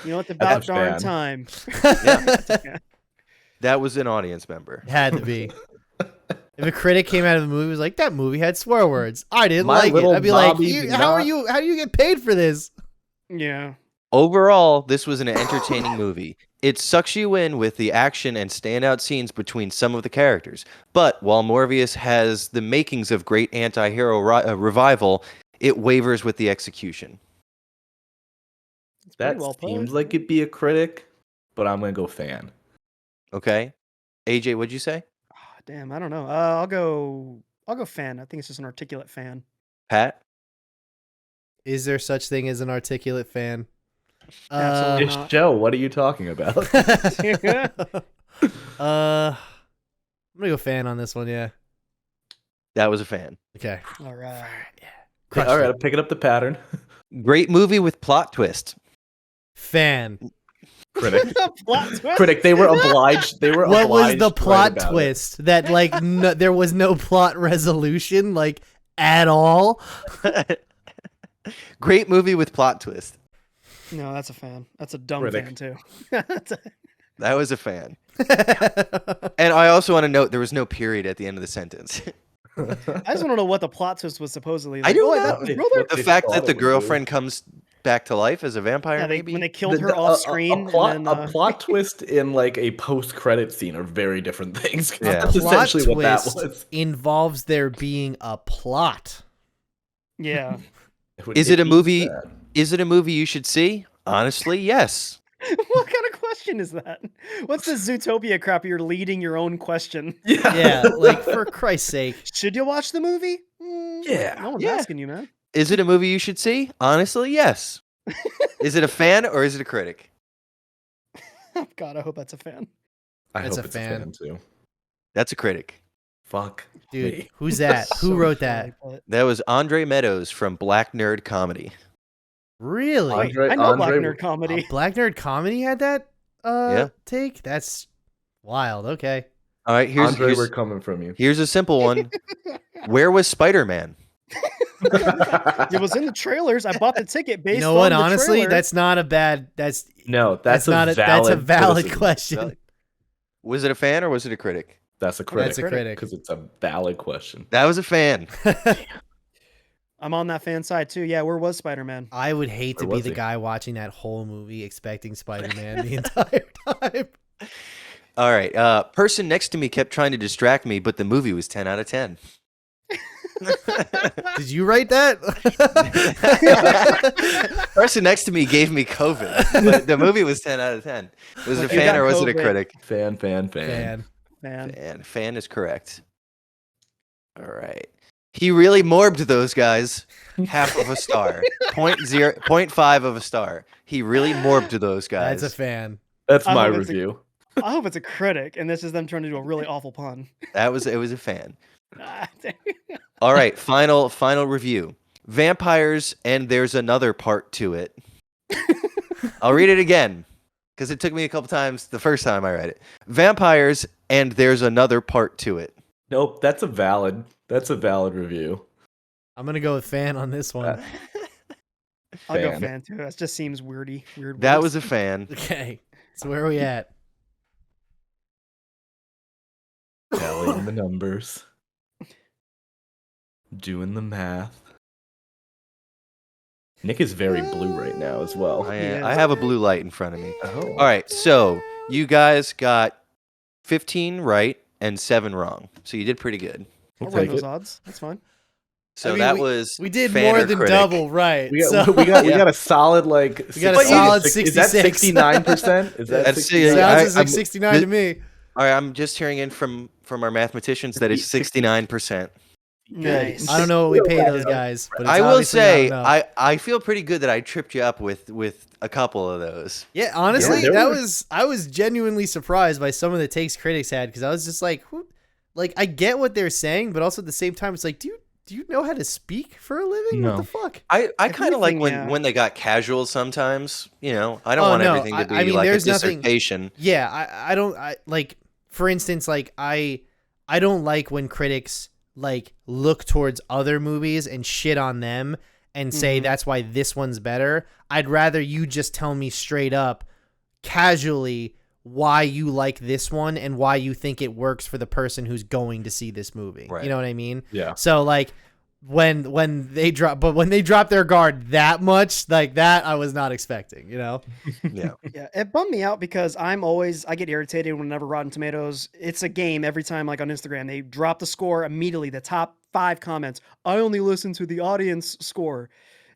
You know, it's about a darn fan. time. That was an audience member. Had to be. If a critic came out of the movie and was like, "That movie had swear words," I didn't My like it. little I'd be like, Bobby did "How are not- you? How do you get paid for this?" Yeah. Overall, this was an entertaining movie. It sucks you in with the action and standout scenes between some of the characters. But while Morbius has the makings of great anti-hero revival, it wavers with the execution. It's pretty That well put. seems like it'd be a critic, but I'm gonna go fan. Okay? AJ, what'd you say? Ah, damn, I don't know. I'll go fan. I think it's just an articulate fan. Pat? Is there such thing as an articulate fan? Absolutely This not. show, what are you talking about? I'm gonna go fan on this one. Yeah. That was a fan. Okay. All right. Crushed All right, it. I'm picking up the pattern. Great movie with plot twist. Fan. Critic. Plot twist. Critic. They were obliged. What was obliged the to write plot about it. twist? That like there was no plot resolution, like at all. Great movie with plot twist. No, that's a fan. That's a dumb Critic. fan too. That was a fan. And I also want to note there was no period at the end of the sentence. I just want to know what the plot twist was supposedly. I don't oh, know. that's his brother? The They fact thought that the it was girlfriend comes back to life as a vampire, Yeah, maybe? when they killed her off screen. A plot, and then, a plot twist in like a post-credit scene are very different things. 'cause Yeah. That's Plot essentially what that twist was. involves there being a plot. Yeah. Is it a movie? Is it a movie you should see? Honestly, yes. What kind of question is that? What's this Zootopia crap? You're leading your own question. Yeah, like for Christ's sake. Should you watch the movie? Yeah. No one's Yeah. asking you, man. Is it a movie you should see? Honestly, yes. Is it a fan or is it a critic? God, I hope that's a fan. I That's hope a it's fan. a fan too. That's a critic. Fuck. Dude, me. who's that? Who So wrote shy, that? but- That was Andre Meadows from Black Nerd Comedy. Really? Wait, Andre- I know Black Andre- Nerd Comedy. Black Nerd Comedy had that Yeah. take? That's wild. Okay. All right, Andre, we're coming from you. here's a simple one. Where was Spider-Man? It was in the trailers. I bought the ticket based You know on what? the Honestly, trailer. that's not a bad No, that's not a that's a valid valid criticism. question. Was it a fan or was it a critic? That's a critic. That's a critic. Because it's a valid question. That was a fan. I'm on that fan side too. Yeah, where was Spider-Man? I would hate to Where be was the he? guy watching that whole movie expecting Spider-Man the entire time. All right. Person next to me kept trying to distract me, but the movie was 10 out of 10. Did you write that? Person next to me gave me COVID, but the movie was 10 out of 10. Was it a Like, you fan got or was it a COVID. critic? Fan. Man. Man. Fan is correct. All right. He really morbed those guys. Half of a star. 0.5 of a star. He really morbed those guys. That's a fan. That's I my hope it's a- review. I hope it's a critic, and this is them trying to do a really awful pun. It was a fan. Ah, dang. All right, final review. vampires, and there's another part to it. I'll read it again because it took me a couple times the first time I read it. Vampires, and there's another part to it. Nope, that's a valid review. I'm gonna go with fan on this one. I'll go Fan. fan too. That just seems weird. That words. was a fan. Okay, so where are we at? Tallying the numbers. Doing the math. Nick is very blue right now as well. I have a blue light in front of me. Oh. All right, so you guys got 15 right and 7 wrong. So you did pretty good. I'll We'll run take those it. odds. That's fine. So I mean, that was We did fan more or than critic. double right. We got, so we got Yeah. a solid like. We got a solid 66. Is that 69%? Is that That's- 69? sounds I- like 69 to me. All right, I'm just hearing in from our mathematicians that it's 69%. Nice. I don't know what we pay those guys, but it's I will obviously not say enough. I feel pretty good that I tripped you up with a couple of those. Yeah, honestly, Yeah, there I was genuinely surprised by some of the takes critics had because I was just like, like I get what they're saying, but also at the same time, it's like, do you know how to speak for a living? No. What the fuck? I kind of like Everything, when they got casual sometimes. You know, I don't Oh, want no, everything to be I mean, like a there's nothing- dissertation. Yeah, I don't like, for instance, like I don't like when critics like look towards other movies and shit on them and say Mhm. that's why this one's better. I'd rather you just tell me straight up, casually, why you like this one and why you think it works for the person who's going to see this movie. Right. You know what I mean? Yeah. So like when they drop their guard that much, like that I was not expecting, you know? Yeah. Yeah, it bummed me out because I get irritated whenever Rotten Tomatoes, it's a game every time, like on Instagram, they drop the score immediately, the top 5 comments. I only listen to the audience score.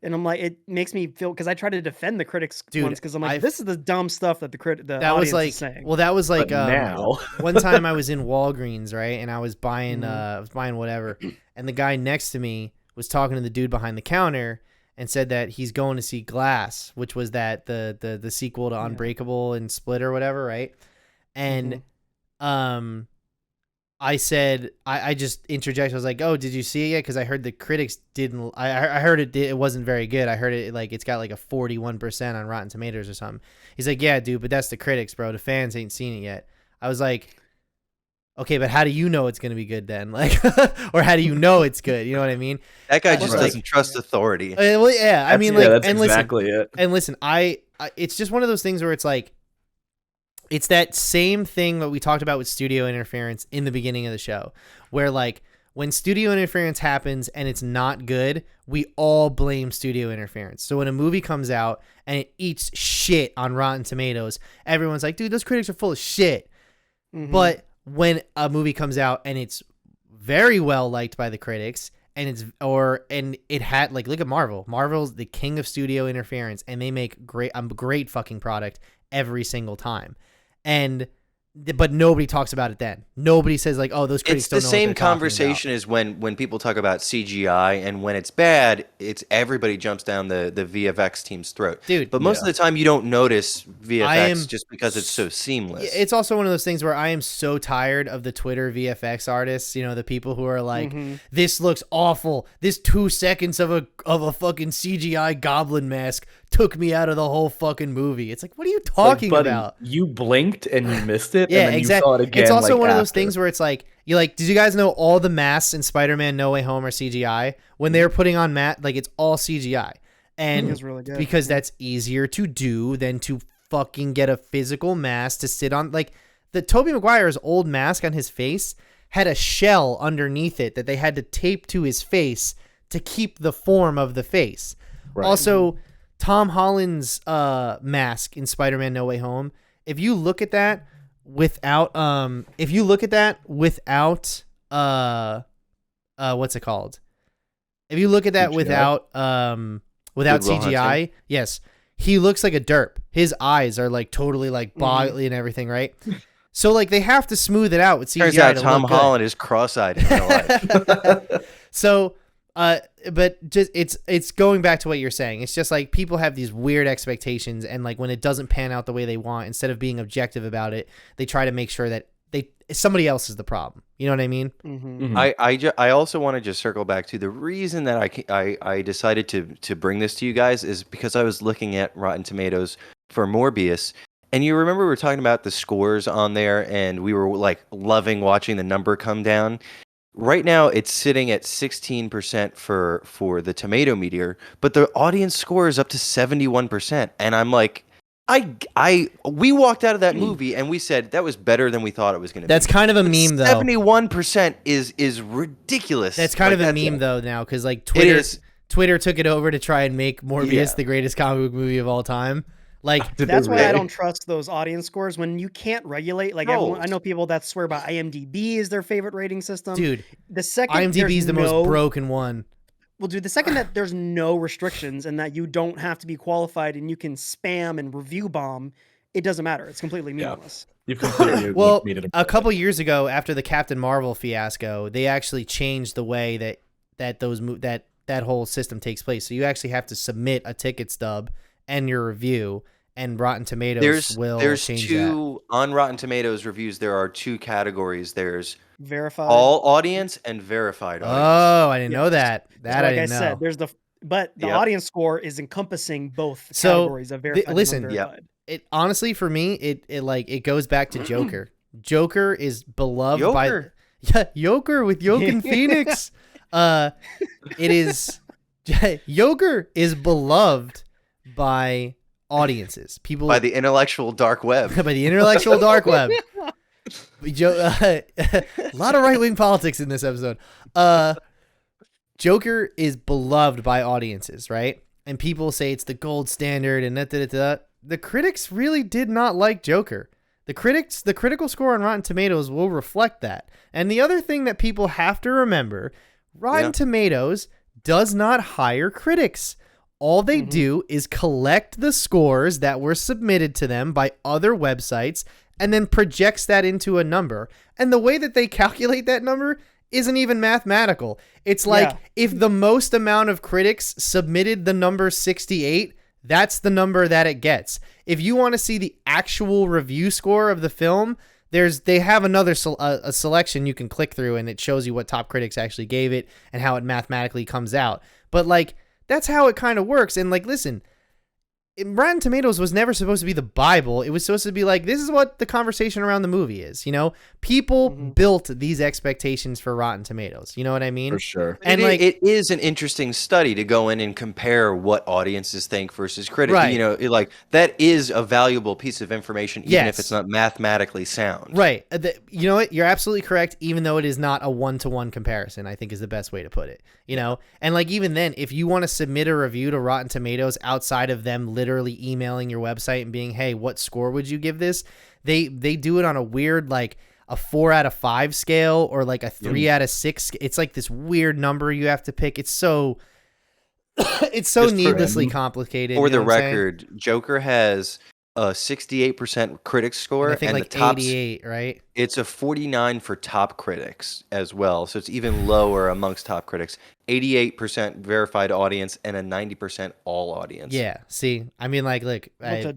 And I'm like, it makes me feel, because I try to defend the critics Dude, ones, because I'm like, I've- this is the dumb stuff that the That audience was like, is saying. well, that was like, But now. one time I was in Walgreens, right? And I was buying, Mhm. whatever. And the guy next to me was talking to the dude behind the counter and said that he's going to see Glass, which was that the sequel to Yeah. Unbreakable and Split or whatever, right? And Mhm. I said, I just interjected. I was like, "Oh, did you see it yet?" Because I heard the critics didn't. I heard it wasn't very good. I heard it like it's got like a 41% on Rotten Tomatoes or something. He's like, "Yeah, dude, but that's the critics, bro. The fans ain't seen it yet." I was like, "Okay, but how do you know it's gonna be good then? Like, or how do you know it's good? You know what I mean?" That guy That's just like- doesn't trust authority. Well, yeah. I mean, like, that's and exactly it. listen, I it's just one of those things where it's like, it's that same thing that we talked about with studio interference in the beginning of the show, where like when studio interference happens and it's not good, we all blame studio interference. So when a movie comes out and it eats shit on Rotten Tomatoes, everyone's like, dude, those critics are full of shit. Mhm. But when a movie comes out and it's very well liked by the critics, and it had like, look at Marvel. Marvel's the king of studio interference, and they make a great fucking product every single time. But nobody talks about it then. Nobody says like, oh, those critics It's the don't know what same they're talking conversation as when people talk about CGI, and when it's bad, it's everybody jumps down the VFX team's throat. Dude, But most of the time, you don't notice VFX I am just because it's so about. seamless. It's also one of those things where I am so tired of the Twitter VFX artists, you know, the people who are like, Mhm. this looks awful. This 2 seconds of a fucking CGI goblin mask took me out of the whole fucking movie. It's like, what are you talking Like, buddy, about? You blinked and you missed it. Yeah, and then exactly. You saw it again. It's also like, one of those after. things where it's like, did you guys know all the masks in Spider-Man No Way Home are CGI? When they're putting on like it's all CGI. And It was really good. because that's easier to do than to fucking get a physical mask to sit on. Like the Tobey Maguire's old mask on his face had a shell underneath it that they had to tape to his face to keep the form of the face. Right. Also, Tom Holland's mask in Spider-Man No Way Home, if you look at that without what's it called? If you look at that CGI? without Good Will CGI, Hunting? yes, he looks like a derp. His eyes are like totally like boggly and everything, right? So like they have to smooth it out with CGI. Turns out to Tom look good. Holland is cross-eyed in real life. So, but just it's going back to what you're saying. It's just like people have these weird expectations, and like when it doesn't pan out the way they want, instead of being objective about it, they try to make sure that somebody else is the problem. You know what I mean? Mm-hmm. I also want to just circle back to the reason that I decided to bring this to you guys is because I was looking at Rotten Tomatoes for Morbius, and you remember we were talking about the scores on there, and we were like loving watching the number come down. Right now, it's sitting at 16% for the tomato meter, but the audience score is up to 71%, and I'm like, we walked out of that movie and we said that was better than we thought it was going to be. That's kind of a meme, though. 71% is ridiculous. That's kind of a meme, though, now, because like Twitter took it over to try and make Morbius the greatest comic book movie of all time. Like that's why I don't trust those audience scores when you can't regulate. Like everyone, I know people that swear by IMDb is their favorite rating system. Dude, the second IMDb is the most broken one. Well, dude, the second that there's no restrictions and that you don't have to be qualified and you can spam and review bomb, it doesn't matter. It's completely meaningless. You've completely well, a couple years ago, after the Captain Marvel fiasco, they actually changed the way that whole system takes place. So you actually have to submit a ticket stub and your review, and Rotten Tomatoes will change that. On Rotten Tomatoes reviews, there are 2 categories. There's verified, all audience, and verified audience. Oh, I didn't know that. That I didn't know. Said, there's the audience score is encompassing both categories of verified. Listen, and unverified. It honestly for me, it goes back to Joker. Joker is beloved by Joker with Joaquin Phoenix. It is Joker is beloved by audiences, people by the intellectual dark web. By the intellectual dark web. A lot of right-wing politics in this episode. Joker is beloved by audiences, right? And people say it's the gold standard and that. The critics really did not like Joker. The critical score on Rotten Tomatoes will reflect that. And the other thing that people have to remember, Rotten Tomatoes does not hire critics. All they do is collect the scores that were submitted to them by other websites and then projects that into a number. And the way that they calculate that number isn't even mathematical. It's like if the most amount of critics submitted the number 68, that's the number that it gets. If you want to see the actual review score of the film, they have another a selection you can click through, and it shows you what top critics actually gave it and how it mathematically comes out. But like, that's how it kind of works. And like, listen, Rotten Tomatoes was never supposed to be the Bible. It was supposed to be like, this is what the conversation around the movie is. You know, people built these expectations for Rotten Tomatoes. You know what I mean? For sure. And it is an interesting study to go in and compare what audiences think versus critics. Right. You know, that is a valuable piece of information, even if it's not mathematically sound. Right. You know what? You're absolutely correct. Even though it is not a 1-to-1 comparison, I think is the best way to put it. You know, and like even then, if you want to submit a review to Rotten Tomatoes outside of them literally emailing your website and being, hey, what score would you give this? They do it on a weird, like a 4 out of 5 scale or like a 3 out of 6. It's like this weird number you have to pick. It's so needlessly complicated. For the record, Joker has a 68% critic score, and I think and like the top 88, right? It's a 49 for top critics as well, so it's even lower amongst top critics. 88% verified audience and a 90% all audience. Yeah. See, I mean, like, look, bunch of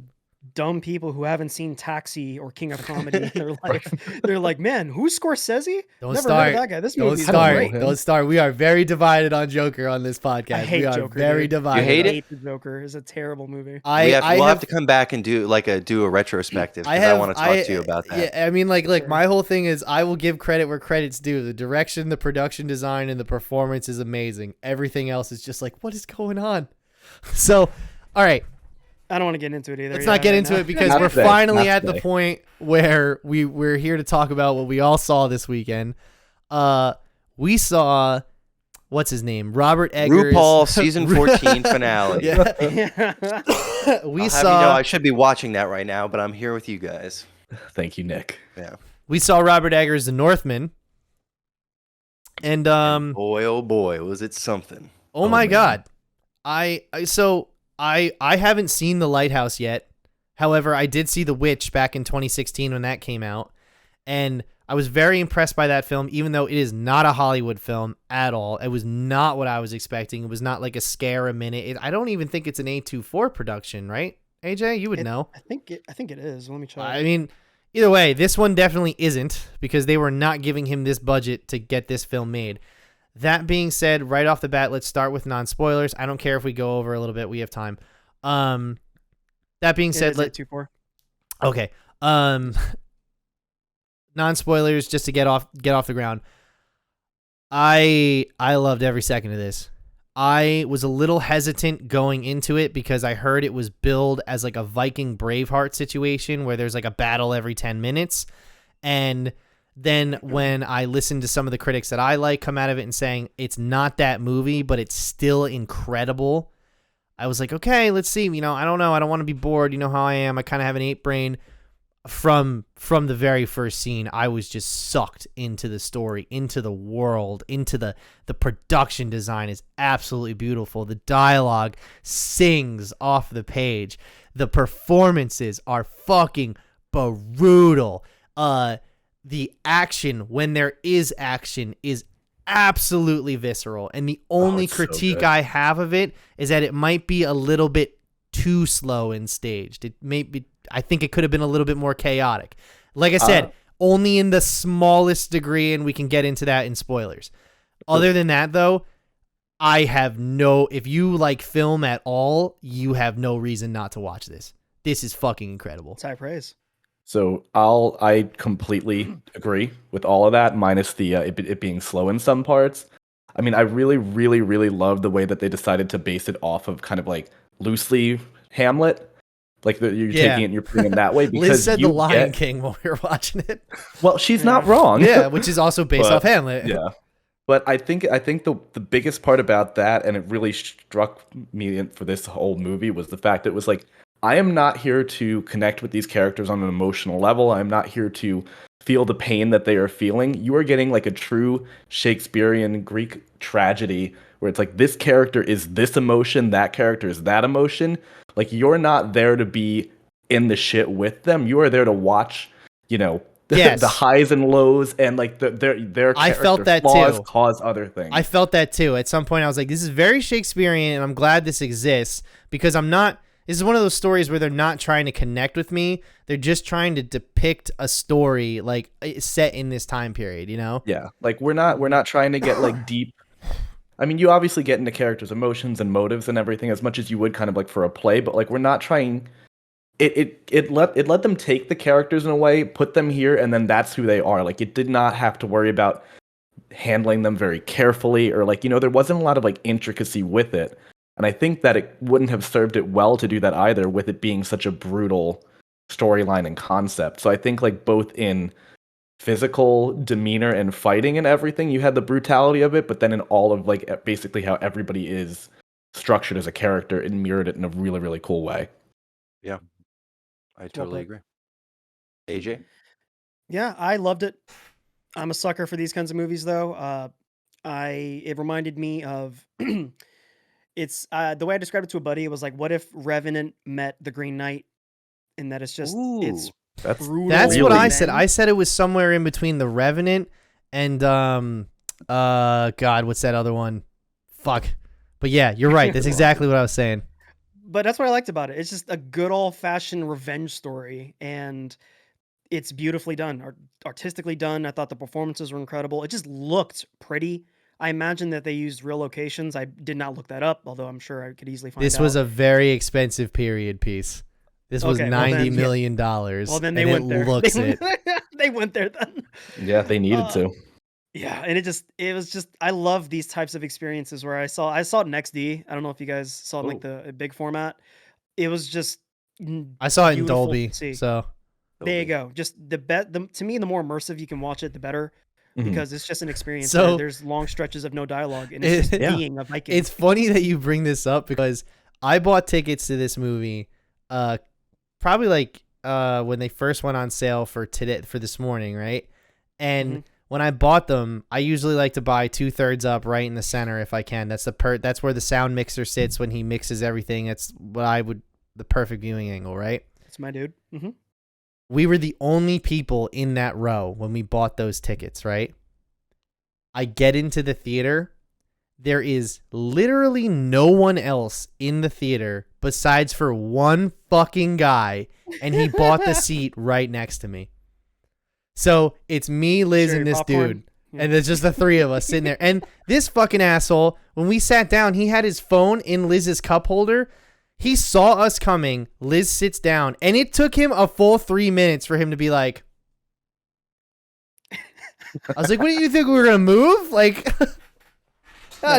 dumb people who haven't seen Taxi or King of Comedy in their life. They're like, man, who's Scorsese? Never heard of that guy. This movie is great. Don't start. We are very divided on Joker on this podcast. I hate Joker. Very divided. You hate it? I hate the Joker. It's a terrible movie. We'll have to come back and do a retrospective because I want to talk to you about that. Yeah, I mean, like, my whole thing is I will give credit where credit's due. The direction, the production design, and the performance is amazing. Everything else is just like, what is going on? So, all right. I don't want to get into it either. Let's not get into it because we're finally at the point where we're here to talk about what we all saw this weekend. We saw, what's his name? Robert Eggers. RuPaul season 14 finale. I should be watching that right now, but I'm here with you guys. Thank you, Nick. Yeah. We saw Robert Eggers, the Northman. And boy, oh boy, was it something. Oh my God. I haven't seen The Lighthouse yet. However, I did see The Witch back in 2016 when that came out. And I was very impressed by that film, even though it is not a Hollywood film at all. It was not what I was expecting. It was not like a scare a minute. I don't even think it's an A24 production, right? AJ, you would know. I think it is. Let me check. I mean, Either way, this one definitely isn't because they were not giving him this budget to get this film made. That being said, right off the bat, let's start with non-spoilers. I don't care if we go over a little bit. We have time. That being said, let's 2-4. Okay. Non-spoilers just to get off the ground. I loved every second of this. I was a little hesitant going into it because I heard it was billed as like a Viking Braveheart situation where there's like a battle every 10 minutes. And then when I listened to some of the critics that I like come out of it and saying it's not that movie, but it's still incredible, I was like, okay, let's see. I don't know. I don't want to be bored. You know how I am. I kind of have an ape brain. From the very first scene, I was just sucked into the story, into the world, into the production design is absolutely beautiful. The dialogue sings off the page. The performances are fucking brutal. The action, when there is action, is absolutely visceral. And the only critique I have of it is that it might be a little bit too slow and staged. I think it could have been a little bit more chaotic. Like I said, only in the smallest degree, and we can get into that in spoilers. Other than that, though, if you like film at all, you have no reason not to watch this. This is fucking incredible. It's high praise. So I completely agree with all of that, minus the it being slow in some parts. I mean, I really, really, really love the way that they decided to base it off of kind of like loosely Hamlet. Like you're taking it and you're putting it that way because Liz said the Lion King while we were watching it. Well, she's not wrong. Yeah, which is also based off Hamlet. Yeah. But I think the biggest part about that, and it really struck me for this whole movie, was the fact that it was like, I am not here to connect with these characters on an emotional level. I'm not here to feel the pain that they are feeling. You are getting like a true Shakespearean Greek tragedy where it's like this character is this emotion, that character is that emotion. Like you're not there to be in the shit with them. You are there to watch, the highs and lows and like their I felt that flaws too. Cause other things. I felt that too. At some point I was like, this is very Shakespearean and I'm glad this exists because this is one of those stories where they're not trying to connect with me. They're just trying to depict a story like set in this time period, Yeah. Like we're not trying to get like deep. I mean, you obviously get into characters' emotions and motives and everything as much as you would kind of like for a play, but like we're not trying. It let them take the characters in a way, put them here, and then that's who they are. Like it did not have to worry about handling them very carefully or like there wasn't a lot of like intricacy with it, and I think that it wouldn't have served it well to do that either with it being such a brutal storyline and concept. So I think like both in physical demeanor and fighting and everything, you had the brutality of it, but then in all of like basically how everybody is structured as a character, it mirrored it in a really, really cool way. Yeah, I totally agree. AJ? Yeah, I loved it. I'm a sucker for these kinds of movies, though. It reminded me of it's the way I described it to a buddy. It was like, what if Revenant met the Green Knight, and that it's just it's brutal. That's really what I said. I said it was somewhere in between the Revenant and God, what's that other one? Fuck. But yeah, you're right. That's exactly what I was saying. But that's what I liked about it. It's just a good old-fashioned revenge story, and it's beautifully done, artistically done. I thought the performances were incredible. It just looked pretty. I imagine that they used real locations. I did not look that up, although I'm sure I could easily find out. This was a very expensive period piece. This was $90 million. Well, then they went there. They went there then. Yeah, they needed to. Yeah, and it was just I love these types of experiences where I saw it in XD. I don't know if you guys saw it in like the big format. It was just I saw it in Dolby. So there you go. Just to me, the more immersive you can watch it, the better. Because it's just an experience. So there's long stretches of no dialogue, and it's just being a Viking. It's funny that you bring this up because I bought tickets to this movie, probably like when they first went on sale for this morning, right? And when I bought them, I usually like to buy 2/3 up right in the center if I can. That's that's where the sound mixer sits when he mixes everything. That's what the perfect viewing angle, right? That's my dude. We were the only people in that row when we bought those tickets, right? I get into the theater. There is literally no one else in the theater besides for one fucking guy, and he bought the seat right next to me. So it's me, Liz, Sure, and this popcorn. dude. And there's just the three of us sitting there. And this fucking asshole, when we sat down, he had his phone in Liz's cup holder. He saw us coming. Liz sits down. And it took him a full 3 minutes for him to be like, I was like, what do you think? We were going to move? Like,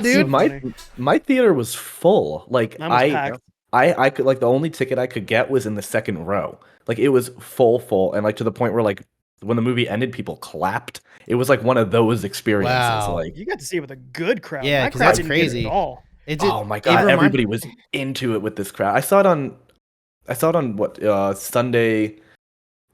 dude. My theater was full. Like, Mine was packed. I could, like, the only ticket I could get was in the second row. Like, it was full. And, like, to the point where, like, when the movie ended, people clapped. It was like one of those experiences. Wow. Like, You got to see it with a good crowd. Yeah, That 'cause crowd that's didn't get it crazy. at all. oh my god, everybody was into it with this crowd. I saw it on what Sunday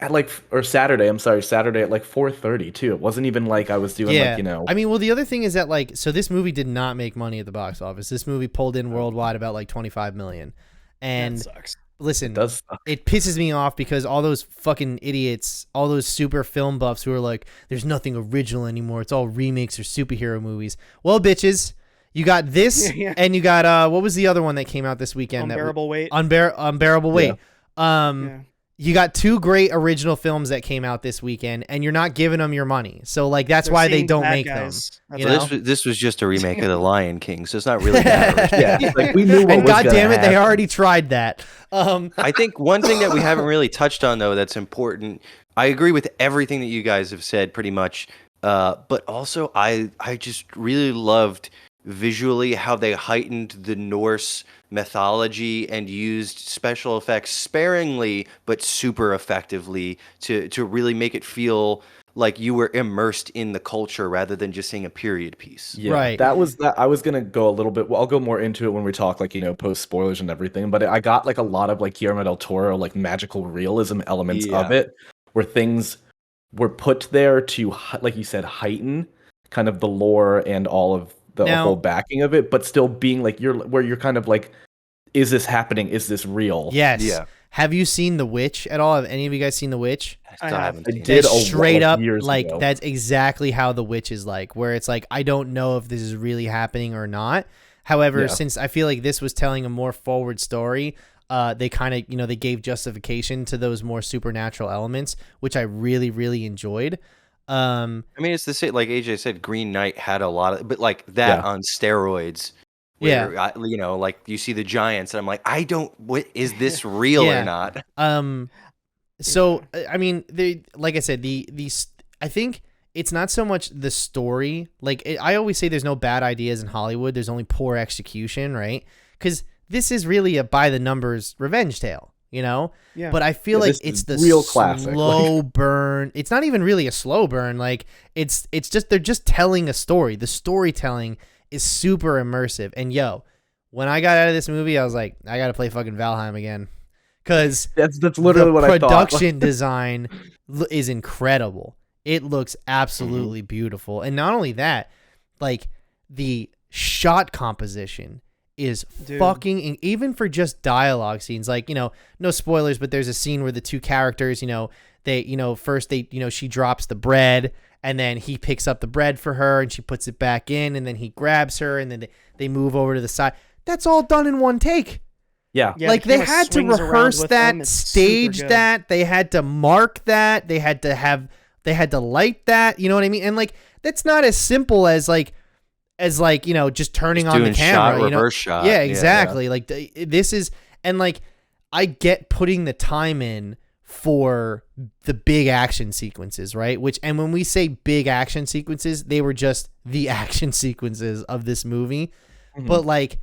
at like or Saturday. I'm sorry, Saturday at like 4:30 too. It wasn't even like I was doing like, you know. I mean, well, the other thing is that like, so this movie did not make money at the box office. This movie pulled in worldwide about like 25 million. And That sucks. listen, does suck. it pisses me off because all those fucking idiots, all those super film buffs who are like, there's nothing original anymore. It's all remakes or superhero movies. Well, bitches, you got this Yeah. and you got, what was the other one that came out this weekend? Unbearable Weight. Unbearable Weight. Yeah. You got two great original films that came out this weekend, and you're not giving them your money. So, like, that's They're why they seeing don't bad make guys. them. That's You all. know? This was just a remake of The Lion King, so it's not really that original. Yeah, like we knew what And was God gonna damn it, they happen. already tried that. I think one thing that we haven't really touched on, though, that's important. I agree with everything that you guys have said, pretty much. But also, I just really loved visually how they heightened the Norse mythology and used special effects sparingly but super effectively to really make it feel like you were immersed in the culture rather than just seeing a period piece. Yeah, Right. that was that. I was gonna go a little bit. Well, I'll go more into it when we talk, like, you know, post spoilers and everything. But I got like a lot of like Guillermo del Toro, like magical realism elements of it, where things were put there to, like you said, heighten kind of the lore and all of the Now- whole backing of it, but still being like you're kind of like, is this happening? Is this real? Yes. Yeah. Have you seen The Witch at all? Have any of you guys seen The Witch? I have. haven't I seen it. did That's a straight lot up years like ago. that's exactly how The Witch is like, where it's like I don't know if this is really happening or not. However, Yeah. since I feel like this was telling a more forward story, they kind of, you know, they gave justification to those more supernatural elements, which I really, really enjoyed. I mean, it's the same. Like AJ said, Green Knight had a lot of, but like that Yeah. on steroids. Yeah. Where you know, like you see the giants, and I'm like, what is this real Yeah. or not? So I mean, like I said, I think it's not so much the story. Like I always say, there's no bad ideas in Hollywood. There's only poor execution, right? Because this is really a by the numbers revenge tale, you know. Yeah. But I feel Yeah, like this it's is the real classic. slow burn. It's not even really a slow burn. Like it's just they're just telling a story. The storytelling is super immersive. And yo, when I got out of this movie, I was like, I gotta play fucking Valheim again, because That's literally the what I thought. production design is incredible. It looks absolutely beautiful, and not only that, like the shot composition is Dude. fucking, even for just dialogue scenes. Like, you know, no spoilers, but there's a scene where the two characters, you know, first she drops the bread, and then he picks up the bread for her, and she puts it back in, and then he grabs her, and then they move over to the side. That's all done in one take. Yeah. Yeah, Like the they camera had to swings around rehearse with that, them. It's super stage good. that, they had to mark that, they had to light that, you know what I mean? And like that's not as simple as like you know, just turning Just on the doing camera, shot, you know? reverse shot. Yeah, exactly. Like this is, and like I get putting the time in for the big action sequences, right? And when we say big action sequences, they were just the action sequences of this movie. Mhm. But like,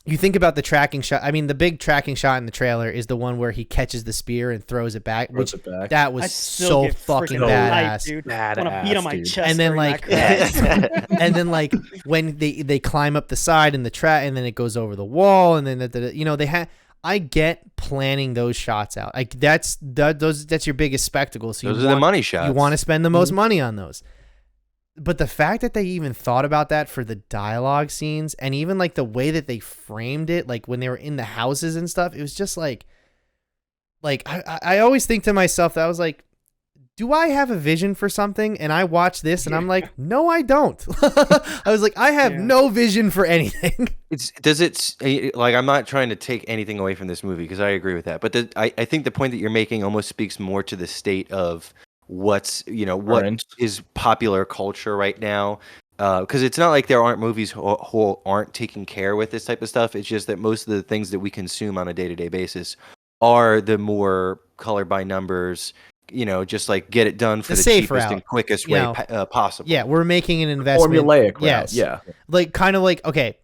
you think about the tracking shot. I mean, the big tracking shot in the trailer is the one where he catches the spear and throws it back, Throws which it back. that I was still so get fucking freaking hyped, badass. dude. I want to beat on my dude. chest. And then during like, that crap. and then like when they climb up the side and the track, and then it goes over the wall, and then you know I get planning those shots out. Like that's your biggest spectacle. So Those are the money shots. you want to spend the most money on those. But the fact that they even thought about that for the dialogue scenes, and even like the way that they framed it, like when they were in the houses and stuff, it was just like I always think to myself that I was like, do I have a vision for something? And I watch this and I'm like, no, I don't. I was like, I have Yeah. no vision for anything. Like, I'm not trying to take anything away from this movie because I agree with that. But I think the point that you're making almost speaks more to the state of what's what Current. is popular culture right now. Because it's not like there aren't movies who aren't taking care with this type of stuff. It's just that most of the things that we consume on a day-to-day basis are the more color by numbers, just like get it done for The the safe cheapest route, and quickest you way know. possible. Yeah, we're making an investment. Formulaic route. Yes. Yeah. Like kind of like, okay,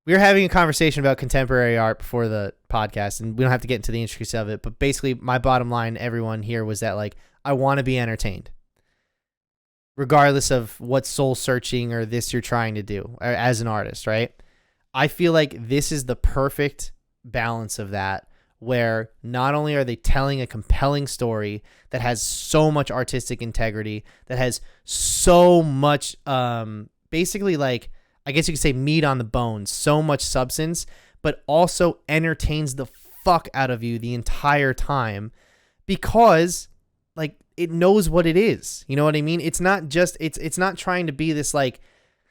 we were having a conversation about contemporary art before the podcast, and we don't have to get into the intricacies of it, but basically my bottom line, everyone here, was that like, I want to be entertained, regardless of what soul searching or this you're trying to do or as an artist, right? I feel like this is the perfect balance of that, where not only are they telling a compelling story that has so much artistic integrity, that has so much, basically, like, I guess you could say meat on the bones, so much substance, but also entertains the fuck out of you the entire time, because like it knows what it is. You know what I mean? It's not just, it's not trying to be this like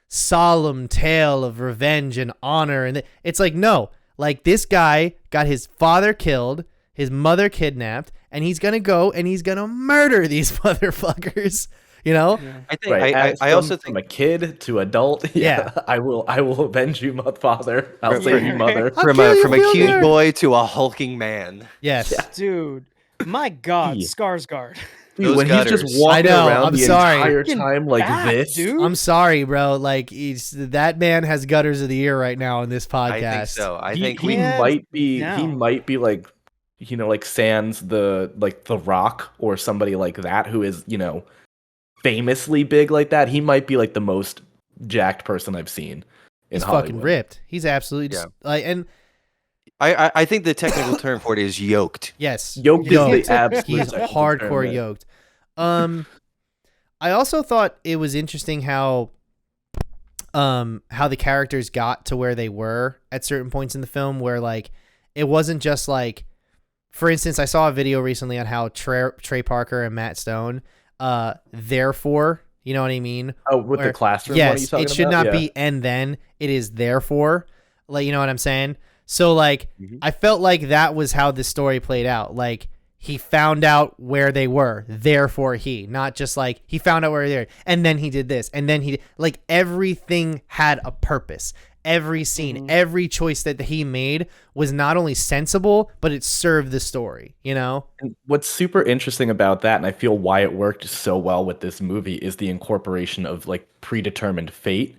solemn tale of revenge and honor. And it's like, no, like this guy got his father killed, his mother kidnapped, and he's going to go and he's going to murder these motherfuckers. You know, Yeah. I think Right. I also think from a kid to adult. Yeah. I will avenge you, father. I'll Right, save right. you, mother. I'll from kill a you, from a Fielder. cute boy to a hulking man. Yes. Yeah. Dude, my God, Yeah. Skarsgård. Dude, Those when he's just gutters. walking I know, around I'm the sorry. entire Freaking time like back, this, dude. I'm sorry, bro. Like that man has gutters of the year right now in this podcast. I think so. I he, think he we Yeah. might be down. like, like Sans the Rock or somebody like that who is, famously big like that. He might be like the most jacked person I've seen in He's Hollywood. fucking ripped. He's absolutely just, like, and I think the technical term for it is yoked. yes, Yoked is Yoked. the absolute he's technical term, hardcore man. yoked. I also thought it was interesting how the characters got to where they were at certain points in the film, where like it wasn't just like, for instance, I saw a video recently on how Trey Parker and Matt Stone, therefore, you know what I mean? Oh, with Where- the classroom one, are you Yes, talking it should about? not Yeah. be and then, it is therefore. Like, you know what I'm saying? So like, Mhm. I felt like that was how the story played out. Like, he found out where they were, therefore not just like he found out where they were, and then he did this, and then like everything had a purpose. Every scene, every choice that he made was not only sensible, but it served the story, you know? And what's super interesting about that, and I feel why it worked so well with this movie, is the incorporation of like predetermined fate,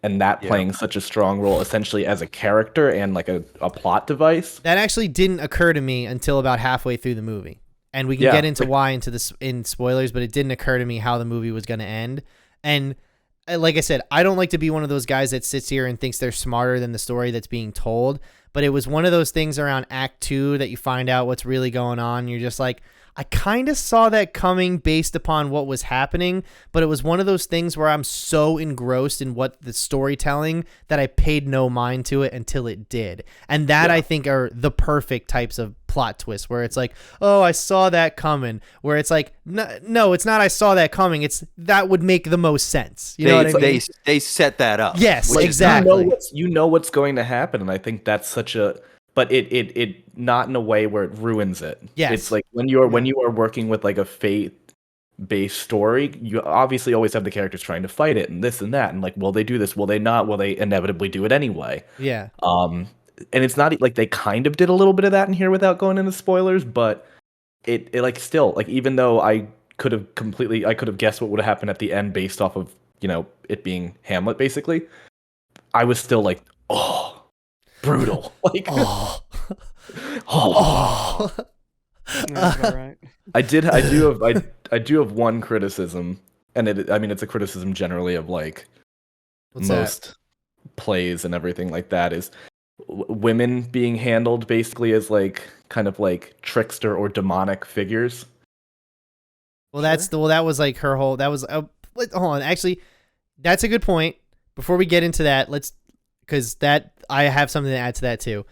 and that Yeah. playing such a strong role essentially as a character and like a plot device. That actually didn't occur to me until about halfway through the movie. And we can Yeah, get into like- why in spoilers, but it didn't occur to me how the movie was going to end. And like I said, I don't like to be one of those guys that sits here and thinks they're smarter than the story that's being told. But it was one of those things around Act 2 that you find out what's really going on. You're just like, I kind of saw that coming based upon what was happening, but it was one of those things where I'm so engrossed in what the storytelling that I paid no mind to it until it did. And that, I think, are the perfect types of plot twists, where it's like, oh, I saw that coming, where it's like, no, it's not I saw that coming, it's that would make the most sense. You know what I mean? They set that up. Yes, which is exactly. You know what's going to happen, and I think that's such a. But it not in a way where it ruins it. Yes. It's like when you are working with like a faith-based story, you obviously always have the characters trying to fight it and this and that, and like, will they do this? Will they not? Will they inevitably do it anyway? Yeah. And it's not like they kind of did a little bit of that in here without going into spoilers, but it like still, like, even though I could have guessed what would have happened at the end based off of, it being Hamlet basically, I was still like, oh, brutal. Like, Oh. oh. That's about right. I do have one criticism, and it's a criticism generally of like What's that? most plays and everything like that, is women being handled basically as like kind of like trickster or demonic figures. Well, that was like her whole. That was. Hold on. Actually, that's a good point. Before we get into that, because I have something to add to that too.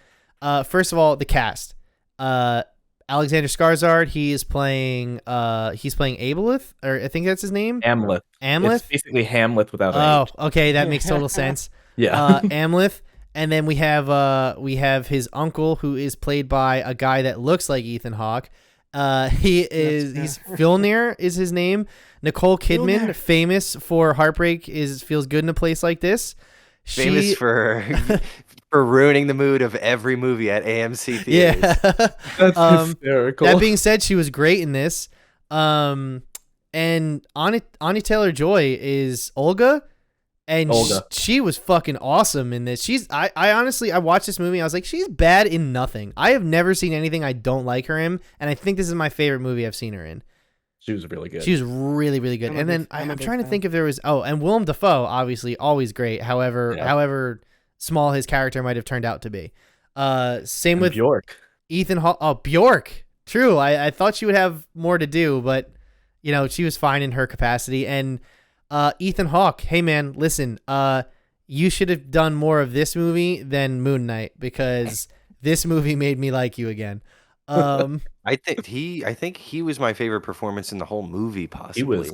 First of all, the cast. Alexander Skarsgård. He's playing Aboleth, or I think that's his name. Amleth. Amleth. It's basically Hamlet without Oh, age. okay, that makes total sense. Yeah. Amleth, and then we have his uncle, who is played by a guy that looks like Ethan Hawke, He's Filner is his name. Nicole Kidman, Filner. famous for Heartbreak, feels good in a place like this. Famous for ruining the mood of every movie at AMC theaters. Yeah. That's hysterical. That being said, she was great in this. And Anya Taylor-Joy is Olga, and Olga. she was fucking awesome in this. I honestly, I watched this movie, I was like, she's bad in nothing. I have never seen anything I don't like her in, and I think this is my favorite movie I've seen her in. She was really good. She was really, really good. And then I'm trying to think if there was and Willem Dafoe, obviously always great. However small his character might have turned out to be. Same with Bjork. Ethan Hawke. Oh, Bjork. True. I thought she would have more to do, but she was fine in her capacity. And Ethan Hawke, hey man, listen, you should have done more of this movie than Moon Knight, because this movie made me like you again. I think he was my favorite performance in the whole movie. Possibly, He was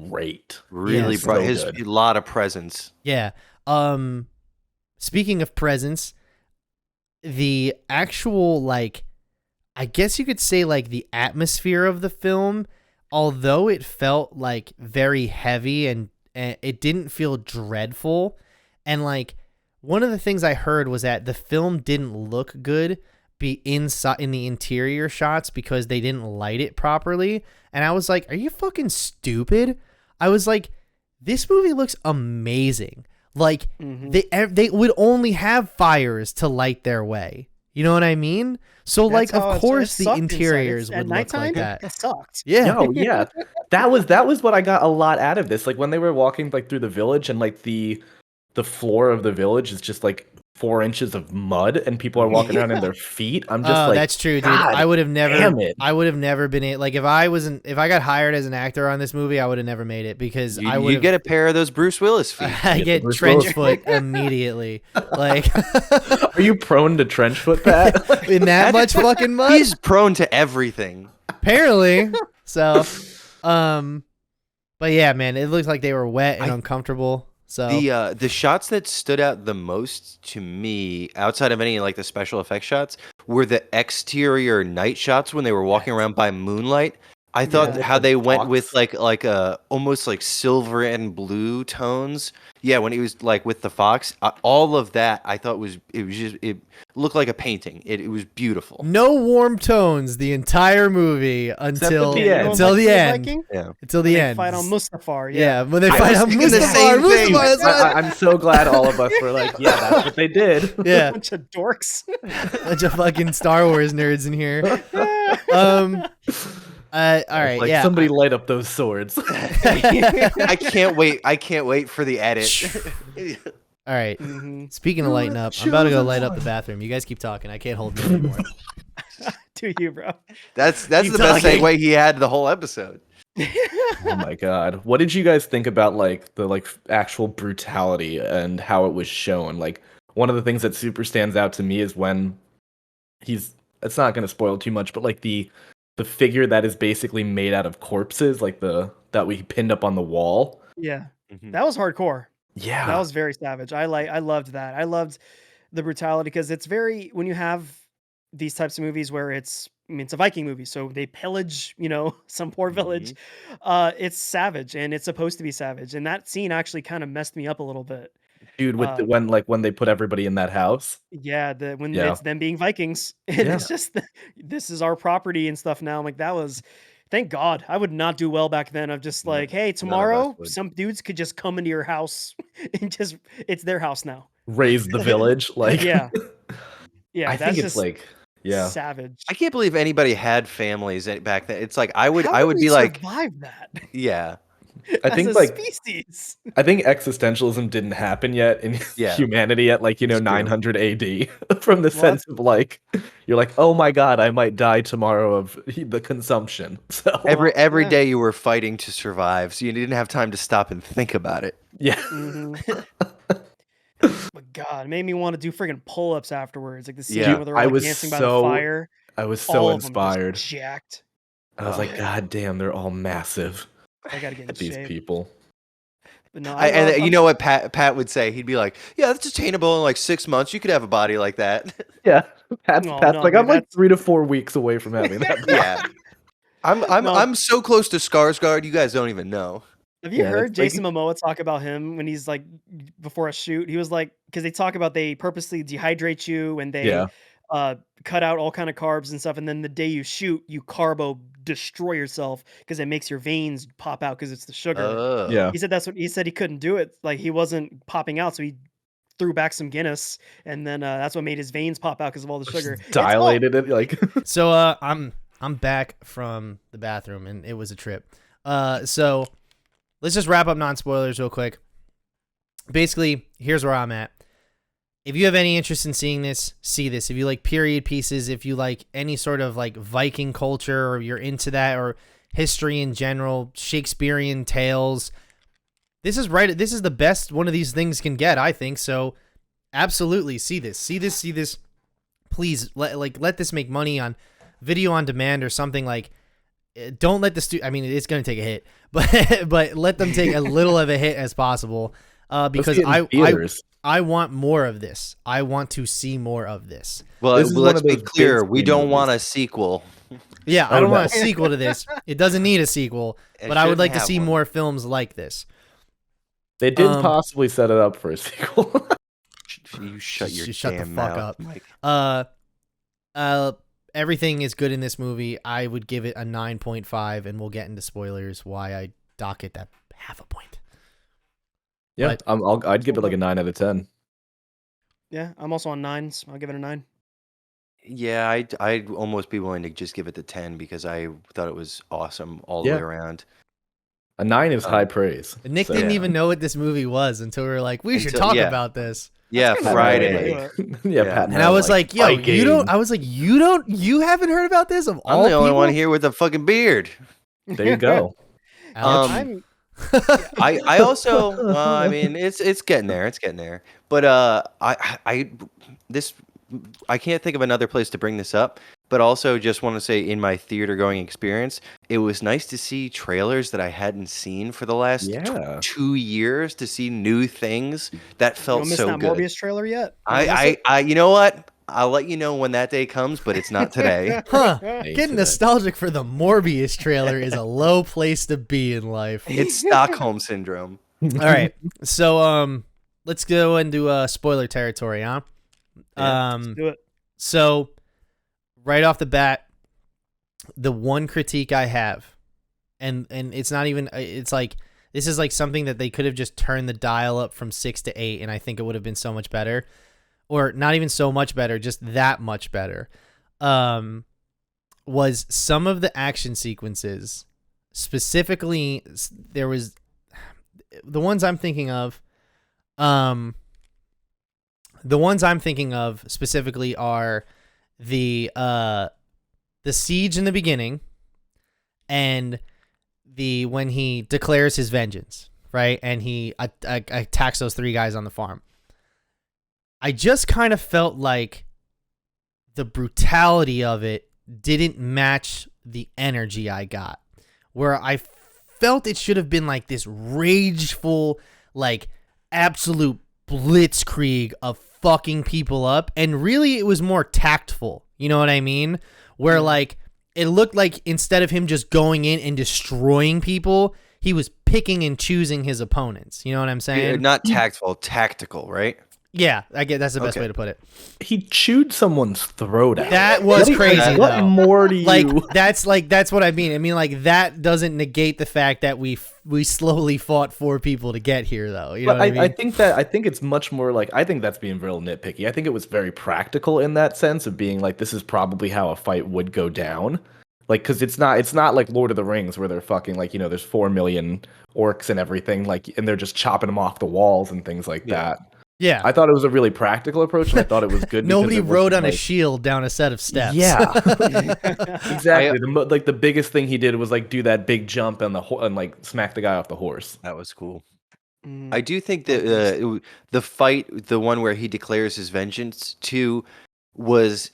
great. really Yes. brought So a good. lot of presence. Yeah. Speaking of presence, the actual, like, I guess you could say, like, the atmosphere of the film, although it felt like very heavy and it didn't feel dreadful. And like, one of the things I heard was that the film didn't look good inside in the interior shots because they didn't light it properly. And I was like, are you fucking stupid? I was like, this movie looks amazing. Like, they would only have fires to light their way. You know what I mean? So That's like, how of it course the sucked inside. interiors At would look nighttime, like that. It sucked. Yeah. No, yeah. That was what I got a lot out of this. Like when they were walking like through the village, and like the floor of the village is just like 4 inches of mud, and people are walking around in their feet. I'm just like, that's true, dude. God I would have never. damn it. I would have never been it. Like if I got hired as an actor on this movie, I would have never made it because I would You get a pair of those Bruce Willis feet. I Get the get Bruce trench Willis. foot immediately. Like Are you prone to trench foot, Pat? in that much fucking mud. He's prone to everything. Apparently. So, but yeah, man, it looks like they were wet and uncomfortable. So The shots that stood out the most to me, outside of any like the special effects shots, were the exterior night shots when they were walking around by moonlight. I thought Yeah. how they went Fox. with like a almost like silver and blue tones. Yeah, when he was like with the fox, all of that I thought it looked like a painting. It was beautiful. no warm tones the entire movie until the end. until the end. Yeah. Until the They end. fight on Mustafar. Yeah, when they I fight was on thinking the Mustafar. same thing. That's what- I'm so glad all of us were like, yeah, that's what they did. yeah, Bunch of dorks. bunch of fucking Star Wars nerds in here. All right, Like yeah. somebody light up those swords. I can't wait. I can't wait for the edit. All right. Mhm. Speaking of lighting up, I'm about to go light up the bathroom. You guys keep talking. I can't hold it anymore. To you, bro. That's Keep the best talking. segue he had the whole episode. Oh my god. What did you guys think about like the like actual brutality and how it was shown? Like one of the things that super stands out to me is when it's not going to spoil too much, but like the figure that is basically made out of corpses, like that we pinned up on the wall. Yeah, Mhm. that was hardcore. Yeah. That was very savage. I loved that. I loved the brutality because it's very, when you have these types of movies where it's a Viking movie, so they pillage, some poor village. It's savage, and it's supposed to be savage. And that scene actually kind of messed me up a little bit. Dude, with when they put everybody in that house. Yeah, when Yeah. it's them being Vikings, and Yeah. it's just this is our property and stuff now. I'm like, that was, thank God. I would not do well back then of just like, hey, tomorrow would. some dudes could just come into your house and just, it's their house now. Raise the village. Like Yeah. Yeah, I that's think it's just like savage. I can't believe anybody had families back then. It's like I would How did be we like, survive that yeah, I as think a like species. I think existentialism didn't happen yet in Yeah. humanity at like, It's true. 900 AD from the Well, sense of like, you're like, oh my God, I might die tomorrow of the consumption. So every yeah. day you were fighting to survive, so you didn't have time to stop and think about it. yeah. Mhm. But God, it made me want to do friggin' pull-ups afterwards. Like the scene Yeah. where they're I like was dancing by so the fire. I was All so of 'em just inspired. jacked. I was Oh, like, yeah. God damn, they're all massive. I gotta get in These shape. people. But no, And you know what Pat would say? He'd be like, "Yeah, that's attainable in like 6 months. You could have a body like that." Yeah. Pat's Oh, like, no, I'm dude, like that's- 3 to 4 weeks away from having that. Yeah, No. I'm so close to Skarsgård, you guys don't even know. Have you Yeah, heard that's like- Jason Momoa talk about him when he's like before a shoot? He was like, because they talk about they purposely dehydrate you and they Yeah. cut out all kind of carbs and stuff, and then the day you shoot, you carbo destroy yourself because it makes your veins pop out because it's the sugar. Oh. Yeah. He said that's what he said. He couldn't do it, like he wasn't popping out, so he threw back some Guinness, and then that's what made his veins pop out because of all the sugar. Just dilated it like. So I'm back from the bathroom and it was a trip. So let's just wrap up non-spoilers real quick. Basically, here's where I'm at. If you have any interest in seeing this, see this. If you like period pieces, if you like any sort of like Viking culture or you're into that or history in general, Shakespearean tales, this is right. This is the best one of these things can get, I think. So absolutely see this. See this. Please let this make money on video on demand or something. Like, don't let the I mean, it's going to take a hit, but let them take a little of a hit as possible. Because I want more of this. I want to see more of this. Well, This is one let's of be those clear. big We screen don't movies. want a sequel. Yeah, I Oh, don't no. want a sequel to this. It doesn't need a sequel, It but I would shouldn't like to have see one. more films like this. They did Um, possibly set it up for a sequel. You shut your Shut the damn fuck mouth, up. Mike. Everything is good in this movie. I would give it a 9.5, and we'll get into spoilers why I dock it that half a point. Yeah, But- I'd give it like a 9 out of 10. Yeah, I'm also on 9s. I'll give it a 9. Yeah, I'd almost be willing to just give it the 10 because I thought it was awesome all the Yeah. way around. A 9 is high praise. Nick So- didn't Yeah. even know what this movie was until we were like, we should Until- talk yeah. about this. Yeah, kinda Friday. right. Yeah, Yeah. Pat And I was like, yo, Viking. you haven't heard about this of I'm all the only one people? here with a fucking beard. There you go. Alex? I'm I also I mean it's getting there. It's getting there. But I can't think of another place to bring this up, but also just want to say in my theater going experience, it was nice to see trailers that I hadn't seen for the last Yeah. 2 years, to see new things that you felt don't miss so that good. Morbius trailer yet. You don't miss I you know what? I'll let you know when that day comes, but it's not today. Huh. Ain't Getting today. nostalgic for the Morbius trailer is a low place to be in life. It's Stockholm syndrome. All right. So let's go into spoiler territory, huh? Yeah, Let's do it. So right off the bat, the one critique I have, and it's not even, it's like, this is like something that they could have just turned the dial up from 6 to 8, and I think it would have been so much better. Or not even so much better, just that much better. Was some of the action sequences, specifically, there was the ones I'm thinking of. The ones I'm thinking of specifically are the siege in the beginning, and when he declares his vengeance, right, and he attacks those 3 guys on the farm. I just kind of felt like the brutality of it didn't match the energy I got, where I felt it should have been like this rageful, like absolute blitzkrieg of fucking people up, and really it was more tactful. You know what I mean? Where like it looked like instead of him just going in and destroying people, he was picking and choosing his opponents. You know what I'm saying? Not tactful, tactical, right? Yeah, I get that's the best Okay. way to put it. He chewed someone's throat out. That was What- crazy, What though. more do you? That's what I mean. I mean, like, that doesn't negate the fact that we slowly fought 4 people to get here, though. You know But what I mean? I think it's much more like, I think that's being real nitpicky. I think it was very practical in that sense of being like, this is probably how a fight would go down. Like, because it's not like Lord of the Rings where they're fucking like, there's 4 million orcs and everything, like, and they're just chopping them off the walls and things like that. Yeah. I thought it was a really practical approach, and I thought it was good. Nobody because it rode wasn't, on a like- shield down a set of steps. Yeah, exactly. The biggest thing he did was like do that big jump and and like smack the guy off the horse. That was cool. Mm. I do think that the fight, the one where he declares his vengeance, too, was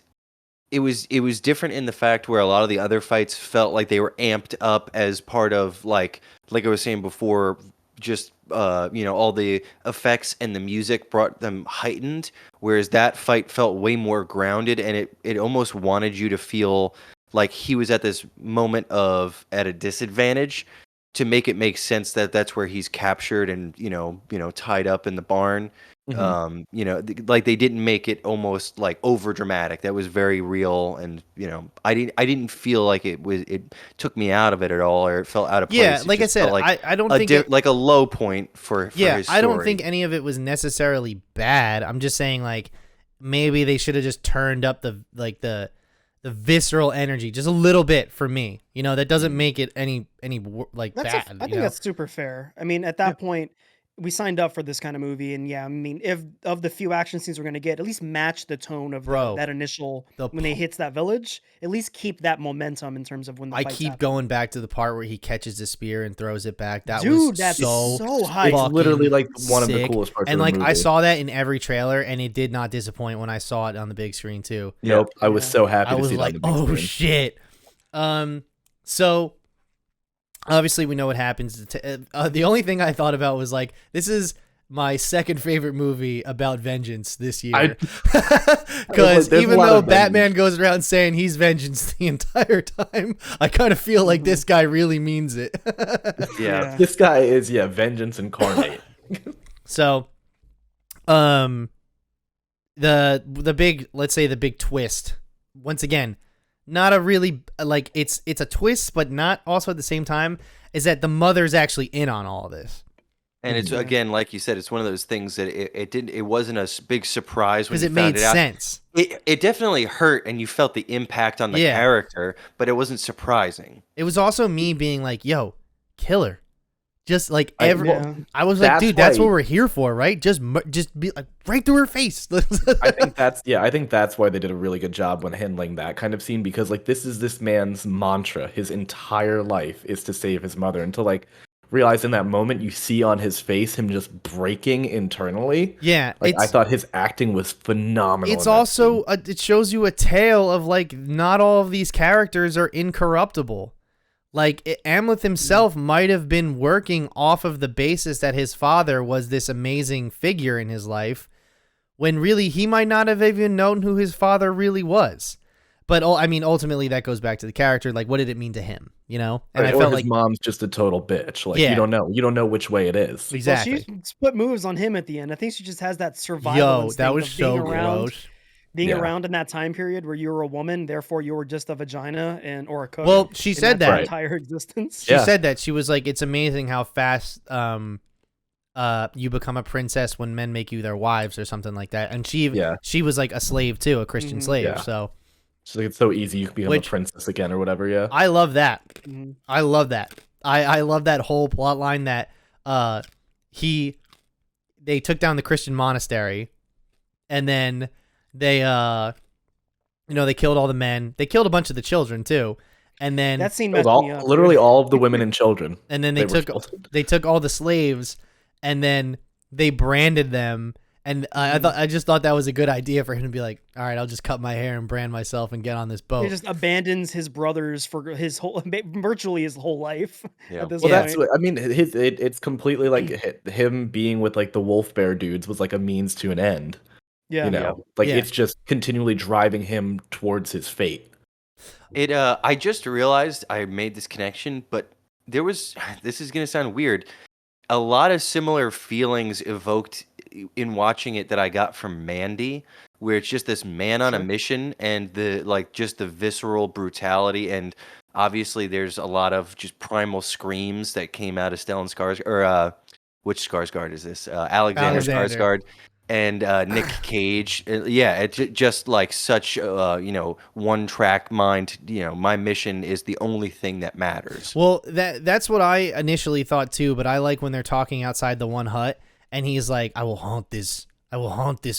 different in the fact where a lot of the other fights felt like they were amped up as part of like I was saying before, just all the effects and the music brought them heightened, whereas that fight felt way more grounded, and it almost wanted you to feel like he was at this moment at a disadvantage to make it make sense that that's where he's captured and tied up in the barn. Like they didn't make it almost like over dramatic. That was very real, and I didn't feel like it took me out of it at all, or it felt out of place. Yeah, It like I just said, felt like I don't think like a low point for yeah, his I don't story. think any of it was necessarily bad. I'm just saying like maybe they should have just turned up the visceral energy just a little bit for me. That doesn't make it any like bad. I think that's super fair. I mean, at that point, we signed up for this kind of movie, and yeah, I mean, if of the few action scenes we're gonna get, at least match the tone of that initial when they hits that village. At least keep that momentum in terms of when the I fights keep happen. going back to the part where he catches the spear and throws it back. That Dude, was that's so hype. It's literally like one of the sick. coolest parts and of the like movie. I saw that in every trailer, and it did not disappoint when I saw it on the big screen too. Nope, I was so happy I to was see like, that on the big screen. shit. So obviously we know what happens. The only thing I thought about was like, this is my second favorite movie about vengeance this year. Because even though Batman goes around saying he's vengeance the entire time, I kind of feel like this guy really means it. Yeah. This guy is vengeance incarnate. So, the big, let's say the big twist, once again, not a really like it's a twist, but not also at the same time, is that the mother's actually in on all of this. And it's again, like you said, it's one of those things that it wasn't a big surprise when Because you it found made it out. sense. It definitely hurt, and you felt the impact on the character, but it wasn't surprising. It was also me being like, "Yo, killer." Just like I was like, that's "Dude, that's why- what we're here for, right? Just be like right through her face." I think that's why they did a really good job when handling that kind of scene, because like this is this man's mantra. His entire life is to save his mother, and to like realize in that moment you see on his face him just breaking internally. Yeah, like I thought his acting was phenomenal. It's also it shows you a tale of like not all of these characters are incorruptible. Like Amleth himself might have been working off of the basis that his father was this amazing figure in his life, when really he might not have even known who his father really was. But I mean, ultimately that goes back to the character. Like, what did it mean to him? And I felt like his mom's just a total bitch. Like you don't know which way it is. Exactly. Well, she split moves on him at the end. I think she just has that survival instinct that was of so being around, gross. being around in that time period where you were a woman, therefore you were just a vagina or a cook. Well, she said that entire existence. She said that. She was like, it's amazing how fast you become a princess when men make you their wives or something like that. And she was like a slave too, a Christian slave. Yeah. So it's so easy you can become a princess again or whatever. Yeah, I love that. I love that. I love that whole plot line that they took down the Christian monastery, and then they they killed all the men. They killed a bunch of the children too. And then that scene messed me up. Literally all of the women and children. And then they took all the slaves, and then they branded them. And I just thought that was a good idea for him to be like, all right, I'll just cut my hair and brand myself and get on this boat. He just abandons his brothers for virtually his whole life. Yeah. At this Well, point. that's what I mean. It's completely like him being with like the wolf bear dudes was like a means to an end. Yeah. It's just continually driving him towards his fate. I just realized I made this connection, but this is going to sound weird. A lot of similar feelings evoked in watching it that I got from Mandy, where it's just this man on a mission, and just the visceral brutality, and obviously there's a lot of just primal screams that came out of Stellan Skarsgård, or which Skarsgård is this? Alexander Skarsgård. And Nick Cage, just like such, one track mind. My mission is the only thing that matters. Well, that's what I initially thought too. But I like when they're talking outside the one hut, and he's like, "I will haunt this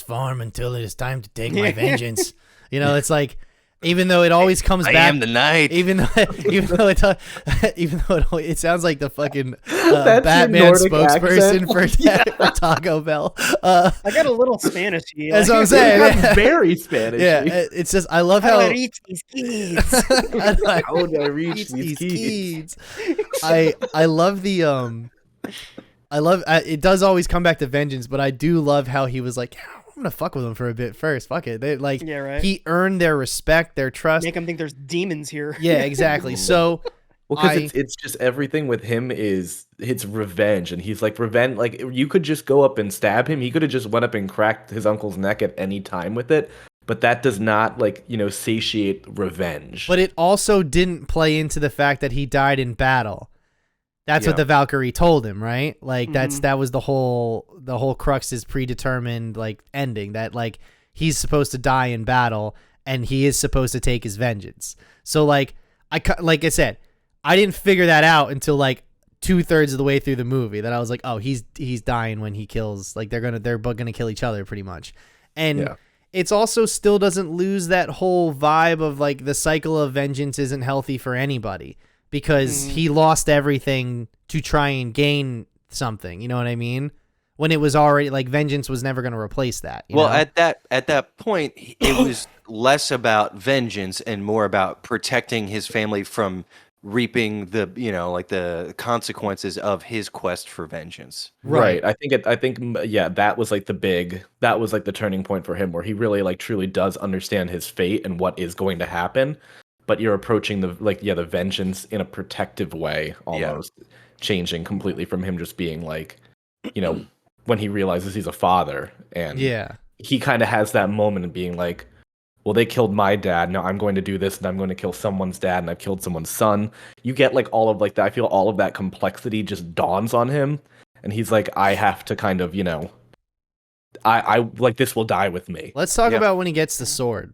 farm until it is time to take my vengeance." It's like, even though it always comes back. I am the night. Even though it sounds like the fucking Batman spokesperson for Taco Bell. I got a little Spanish. That's what I'm saying. That's very Spanish. Yeah, it's just I love how I reach these kids. How do I reach these kids? I love the it does always come back to vengeance, but I do love how he was like, gonna fuck with him for a bit first. Fuck it. They like Yeah, right. he earned their respect, their trust. Make them think there's demons here. Yeah, exactly. So Well, because it's just everything with him is it's revenge, and he's like revenge. Like you could just go up and stab him. He could have just went up and cracked his uncle's neck at any time with it. But that does not satiate revenge. but it also didn't play into the fact that he died in battle. That's what the Valkyrie told him, right? Like that was the whole Crux's predetermined like ending, that like he's supposed to die in battle and he is supposed to take his vengeance. So like I said, I didn't figure that out until like 2/3 of the way through the movie, that I was like, oh, he's dying when he kills, like they're both gonna kill each other pretty much. And it's also still doesn't lose that whole vibe of like the cycle of vengeance isn't healthy for anybody, because he lost everything to try and gain something. You know what I mean? When it was already like vengeance was never going to replace that. You know? at that point, it was less about vengeance and more about protecting his family from reaping the consequences of his quest for vengeance. Right. I think that was like the turning point for him, where he really like truly does understand his fate and what is going to happen. But you're approaching the vengeance in a protective way, almost changing completely from him just being like, when he realizes he's a father, and he kind of has that moment of being like, well, they killed my dad. Now I'm going to do this, and I'm going to kill someone's dad, and I've killed someone's son. You get like all of like that. I feel all of that complexity just dawns on him, and he's like, I have to kind of, I like this will die with me. Let's talk about when he gets the sword.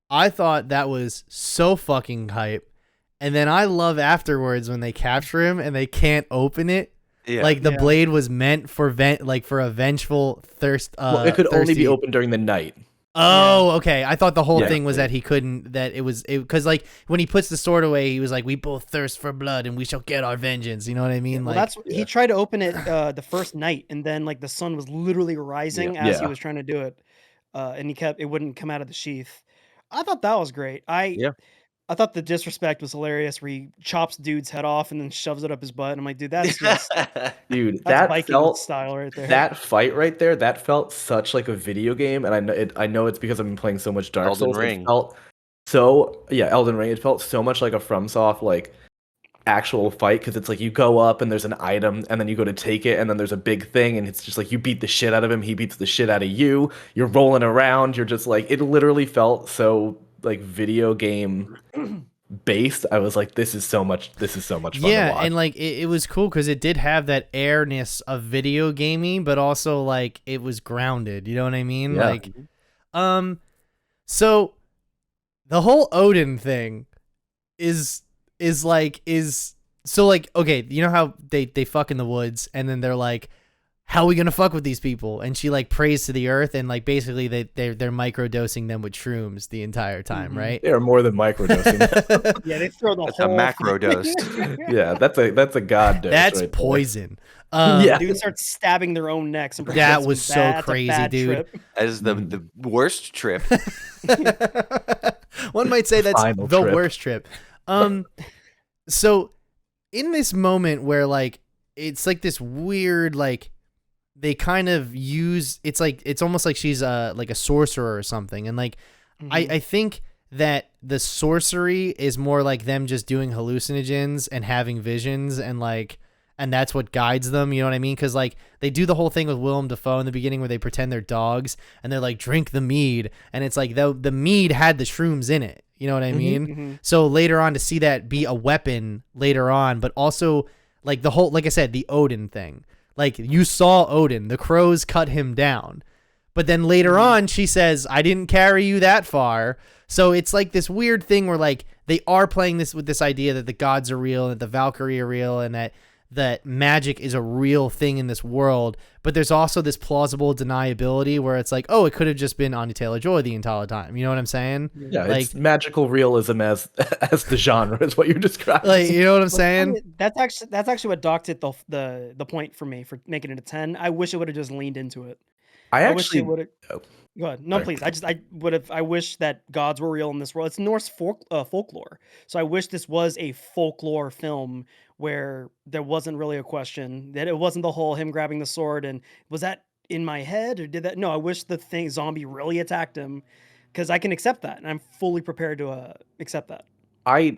I thought that was so fucking hype. And then I love afterwards when they capture him and they can't open it. Yeah. Like the blade was meant for for a vengeful thirst. Well, it could only be opened during the night. Oh, okay. I thought the whole thing was that he couldn't, because like when he puts the sword away, he was like, we both thirst for blood and we shall get our vengeance. You know what I mean? Well, he tried to open it the first night, and then like the sun was literally rising as he was trying to do it. And it wouldn't come out of the sheath. I thought that was great. I thought the disrespect was hilarious, where he chops dude's head off and then shoves it up his butt. And I'm like, dude, that's just dude, that's Viking style right there. That fight right there, that felt such like a video game, and I know it's because I've been playing so much Dark Souls. Ring. It felt Elden Ring. It felt so much like a FromSoft like actual fight, because it's like you go up and there's an item, and then you go to take it, and then there's a big thing, and it's just like you beat the shit out of him, he beats the shit out of you, you're rolling around, you're just like, it literally felt so like video game based. I was like, this is so much fun to watch. And like it was cool because it did have that airness of video gamey, but also like it was grounded. You know what I mean? Like, so the whole Odin thing is okay, you know how they fuck in the woods, and then they're like, how are we gonna fuck with these people? And she like prays to the earth, and like basically they're microdosing them with shrooms the entire time, right? They're more than microdosing. Yeah, they throw the That's whole a macro dose. Yeah, that's a god dose. That's right poison. Dudes start stabbing their own necks. And that was so crazy, dude. As the worst trip. One might say that's Final the trip. worst trip. So in this moment where like it's like this weird like they kind of use it's almost like she's like a sorcerer or something, and like I think that the sorcery is more like them just doing hallucinogens and having visions, and that's what guides them, you know what I mean? Because like they do the whole thing with Willem Dafoe in the beginning where they pretend they're dogs and they're like, drink the mead, and it's like the mead had the shrooms in it, you know what I mean? So later on to see that be a weapon later on, but also like the whole, like I said, the Odin thing. Like you saw Odin, the crows cut him down. But then later on she says, I didn't carry you that far. So it's like this weird thing where like they are playing this with this idea that the gods are real, and that the Valkyrie are real, and that magic is a real thing in this world. But there's also this plausible deniability where it's like, oh, it could have just been Anya Taylor-Joy the entire time. You know what I'm saying? Yeah, like it's magical realism as the genre is what you're describing. like, you know what I'm saying? That's actually what docked it the point for me for making it a 10. I wish it would have just leaned into it. I wish it would have. Go ahead. No, sorry. please. I wish that gods were real in this world. It's Norse folklore. So I wish this was a folklore film where there wasn't really a question, that it wasn't the whole him grabbing the sword and was that in my head, or did that? No, I wish the zombie really attacked him, because I can accept that, and I'm fully prepared to accept that. I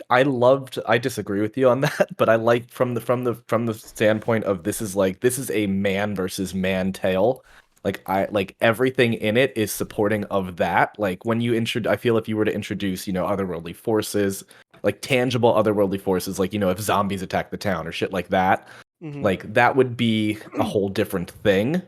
disagree with you on that, but I like from the standpoint of this is a man versus man tale. Like I like everything in it is supporting of that. Like when you I feel if you were to introduce, otherworldly forces, like tangible otherworldly forces, like if zombies attack the town or shit like that, like that would be a whole different thing.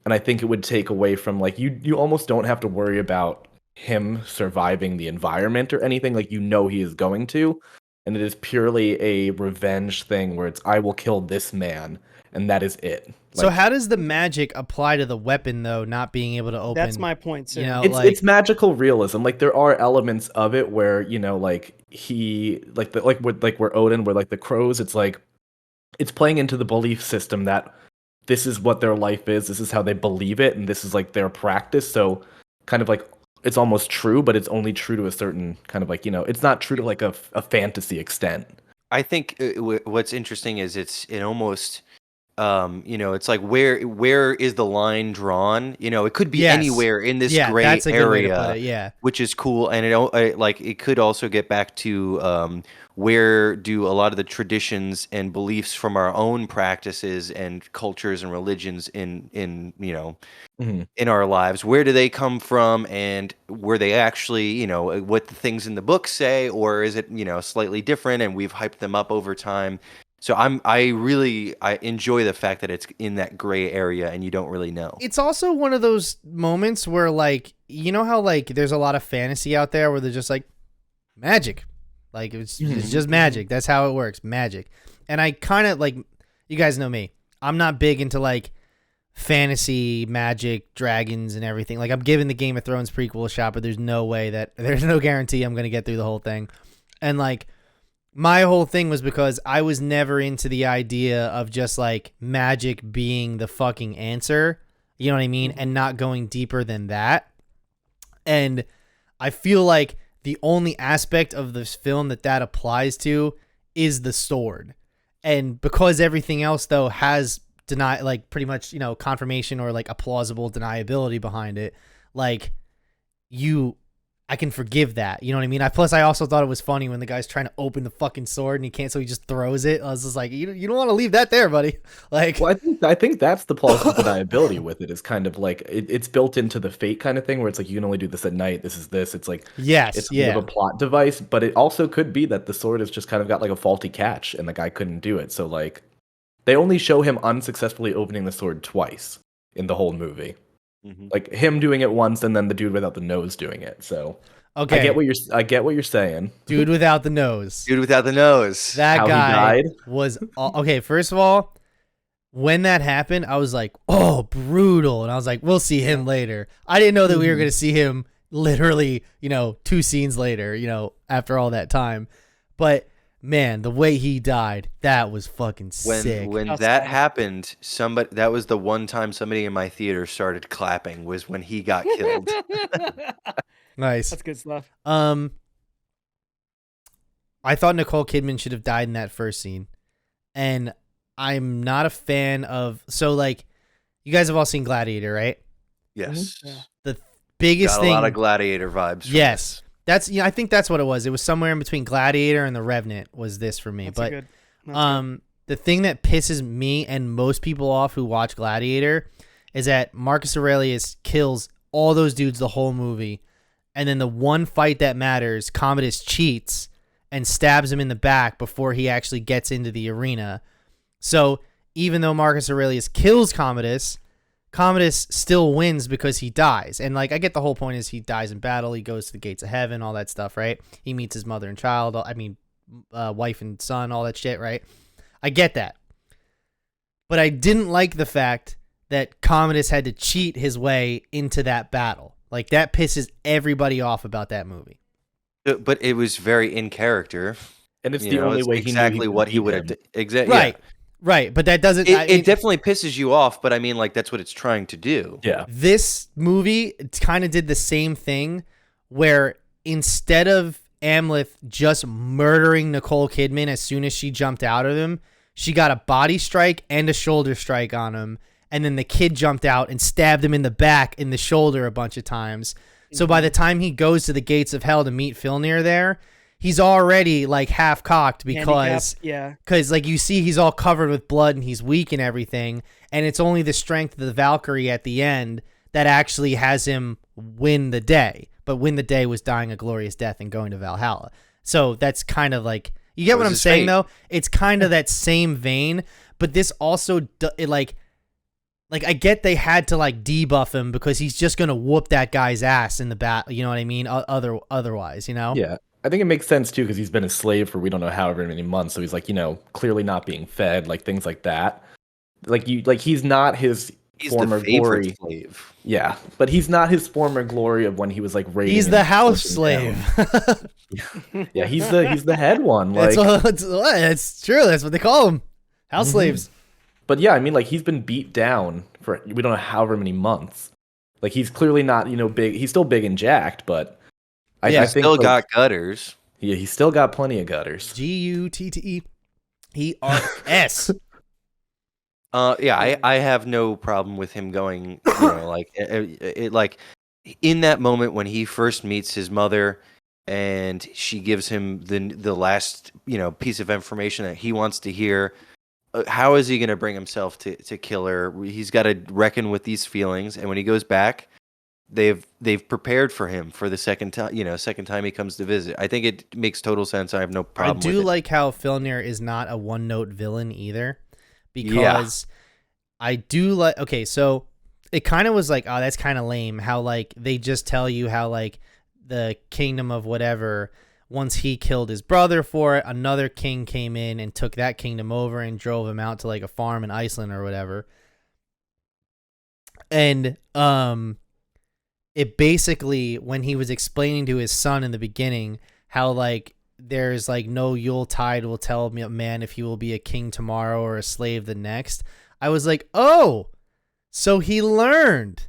And I think it would take away from like you almost don't have to worry about him surviving the environment or anything, like he is going to, and it is purely a revenge thing where it's I will kill this man and that is it. So Like, how does the magic apply to the weapon though, not being able to open? That's my point, too. it's magical realism. Like there are elements of it where like he like where Odin, where like the crows, it's like it's playing into the belief system that this is what their life is, this is how they believe it, and this is like their practice. So kind of like it's almost true, but it's only true to a certain kind of like, it's not true to like a fantasy extent. I think what's interesting is it almost, it's like where is the line drawn? It could be anywhere in this gray that's a good way to put area, it, yeah. which is cool. And it could also get back to where do a lot of the traditions and beliefs from our own practices and cultures and religions in in our lives, where do they come from, and were they actually what the things in the book say, or is it slightly different and we've hyped them up over time? So I really enjoy the fact that it's in that gray area and you don't really know. It's also one of those moments where like, how like there's a lot of fantasy out there where they're just like magic. Like it's just magic. That's how it works. Magic. And I kind of like, you guys know me. I'm not big into like fantasy, magic, dragons and everything. Like I'm giving the Game of Thrones prequel a shot, but there's no guarantee I'm going to get through the whole thing. And like, my whole thing was because I was never into the idea of just like magic being the fucking answer, you know what I mean? And not going deeper than that. And I feel like the only aspect of this film that applies to is the sword. And because everything else though has pretty much, confirmation or like a plausible deniability behind it, like I can forgive that. You know what I mean? Plus, I also thought it was funny when the guy's trying to open the fucking sword and he can't, so he just throws it. I was just like, you don't want to leave that there, buddy. Like, well, I think that's the plausible deniability with it, is kind of like it's built into the fate kind of thing where it's like you can only do this at night. This is this. It's like it's kind of a plot device, but it also could be that the sword has just kind of got like a faulty catch and the guy couldn't do it. So like they only show him unsuccessfully opening the sword twice in the whole movie. Like him doing it once and then the dude without the nose doing it. So okay, I get what you're saying. Dude without the nose. Dude without the nose. That How guy he died? was okay. First of all, when that happened, I was like, oh, brutal. And I was like, we'll see him later. I didn't know that we were going to see him literally, 2 scenes later, after all that time. But man, the way he died, that was fucking sick. When that happened, that was the one time somebody in my theater started clapping, was when he got killed. Nice. That's good stuff. I thought Nicole Kidman should have died in that first scene. And I'm not a fan of, so like, you guys have all seen Gladiator, right? Yes. Yeah. The biggest thing. Got a lot of Gladiator vibes. Yes. That's, I think that's what it was. It was somewhere in between Gladiator and The Revenant was this for me. That's but good. the thing that pisses me and most people off who watch Gladiator is that Marcus Aurelius kills all those dudes the whole movie. And then the one fight that matters, Commodus cheats and stabs him in the back before he actually gets into the arena. So even though Marcus Aurelius kills Commodus still wins because he dies. And like, I get the whole point is he dies in battle. He goes to the gates of heaven, all that stuff, right? He meets his mother and child. Wife and son, all that shit, right? I get that. But I didn't like the fact that Commodus had to cheat his way into that battle. Like, that pisses everybody off about that movie. But it was very in character. And it's the only way exactly what he would have done. Exactly. Right. Yeah. Right, but that doesn't... It definitely pisses you off, but I mean, like, that's what it's trying to do. Yeah. This movie kind of did the same thing, where instead of Amleth just murdering Nicole Kidman as soon as she jumped out of him, she got a body strike and a shoulder strike on him, and then the kid jumped out and stabbed him in the back, in the shoulder a bunch of times. So by the time he goes to the gates of hell to meet Fjolnir there, he's already like half cocked because like you see he's all covered with blood and he's weak and everything, and it's only the strength of the Valkyrie at the end that actually has him win the day. But win the day was dying a glorious death and going to Valhalla. So that's kind of like, you get what I'm saying though? It's kind of that same vein, but this also like I get they had to like debuff him because he's just gonna whoop that guy's ass in the bat. You know what I mean? Otherwise, you know? Yeah, I think it makes sense too because he's been a slave for we don't know however many months. So he's like, clearly not being fed, like things like that. He's not his former the favorite glory. slave. Yeah, but he's not his former glory of when he was like raiding. He's the house slave. Yeah, he's the head one. Like it's true. That's what they call him, house slaves. But yeah, I mean, like he's been beat down for we don't know however many months. Like he's clearly not big. He's still big and jacked, but I think still got gutters. Yeah, he's still got plenty of gutters. GUTTERS. I have no problem with him going, like in that moment when he first meets his mother and she gives him the last, piece of information that he wants to hear. How is he going to bring himself to kill her? He's got to reckon with these feelings. And when he goes back, they've prepared for him for the second time, second time he comes to visit. I think it makes total sense. I have no problem with it. I do like how Fjolnir is not a one-note villain either. Because I do like, okay, so it kind of was like, oh, that's kind of lame how like they just tell you how like the kingdom of whatever, once he killed his brother for it, another king came in and took that kingdom over and drove him out to like a farm in Iceland or whatever. And it basically, when he was explaining to his son in the beginning how like there's like no Yule tide will tell a man if he will be a king tomorrow or a slave the next, I was like, oh, so he learned.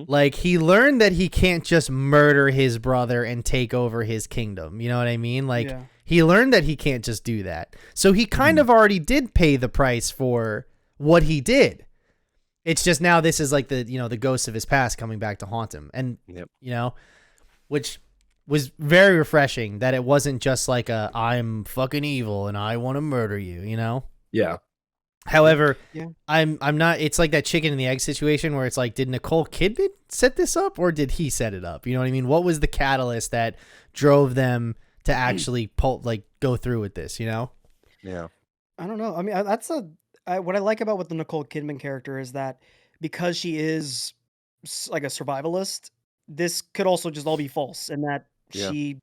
Like he learned that he can't just murder his brother and take over his kingdom. You know what I mean? Like he learned that he can't just do that. So he kind of already did pay the price for what he did. It's just now this is like the ghosts of his past coming back to haunt him. And, which was very refreshing that it wasn't just like I'm fucking evil and I want to murder you, Yeah. However, I'm not. It's like that chicken and the egg situation where it's like, did Nicole Kidman set this up or did he set it up? You know what I mean? What was the catalyst that drove them to actually go through with this? Yeah. I don't know. I mean, what I like about the Nicole Kidman character is that because she is like a survivalist, this could also just all be false, and that she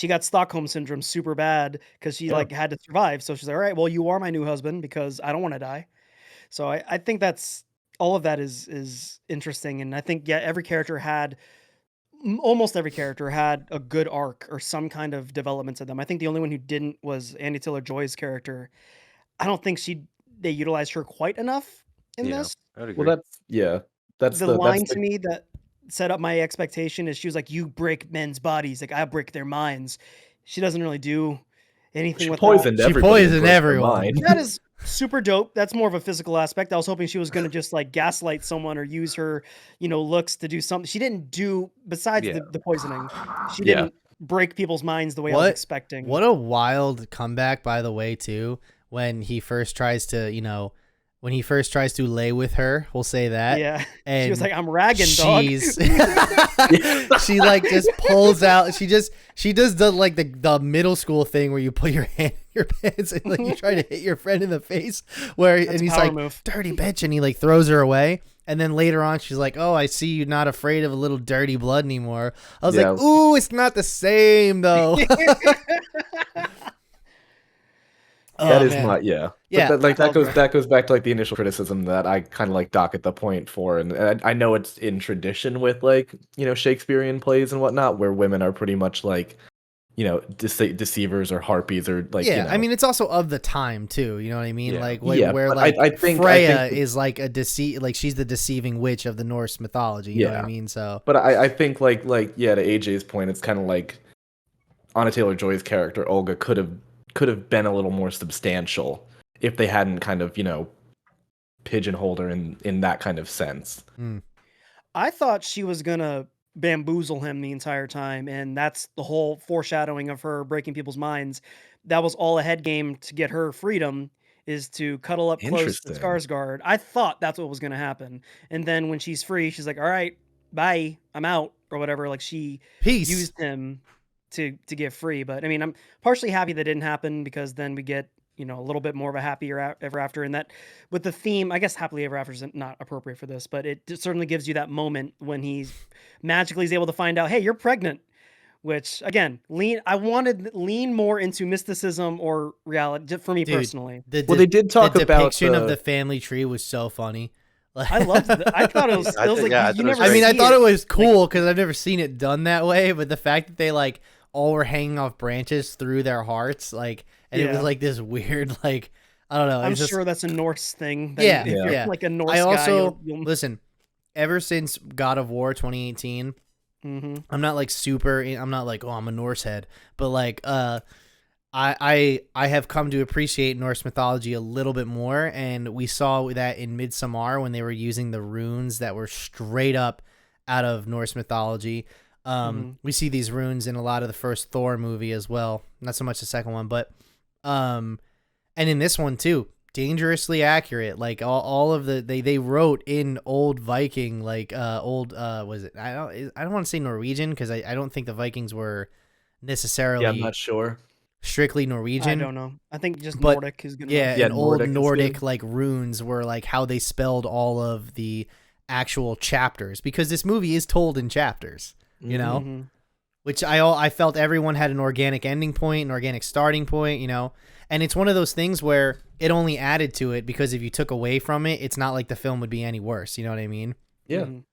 got Stockholm syndrome super bad because she like had to survive. So she's like, all right, well, you are my new husband because I don't want to die. So I think that's all of that is interesting. And I think, almost every character had a good arc or some kind of development to them. I think the only one who didn't was Anya Taylor-Joy's character. I don't think they utilized her quite enough in this. I would agree. Well, that's the line to me that set up my expectation is she was like, you break men's bodies, like I break their minds. She doesn't really do anything with poisoned that. She poisoned everyone. That is super dope. That's more of a physical aspect. I was hoping she was going to just like gaslight someone or use her, looks to do something. She didn't do, besides the poisoning, she didn't break people's minds the way I was expecting. What a wild comeback, by the way, too, when he first tries to, lay with her, we'll say that. Yeah. And she was like, I'm ragging, dog. She like just pulls out. She does the middle school thing where you put your hand in your pants and like you try to hit your friend in the face and he's like, dirty bitch. And he like throws her away. And then later on, she's like, oh, I see you're not afraid of a little dirty blood anymore. I was like, ooh, it's not the same though. That is my that goes back to like the initial criticism that I kind of like dock at the point for, and I know it's in tradition with like Shakespearean plays and whatnot where women are pretty much like deceivers or harpies or like I mean it's also of the time too, you know what I mean, like where I think Freya is like a like she's the deceiving witch of the Norse mythology, you know what I mean? So but I think like to AJ's point, it's kind of like Anya Taylor-Joy's character Olga could have been a little more substantial if they hadn't kind of pigeonholed her in that kind of sense. I thought she was gonna bamboozle him the entire time, and that's the whole foreshadowing of her breaking people's minds. That was all a head game to get her freedom, is to cuddle up close to Interesting. Skarsgård. I thought that's what was gonna happen, and then when she's free, she's like, "All right, bye, I'm out," or whatever. Like she Peace. used him to get free. But I mean, I'm partially happy that didn't happen because then we get a little bit more of a happier ever after, and that with the theme, I guess happily ever after is not appropriate for this, but it certainly gives you that moment when he's magically is able to find out, hey, you're pregnant, which again, I wanted lean more into mysticism or reality for me Dude, personally. Well, they did talk the about depiction of the family tree was so funny. I loved it. I thought it was, I like, thought you it was never I mean, I see thought it was cool because I've never seen it done that way, but the fact that they like all were hanging off branches through their hearts, like, and it was Yeah. like this weird, like, I don't know. I'm it's just, sure that's a Norse thing. That Yeah, if you're yeah. like a Norse I also guy, you'll listen. Ever since God of War 2018, Mhm. I'm not like super. I'm not like, oh, I'm a Norse head, but like, I have come to appreciate Norse mythology a little bit more, and we saw that in Midsommar when they were using the runes that were straight up out of Norse mythology. We see these runes in a lot of the first Thor movie as well, not so much the second one, but and in this one too, dangerously accurate. Like all of they wrote in old Viking, like old was it? I don't want to say Norwegian because I don't think the Vikings were necessarily Yeah, I'm not sure. strictly Norwegian. I don't know. I think just But, Nordic is good Yeah, enough. Yeah, and old Nordic is Nordic good. like runes were like how they spelled all of the actual chapters, because this movie is told in chapters, you know, Mhm. which I felt everyone had an organic ending point, an organic starting point, you know, and it's one of those things where it only added to it because if you took away from it, it's not like the film would be any worse. You know what I mean? Yeah. Mhm.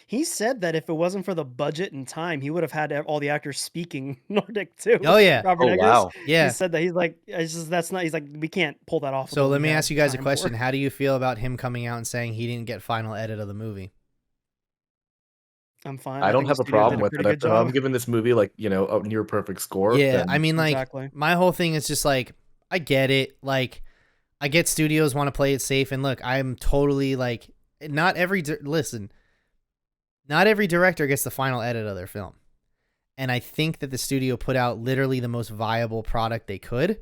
He said that if it wasn't for the budget and time, he would have had all the actors speaking Nordic too. Oh, yeah. Robert Oh, Eggers. wow. Yeah. He said that he's like, it's just that's not. He's like, we can't pull that off. with So what let we me have ask you guys a time question. for. How do you feel about him coming out and saying he didn't get final edit of the movie? I'm fine. I don't think have the a studio problem did a with pretty it. good If I'm job. giving this movie like, a near perfect score, Yeah, then I mean, like, Exactly. my whole thing is just like, I get it. Like, I get studios want to play it safe, and look, I'm totally like, not every director gets the final edit of their film, and I think that the studio put out literally the most viable product they could,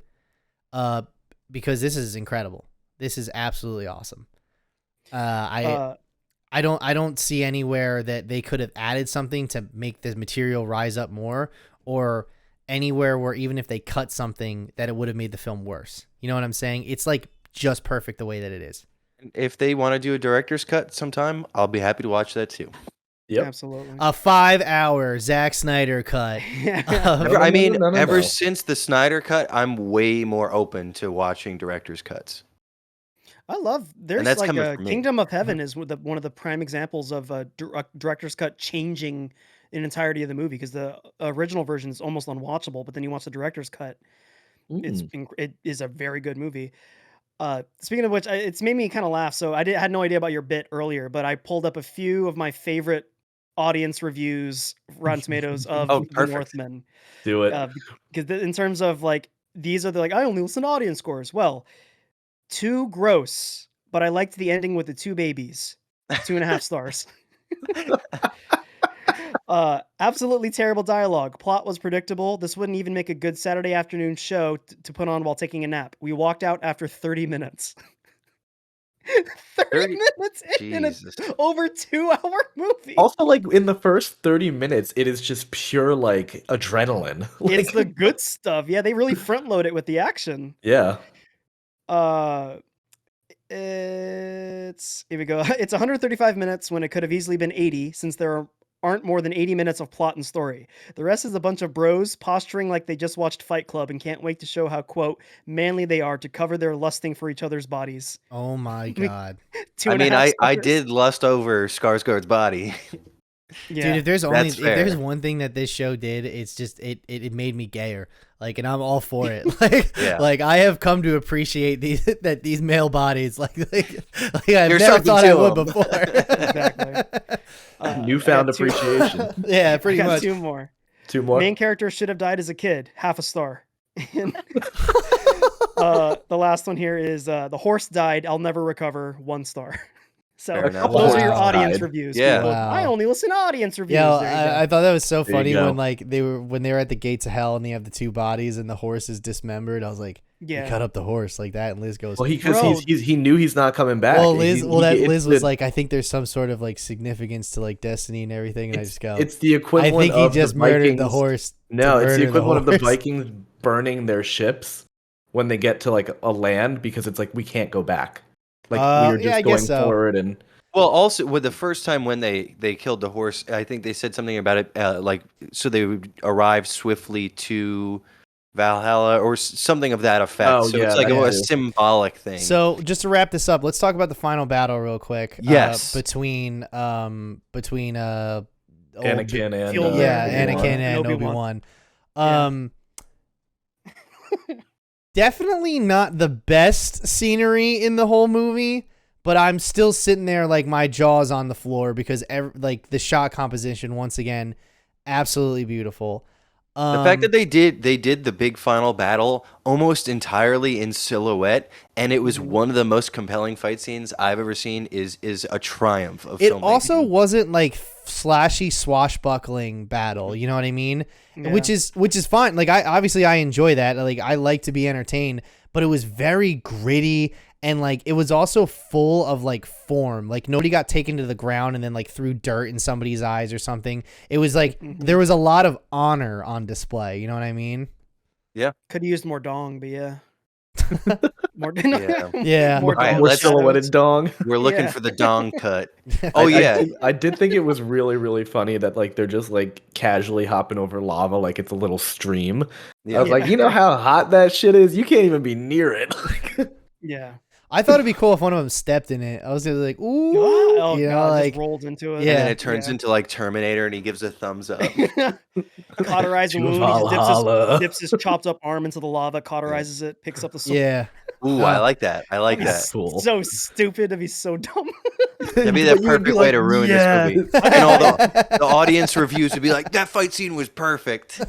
because this is incredible. This is absolutely awesome. I don't see anywhere that they could have added something to make the material rise up more, or anywhere where even if they cut something that it would have made the film worse. You know what I'm saying? It's like just perfect the way that it is. If they want to do a director's cut sometime, I'll be happy to watch that too. Yep. Absolutely. A 5-hour Zack Snyder cut. No, no, I no, mean, no, no, ever no. since the Snyder cut, I'm way more open to watching director's cuts. I love. There's that's like coming a from me. Kingdom of Heaven is one of the prime examples of a director's cut changing an entirety of the movie, because the original version is almost unwatchable, but then you watch the director's cut. It is a very good movie. Speaking of which, it's made me kind of laugh. So I had no idea about your bit earlier, but I pulled up a few of my favorite audience reviews, Rotten Tomatoes, of Oh, The perfect. Northman. Do it. Because in terms of like, these are the like, I only listen to audience scores. Well, too gross, but I liked the ending with the 2 babies. 2.5 stars. Absolutely terrible dialogue. Plot was predictable. This wouldn't even make a good Saturday afternoon show to put on while taking a nap. We walked out after 30 minutes. 30 minutes in Jesus. over 2-hour movie. Also, like in the first 30 minutes, it is just pure like adrenaline. It's the Like, good stuff. Yeah, they really front load it with the action. yeah. Here we go. It's 135 minutes when it could have easily been 80, since there aren't more than 80 minutes of plot and story. The rest is a bunch of bros posturing like they just watched Fight Club and can't wait to show how, quote, manly they are to cover their lusting for each other's bodies. Oh my God. I mean, 2.5 I stars. did lust over Skarsgård's body. Yeah. Dude, if That's there's fair. one thing that this show did, it's just it made me gayer. Like, and I'm all for it. Like, Yeah. like I have come to appreciate these male bodies. Like I've There's never something thought I to would 'em. before. Exactly. Newfound I got two- appreciation. Yeah, I pretty got much. 2 more. 2 more. Main character should have died as a kid. 0.5 star. The last one here is the horse died. I'll never recover. 1 star. So Fair enough. those are your Wow. audience Died. reviews. Yeah. People. Wow. I only listen to audience reviews. Yeah, There you go. I thought that was so There you funny go. when when they were at the gates of hell and they have the 2 bodies and the horse is dismembered. I was like, Yeah. you cut up the horse like that, and Liz goes, Well, because Bro. he knew he's not coming back. well, Liz, He- well, that it's Liz was the- like, I think there's some sort of like significance to like destiny and everything, and I just go, it's the I equivalent. think he of just the murdered the Vikings- horse. No, to it's the murder equivalent of the horse. Vikings burning their ships when they get to like a land because it's like we can't go back. Like we are just yeah, I going guess so. forward and. Well, also with the first time when they killed the horse, I think they said something about it, like so they would arrive swiftly to Valhalla or something of that effect. Oh, So yeah, it's like that a too. symbolic thing. So just to wrap this up, let's talk about the final battle real quick. Yes. Between Anakin and Fuel yeah, Obi-Wan. Anakin and Obi-Wan. Obi-Wan. Definitely not the best scenery in the whole movie, but I'm still sitting there like my jaw's on the floor because like the shot composition once again, absolutely beautiful. The fact that they did the big final battle almost entirely in silhouette, and it was one of the most compelling fight scenes I've ever seen is a triumph of it filmmaking. also wasn't like slashy swashbuckling battle, you know what I mean? Yeah. Which is fine. Like I enjoy that. Like I like to be entertained, but it was very gritty and like it was also full of like form. Like nobody got taken to the ground and then like threw dirt in somebody's eyes or something. It was like there was a lot of honor on display, you know what I mean? Could have used more dong, but yeah. More, Yeah. Yeah. More, Alright, dong More let's- silhouetted dong. We're looking Yeah. for the dong cut. Oh yeah, I did think it was really, really funny that like they're just like casually hopping over lava like it's a little stream. yeah. I was like, you know how hot that shit is? You can't even be near it. Yeah. I thought it'd be cool if one of them stepped in it. I was gonna be like, ooh, Oh you know, god, like just rolled into it. Yeah. And then it turns into like Terminator, and he gives a thumbs up. Cauterize the To wound. He just Valhalla. dips his chopped up arm into the lava, cauterizes it, picks up the sword. yeah. Ooh, I like that. I like that. That's cool. So stupid to be so dumb. That'd be the But you would be perfect way like, to ruin "Yes." this movie. And all the audience reviews would be like, "That fight scene was perfect."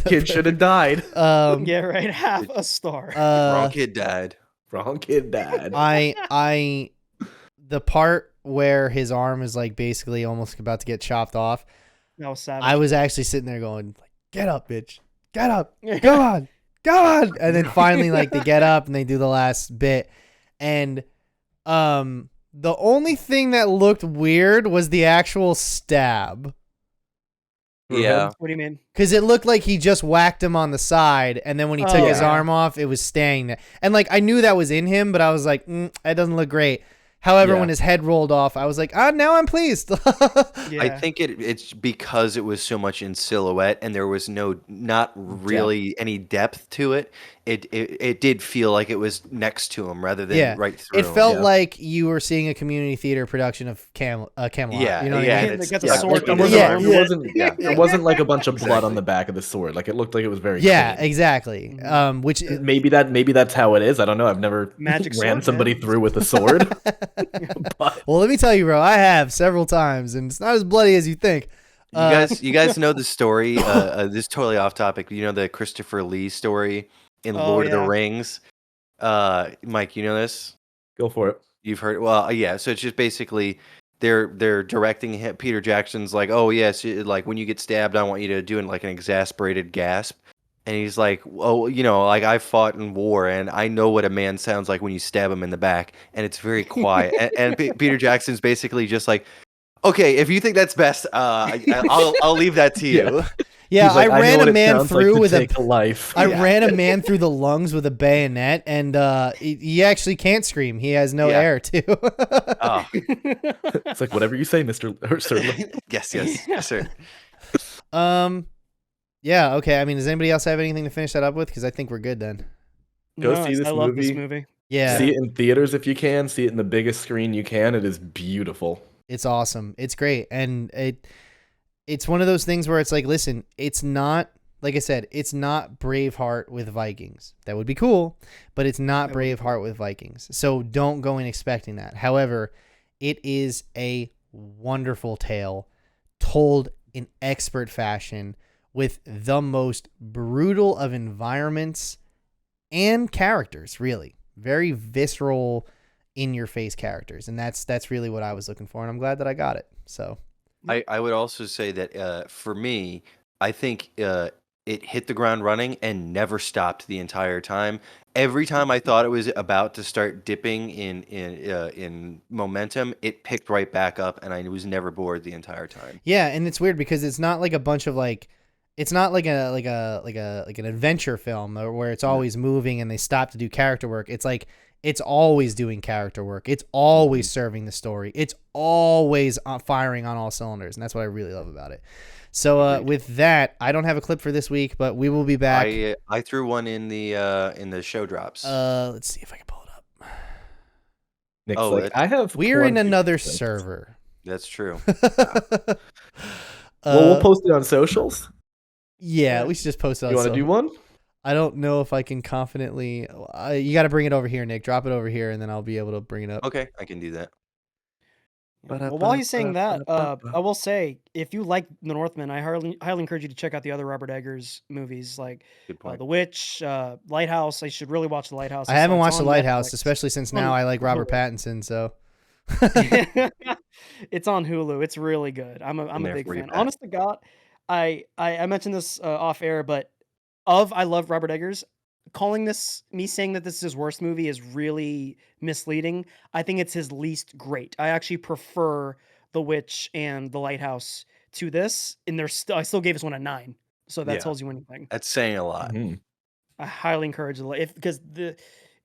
Kid should have died. Yeah, right. Half a star. Wrong kid died. Wrong kid died. The part where his arm is like basically almost about to get chopped off, That was savage. I was actually sitting there going, like, get up, bitch. Get up. Come on. Come on. And then finally like they get up and they do the last bit. And the only thing that looked weird was the actual stab. Yeah. What do you mean? Because it looked like he just whacked him on the side, and then when he took his yeah. arm off, it was staying there. And like I knew that was in him, but I was like, that doesn't look great. However, Yeah. when his head rolled off, I was like, now I'm pleased. Yeah. I think it's because it was so much in silhouette and there was not really any depth to it. It did feel like it was next to him rather than Yeah. right through It him. felt Yeah. like you were seeing a community theater production of Camelot. Yeah, You know what yeah, I and mean? They it's- got the yeah, sword It in wasn't, his Yeah. arm. it wasn't, Yeah. it wasn't like a bunch of blood Exactly. on the back of the sword. Like it looked like it was very Yeah, clean. exactly. Which Maybe that's how it is. I don't know. I've never Magic ran sword, somebody man. through with a sword. But well, let me tell you, bro, I have several times, and it's not as bloody as you think. You guys know the story. This is totally off topic. You know the Christopher Lee story in Oh, Lord of yeah. the Rings. Mike, you know this? go for it. You've heard? Well, yeah. So it's just basically they're directing him. Peter Jackson's like, oh yes, like when you get stabbed, I want you to do like an exasperated gasp. And he's like, oh, you know, like I fought in war, and I know what a man sounds like when you stab him in the back, and it's very quiet. and Peter Jackson's basically just like, okay, if you think that's best, I'll leave that to you. Yeah, He's like, I know ran what a it man sounds like through to with take a life. I ran a man through the lungs with a bayonet, and he actually can't scream. He has no Yeah. air, too. Oh, It's like whatever you say, Mister or Sir. yes, sir. Yeah, okay. I mean, does anybody else have anything to finish that up with? Because I think we're good then. Go No, see this I love this movie. movie. Yeah, See it in theaters if you can. See it in the biggest screen you can. It is beautiful. it's awesome. It's great. And it's one of those things where it's like, listen, it's not, like I said, it's not Braveheart with Vikings. That would be cool, but it's not Braveheart with Vikings. So don't go in expecting that. However, it is a wonderful tale told in expert fashion with the most brutal of environments and characters, really. Very visceral, in-your-face characters. And that's really what I was looking for, and I'm glad that I got it. So I would also say that for me, I think it hit the ground running and never stopped the entire time. Every time I thought it was about to start dipping in momentum, it picked right back up, and I was never bored the entire time. yeah, and it's weird because it's not like a bunch of like, it's not like an adventure film where it's always moving and they stop to do character work. It's like it's always doing character work. It's always serving the story. It's always firing on all cylinders, and that's what I really love about it. So with that, I don't have a clip for this week, but we will be back. I threw one in the show drops. Let's see if I can pull it up. Nick's like, I have. We're in plenty another of things. Server. That's true. Well, we'll post it on socials. Yeah, we should just post it on You want to do one? I don't know if I can confidently. You got to bring it over here, Nick. Drop it over here, and then I'll be able to bring it up. Okay, I can do that. Well, while he's saying that, I will say, if you like The Northman, I highly encourage you to check out the other Robert Eggers movies, like Good point. The Witch, Lighthouse. I should really watch The Lighthouse. I haven't watched The on Lighthouse, Netflix. especially since now I like Robert Pattinson. So It's on Hulu. It's really good. I'm a there big for you, fan. Pat. Honest to God, I mentioned this off air, but I love Robert Eggers. Me saying that this is his worst movie is really misleading. I think it's his least great. I actually prefer The Witch and The Lighthouse to this, and I still gave this one a 9. So that Yeah. tells you anything. That's saying a lot. Mhm. I highly encourage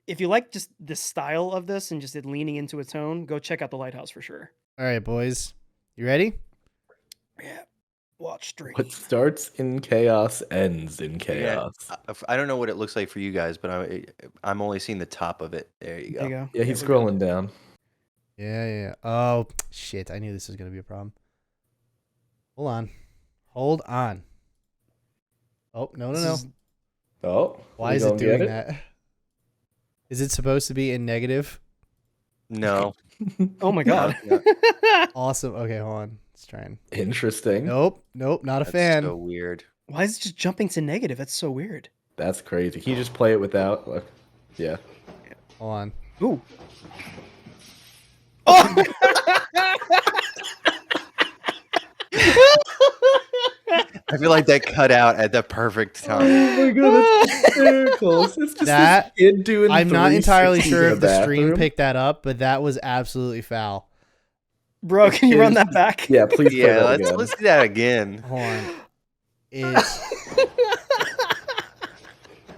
if you like just the style of this and just it leaning into its own, go check out The Lighthouse for sure. all right, boys, you ready? Yeah. Watch stream. What starts in chaos ends in chaos. I don't know what it looks like for you guys, but I'm only seeing the top of it. There you go. There you go. Yeah, he's we're good. scrolling down. Yeah. Oh shit! I knew this was gonna be a problem. Hold on. Oh no. Oh, Why is it doing that? Is it supposed to be in negative? No. Oh my god. Awesome. Okay, hold on. Let's try and. Interesting. Nope. Not a That's fan. so weird. Why is it just jumping to negative? That's so weird. That's crazy. Can you just play it without? Like, yeah. Hold on. Ooh. I feel like that cut out at the perfect time. Oh my god, that's hysterical. It's just That- this kid doing. I'm not entirely 360s sure in if a the stream bathroom. picked that up, but that was absolutely foul. Bro, can you run that back? Yeah, please play Yeah, that again. let's do that again. Hold on. It's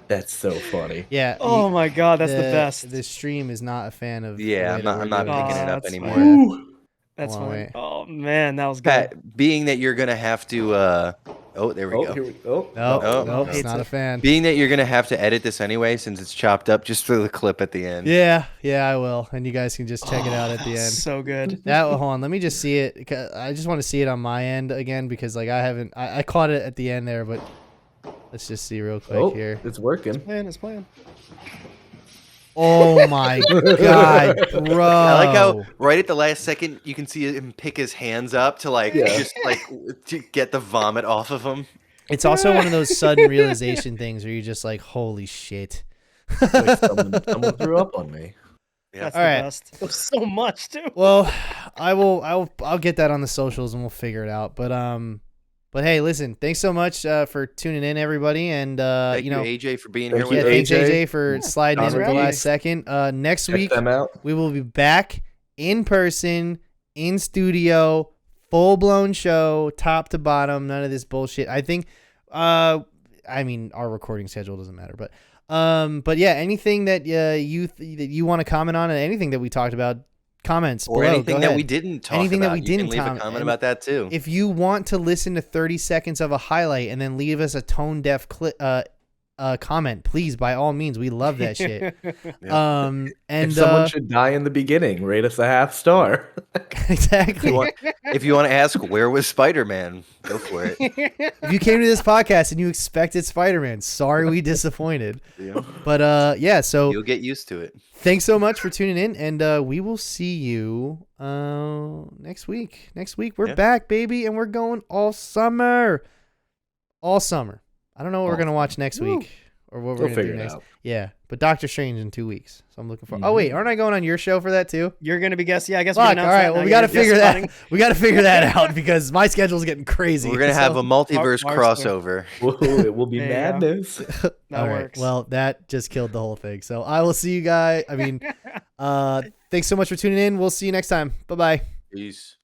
That's so funny. yeah. Oh my god, that's the best. The stream is not a fan of. the Yeah, way I'm that we're not doing picking it up that's anymore. fine. Ooh. That's Hold on, fine. wait. Oh man, that was good. Pat, being that you're gonna have to oh, there we Oh, go. here we go. Nope, it's hates not it. a fan. Being that you're gonna have to edit this anyway, since it's chopped up, just throw the clip at the end. Yeah, I will, and you guys can just check it out at the end. So good. Hold on, let me just see it. 'Cause I just want to see it on my end again because like I caught it at the end there, but let's just see real quick Oh, here. it's working. It's playing. Oh my god, bro! I like how right at the last second you can see him pick his hands up to like Yeah. just like to get the vomit off of him. It's also one of those sudden realization things where you're just like, holy shit. Like someone threw up on me. Yeah. That's All the right. best. There's so much too. Well, I'll get that on the socials and we'll figure it out. But hey, listen, thanks so much for tuning in, everybody, and Thank you know, AJ for being Thank here yeah, with you, us. thanks AJ. AJ for sliding in Connor at the G. last second. Next Check week them out. we will be back in person, in studio, full blown show, top to bottom, none of this bullshit. I think, I mean, our recording schedule doesn't matter, but yeah, anything that you want to comment on, and anything that we talked about, comments Or below, anything go that ahead. we didn't talk Anything that about. we You didn't can leave a comment, comment and about that too. If you want to listen to 30 seconds of a highlight and then leave us a tone deaf comment, please, by all means, we love that shit. Yeah. And If someone should die in the beginning, rate us a half star. exactly. If you want to ask where was Spider-Man, go for it. If you came to this podcast and you expected Spider-Man, sorry we disappointed. Yeah. But yeah, so You'll get used to it. thanks so much for tuning in, and we will see you next week. Next week we're Yeah. back, baby, and we're going all summer. All summer. I don't know what we're gonna watch next Woo. week. or what we're We'll gonna do figure it next. out. Yeah, but Doctor Strange in 2 weeks, so I'm looking for. Oh wait, aren't I going on your show for that too? You're gonna be guest. Yeah, I guess. Fuck. We All right. Well, we got to figure that. that. We got to figure that out because my schedule's getting crazy. We're gonna have so- a multiverse Mars stuff. crossover. Whoa, it will be There you go. madness. That All right. works. Well, that just killed the whole thing. So I will see you guys. I mean, thanks so much for tuning in. We'll see you next time. Bye bye. Peace.